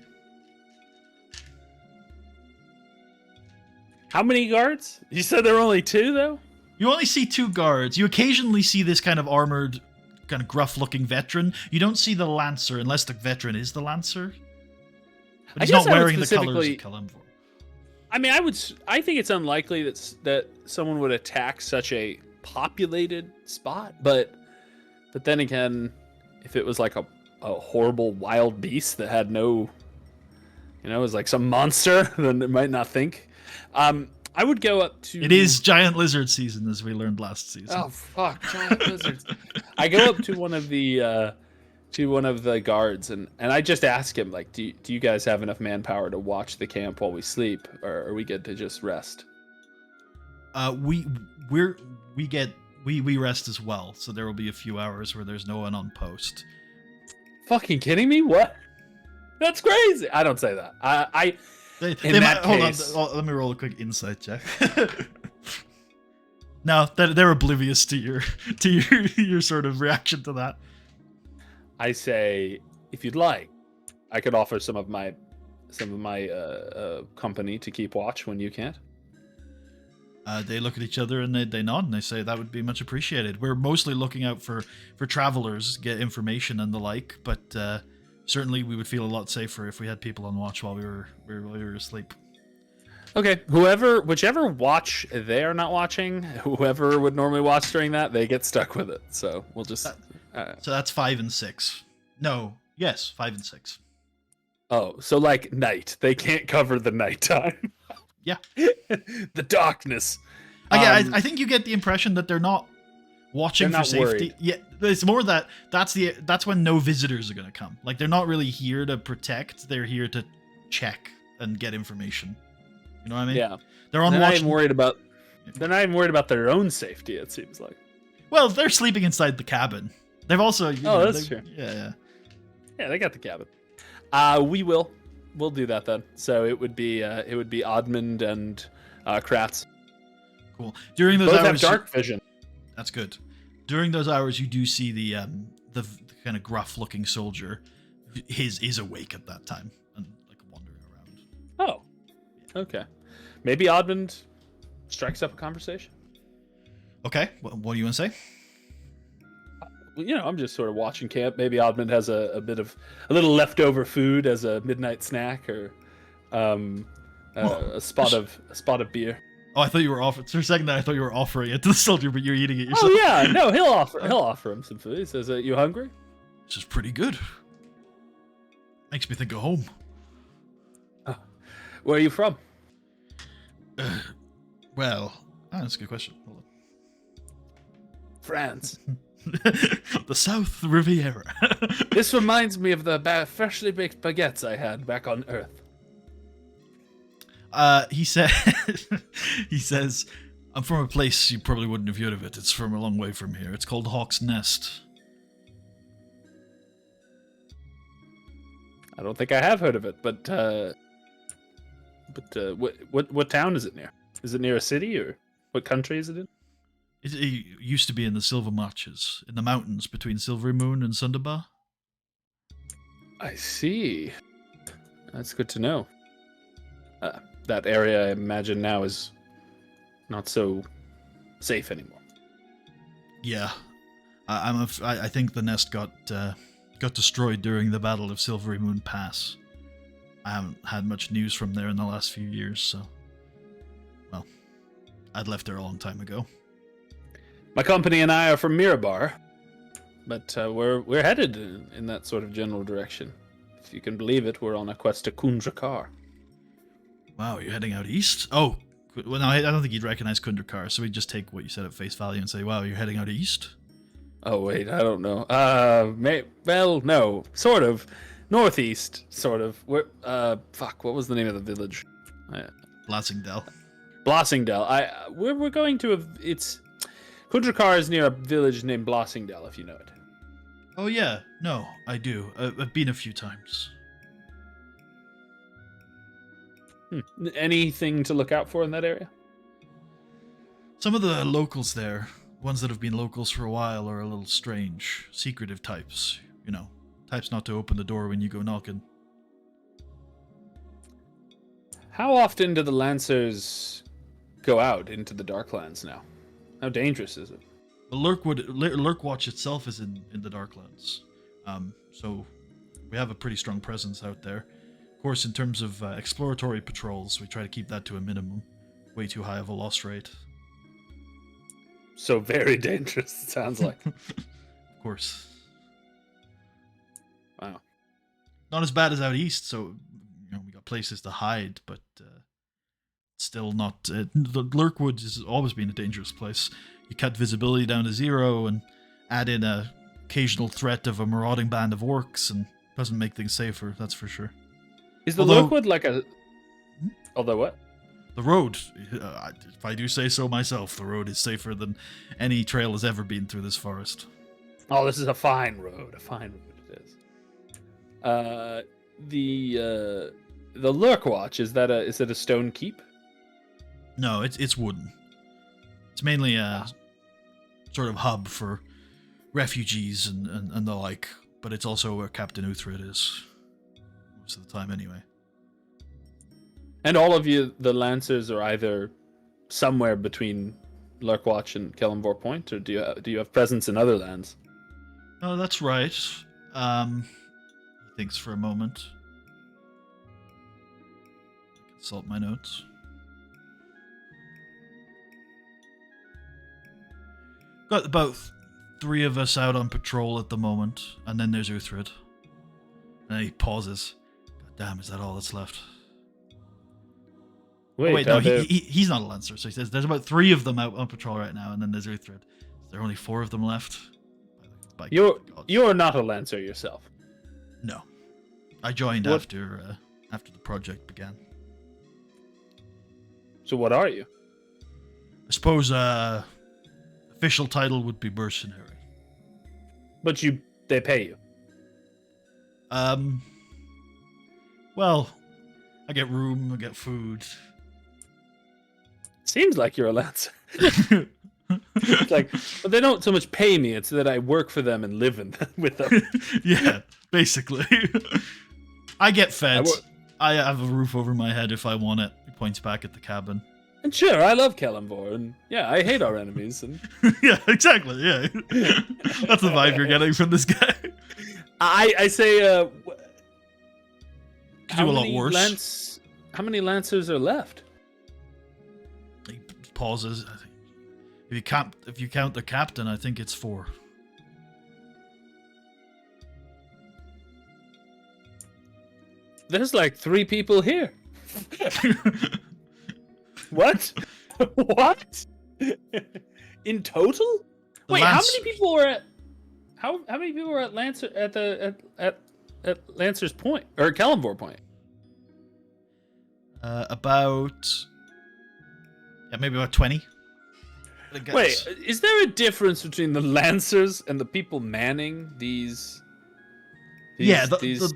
How many guards? You said there were only 2, though? You only see 2 guards. You occasionally see this kind of armored, kind of gruff-looking veteran. You don't see the lancer, unless the veteran is the lancer. But he's not wearing the colors of Kellenvor. I mean, I think it's unlikely that someone would attack such a populated spot, but then again, if it was like a horrible wild beast that had no, it was like some monster, then it might not think. I would go up to... It is giant lizard season, as we learned last season. Oh, fuck, giant lizards. I go up to one of the guards, and I just ask him, like, do you guys have enough manpower to watch the camp while we sleep, or are we good to just rest? We rest as well, so there will be a few hours where there's no one on post. Fucking kidding me? What? That's crazy. I don't say that. Hold on, let me roll a quick insight check. No, they're oblivious to your sort of reaction to that. I say, if you'd like, I could offer some of my company to keep watch when you can't. They look at each other and they nod and they say that would be much appreciated. We're mostly looking out for travelers, get information and the like, but certainly we would feel a lot safer if we had people on watch while we were asleep. Okay, whichever watch they are not watching, whoever would normally watch during that, they get stuck with it. So we'll just. So that's 5 and 6. No, yes, 5 and 6. Oh, so like night. They can't cover the nighttime. Yeah. The darkness. I think you get the impression that they're not watching for safety. Worried. Yeah, it's more that's when no visitors are going to come. Like, they're not really here to protect. They're here to check and get information. You know what I mean? Yeah. They're on watch. They're not even worried about their own safety, it seems like. Well, they're sleeping inside the cabin. They've also... that's true. Yeah. Yeah, they got the cabin. We'll do that then. So it would be Admand and Kratz. Cool. During those both hours, have dark vision. That's good. During those hours, you do see the kind of gruff-looking soldier is awake at that time and like wandering around. Oh, okay. Maybe Admand strikes up a conversation. Okay, what do you want to say? Well, I'm just sort of watching camp. Maybe Admand has a little leftover food as a midnight snack, or a spot of beer. Oh, I thought you were offering. For a second, I thought you were offering it to the soldier, but you're eating it yourself. Oh yeah, no, he'll offer him some food. He says, "You hungry?" This is pretty good. Makes me think of home. Where are you from? Well, that's a good question. Hold on. France. The South Riviera. This reminds me of the freshly baked baguettes I had back on Earth. He says, I'm from a place you probably wouldn't have heard of it. It's from a long way from here. It's called Hawk's Nest. I don't think I have heard of it, but what town is it near? Is it near a city, or what country is it in? It used to be in the Silver Marches, in the mountains between Silvery Moon and Sunderbar. I see. That's good to know. That area, I imagine, now is not so safe anymore. Yeah, I think the nest got destroyed during the Battle of Silvery Moon Pass. I haven't had much news from there in the last few years, so well, I'd left there a long time ago. My company and I are from Mirabar, but we're headed in that sort of general direction. If you can believe it, we're on a quest to Kundrakar. Wow, you're heading out east? Oh, well, no, I don't think you'd recognize Kundrakar, so we'd just take what you said at face value and say, wow, you're heading out east? Oh, wait, I don't know. Well, no, sort of. Northeast, sort of. What was the name of the village? Blassingdale. Blassingdale. We're going to it's... Kundrakar is near a village named Blassingdale, if you know it. Oh, yeah. No, I do. I've been a few times. Anything to look out for in that area? Some of the locals there, ones that have been locals for a while, are a little strange. Secretive types, Types not to open the door when you go knocking. How often do the Lancers go out into the Darklands now? How dangerous is it? The Lurkwatch itself is in the Darklands. So we have a pretty strong presence out there. Of course, in terms of exploratory patrols, we try to keep that to a minimum. Way too high of a loss rate. So very dangerous, it sounds like. Of course. Wow. Not as bad as out east, so we got places to hide, but still not. The Lurkwood has always been a dangerous place. You cut visibility down to 0 and add in a occasional threat of a marauding band of orcs, and doesn't make things safer. That's for sure. Is the Lurkwood like a? Although what? The road, if I do say so myself, the road is safer than any trail has ever been through this forest. Oh, this is a fine road. A fine road it is. The Lurkwatch, is it a stone keep? No, it's wooden. It's mainly a sort of hub for refugees and the like, but it's also where Captain Uthred is most of the time anyway. And all of you, the Lancers, are either somewhere between Lurkwatch and Kellenvor Point, or do you have presence in other lands? Oh, that's right. He thinks for a moment. Consult my notes. Got about 3 of us out on patrol at the moment, and then there's Uthred. And he pauses. God damn, is that all that's left? Wait, no, he's not a Lancer, so he says there's about 3 of them out on patrol right now, and then there's Uthred. Is there only 4 of them left? You're not a Lancer yourself. No. I joined after the project began. So what are you? I suppose official title would be mercenary. But they pay you. Well, I get room, I get food. Seems like you're a Lancer. It's like, but they don't so much pay me; it's that I work for them and live with them. Yeah, basically. I get fed. I have a roof over my head if I want it. He points back at the cabin. And sure, I love Kalimvor, and yeah, I hate our enemies. And yeah, exactly. Yeah, that's the vibe you're getting from this guy. I say, Could do a lot worse. How many lancers are left? He pauses. If you count the captain, I think it's 4. There's like 3 people here. What? What? In total? Wait, how many people were at? How many people were at Lancer at Lancer's Point or Kalimvor Point? Maybe about 20. Wait, is there a difference between the Lancers and the people manning these the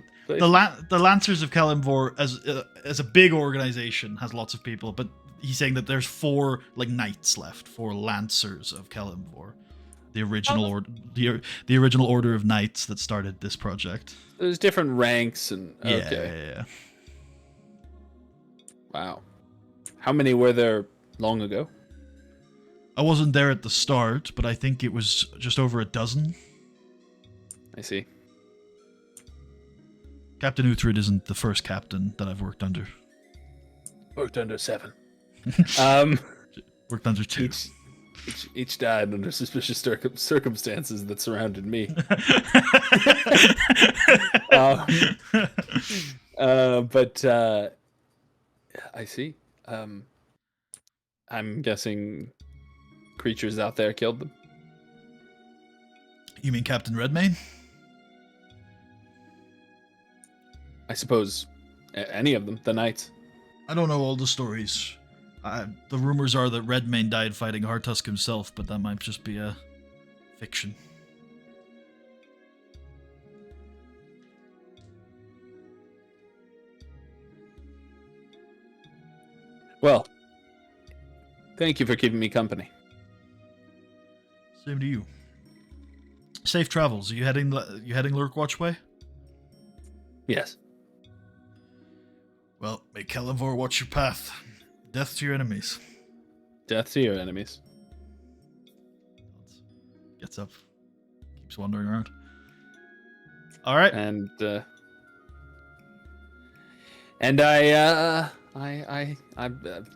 Lancers of Kalimvor as a big organization has lots of people, but he's saying that there's 4 knights left, 4 Lancers of Kalimvor, the original the original order of knights that started this project. There's different ranks and yeah. Wow, how many were there long ago? I wasn't there at the start, but I think it was just over a dozen. I see. Captain Uhtred isn't the first captain that I've worked under. Worked under 7. Worked under 2. Each died under suspicious circumstances that surrounded me. But I see. I'm guessing creatures out there killed them. You mean Captain Redmayne? I suppose any of them, the knights. I don't know all the stories. The rumors are that Redmayne died fighting Hartusk himself, but that might just be a fiction. Well, thank you for keeping me company. Same to you. Safe travels. Are you heading Lurkwatch way? Yes. Well, may Kalimvor watch your path. Death to your enemies. Death to your enemies. Gets up. Keeps wandering around. Alright. And I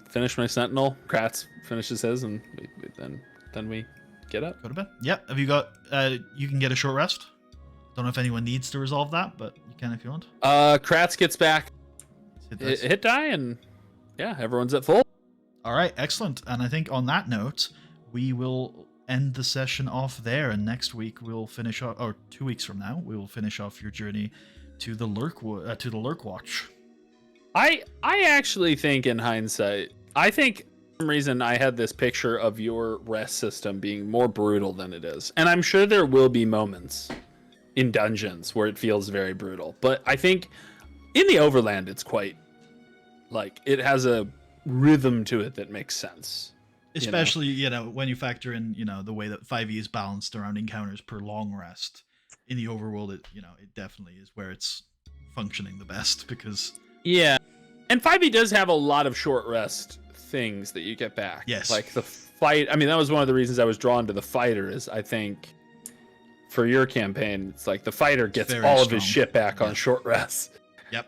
finished my sentinel. Kratz finishes his, and then we get up. Go to bed. Yep. Have you got? You can get a short rest. Don't know if anyone needs to resolve that, but you can if you want. Kratz gets back. Hit die, and yeah, everyone's at full. All right, excellent. And I think on that note, we will end the session off there. And next week we'll finish off, or 2 weeks from now, we will finish off your journey to the Lurkwatch. I actually think, in hindsight, I think for some reason I had this picture of your rest system being more brutal than it is, and I'm sure there will be moments in dungeons where it feels very brutal. But I think in the Overland, it's quite it has a rhythm to it that makes sense. Especially, when you factor in, the way that 5e is balanced around encounters per long rest. In the overworld, it definitely is where it's functioning the best because... Yeah. And 5e does have a lot of short rest things that you get back. Yes. Like the fight. I mean, that was one of the reasons I was drawn to the fighter is I think for your campaign, it's like the fighter gets all of his shit back on short rest. Yep.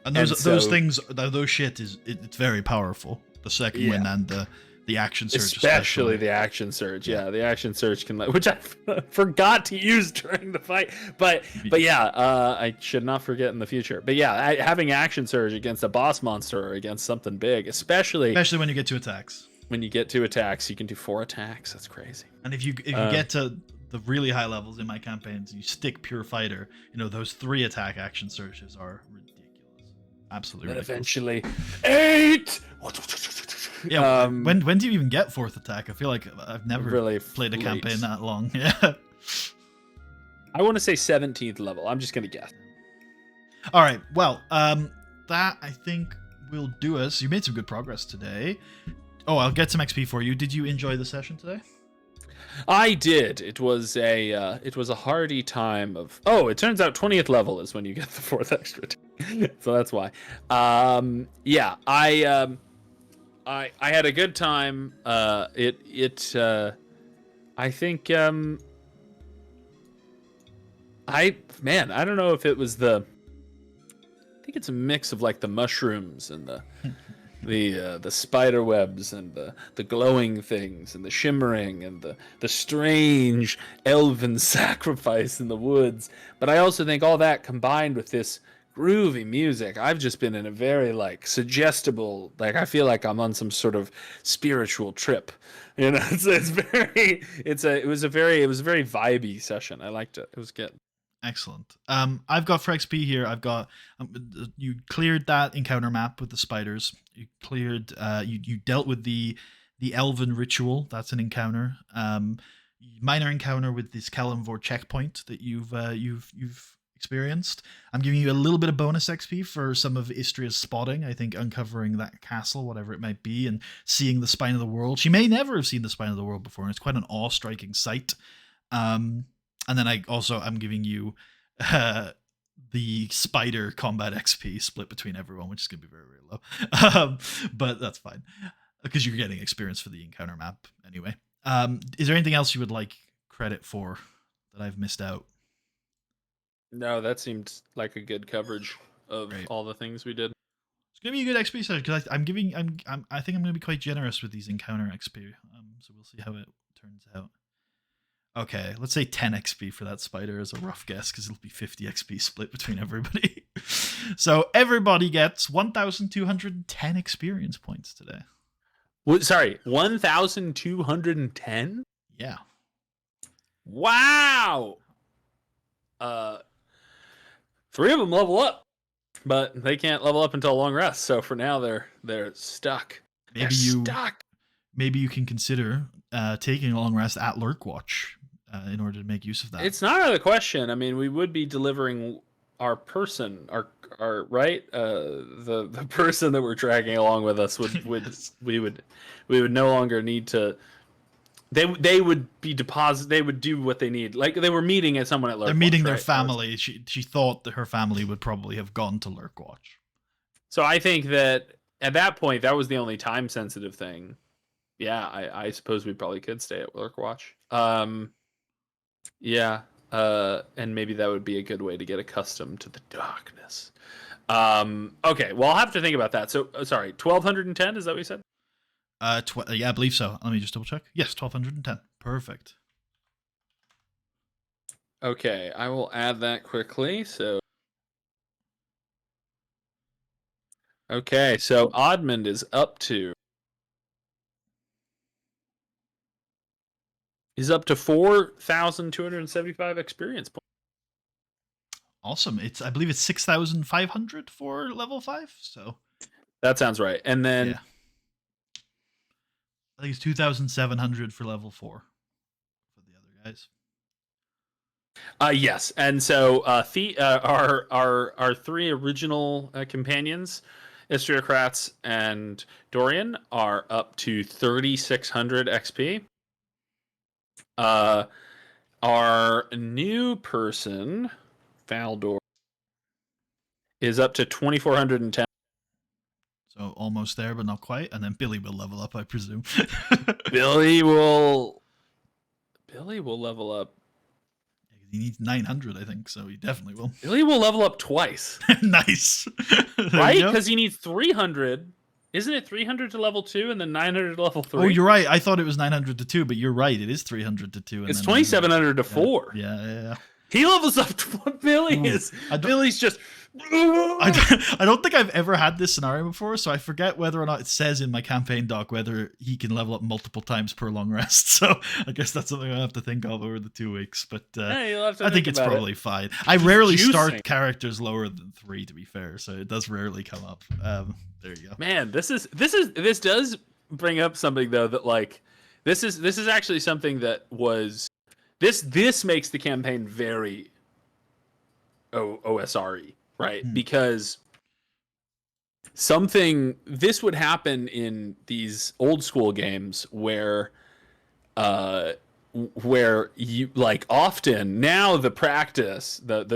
And those things, those shit it's very powerful. The second wind and the action surge, especially the action surge. Yeah, the action surge can, which I forgot to use during the fight. But yeah, I should not forget in the future. But yeah, having action surge against a boss monster or against something big, especially when you get to attacks. When you get to attacks, you can do 4 attacks. That's crazy. And if you get to the really high levels in my campaigns, you stick pure fighter. Those 3 attack action surges are ridiculous. Absolutely. And eventually, 8. Yeah. When do you even get 4th attack? I feel like I've never really played a campaign that long. Yeah. I want to say 17th level. I'm just gonna guess. All right. Well, that I think will do us. You made some good progress today. Oh, I'll get some XP for you. Did you enjoy the session today? I did. It was a hearty time of. Oh, it turns out 20th level is when you get the 4th extra. So that's why. Yeah, I had a good time. I think I don't know if it was I think it's a mix of like the mushrooms and the spider webs and the glowing things and the shimmering and the strange elven sacrifice in the woods. But I also think all that combined with this groovy music, I've just been in a very like suggestible, like I feel like I'm on some sort of spiritual trip. You know, it was a very vibey session. I liked it. It was good. Excellent. I've got for XP here. I've got you cleared that encounter map with the spiders. You cleared. You dealt with the elven ritual. That's an encounter. Minor encounter with this Kalimvor checkpoint that you've experienced. I'm giving you a little bit of bonus XP for some of Istria's spotting. I think uncovering that castle, whatever it might be, and seeing the spine of the world. She may never have seen the spine of the world before, and it's quite an awe-striking sight. And then I'm giving you the spider combat XP split between everyone, which is going to be very, very low. But that's fine because you're getting experience for the encounter map anyway. Is there anything else you would like credit for that I've missed out? No, that seemed like a good coverage of all the things we did. It's gonna be a good XP session because I think I'm gonna be quite generous with these encounter XP. So we'll see how it turns out. Okay, let's say 10 XP for that spider is a rough guess because it'll be 50 XP split between everybody. So everybody gets 1,210 experience points today. Sorry, 1,210? Yeah. Wow. 3 of them level up, but they can't level up until a long rest. So for now, they're stuck. Stuck. Maybe you can consider taking a long rest at Lurkwatch in order to make use of that. It's not out of the question. I mean, we would be delivering our person, our right, the person that we're dragging along with us would Yes. we would no longer need to. They would be deposit. They would do what they need. Like they were meeting at someone at Lurkwatch. They're meeting their family. She thought that her family would probably have gone to Lurkwatch. So I think that at that point, that was the only time sensitive thing. Yeah, I suppose we probably could stay at Lurkwatch. Yeah, and maybe that would be a good way to get accustomed to the darkness. Okay, well, I'll have to think about that. So, sorry, 1,210, is that what you said? Yeah, I believe so. Let me just double check. Yes, 1,210. Perfect. Okay, I will add that quickly. So, okay, so Admand is up to 4,275 experience points. Awesome. I believe it's 6,500 for level 5. So that sounds right. And then yeah. I think it's 2,700 for level 4 for the other guys. Yes, and so our 3 original companions, Istriocrats and Dorian, are up to 3,600 XP. Our new person, Valdor, is up to 2,410. So almost there, but not quite. And then Billy will level up, I presume. Billy will level up. He needs 900, I think, so he definitely will. Billy will level up twice. Nice. Right? Because he needs 300. Isn't it 300 to level 2 and then 900 to level 3? Oh, you're right. I thought it was 900 to 2, but you're right. It is 300 to 2. And it's 2,700 to 4. Yeah. He levels up to what Billy is. Billy's just... I don't think I've ever had this scenario before, so I forget whether or not it says in my campaign doc whether he can level up multiple times per long rest. So I guess that's something I'll have to think of over the 2 weeks. But I think it's probably fine. I rarely start characters lower than 3, to be fair, so it does rarely come up. There you go. Man, this does bring up something though that like this is actually something that was this makes the campaign very OSRE. Right, because this would happen in these old school games uh where you like often now the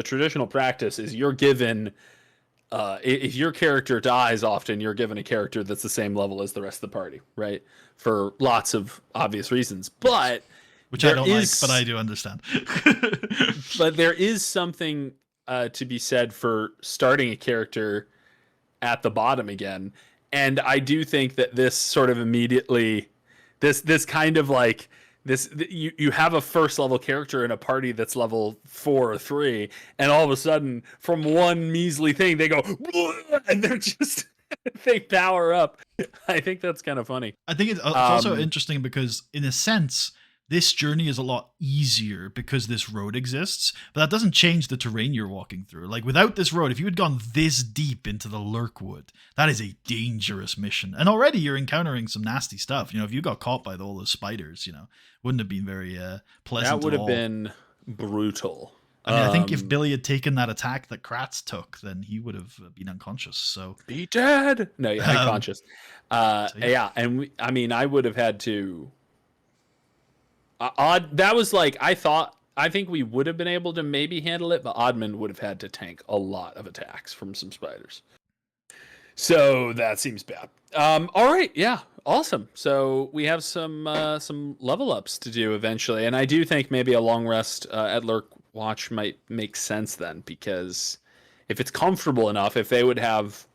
traditional practice is you're given if your character dies often you're given a character that's the same level as the rest of the party, right? For lots of obvious reasons. But which I don't like, but I do understand. but there is something to be said for starting a character at the bottom again. And I do think that this sort of immediately, this kind of like this, you have a first level character in a party that's level 4 or 3, and all of a sudden from one measly thing they go and they're just they power up. I think that's kind of funny. I think it's also interesting because in a sense this journey is a lot easier because this road exists, but that doesn't change the terrain you're walking through. Like without this road, if you had gone this deep into the Lurkwood, that is a dangerous mission. And already you're encountering some nasty stuff. You know, if you got caught by all those spiders, you know, wouldn't have been very pleasant. That would have been brutal. I mean, I think if Billy had taken that attack that Kratz took, then he would have been unconscious. So be dead. No, yeah, unconscious. Yeah, and I would have had to. That was like I think we would have been able to maybe handle it, but Admand would have had to tank a lot of attacks from some spiders. So that seems bad. All right, yeah, awesome. So we have some level ups to do eventually, and I do think maybe a long rest at Lurk Watch might make sense then, because if it's comfortable enough, if they would have.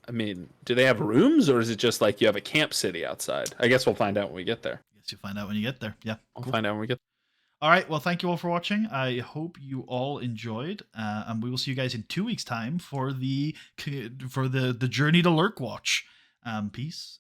I mean, do they have rooms, or is it just like you have a camp city outside? I guess we'll find out when we get there. You'll find out when you get there. Yeah, I'll find out when we get there. All right. Well, thank you all for watching. I hope you all enjoyed, and we will see you guys in 2 weeks' time for the journey to Lurkwatch. Peace.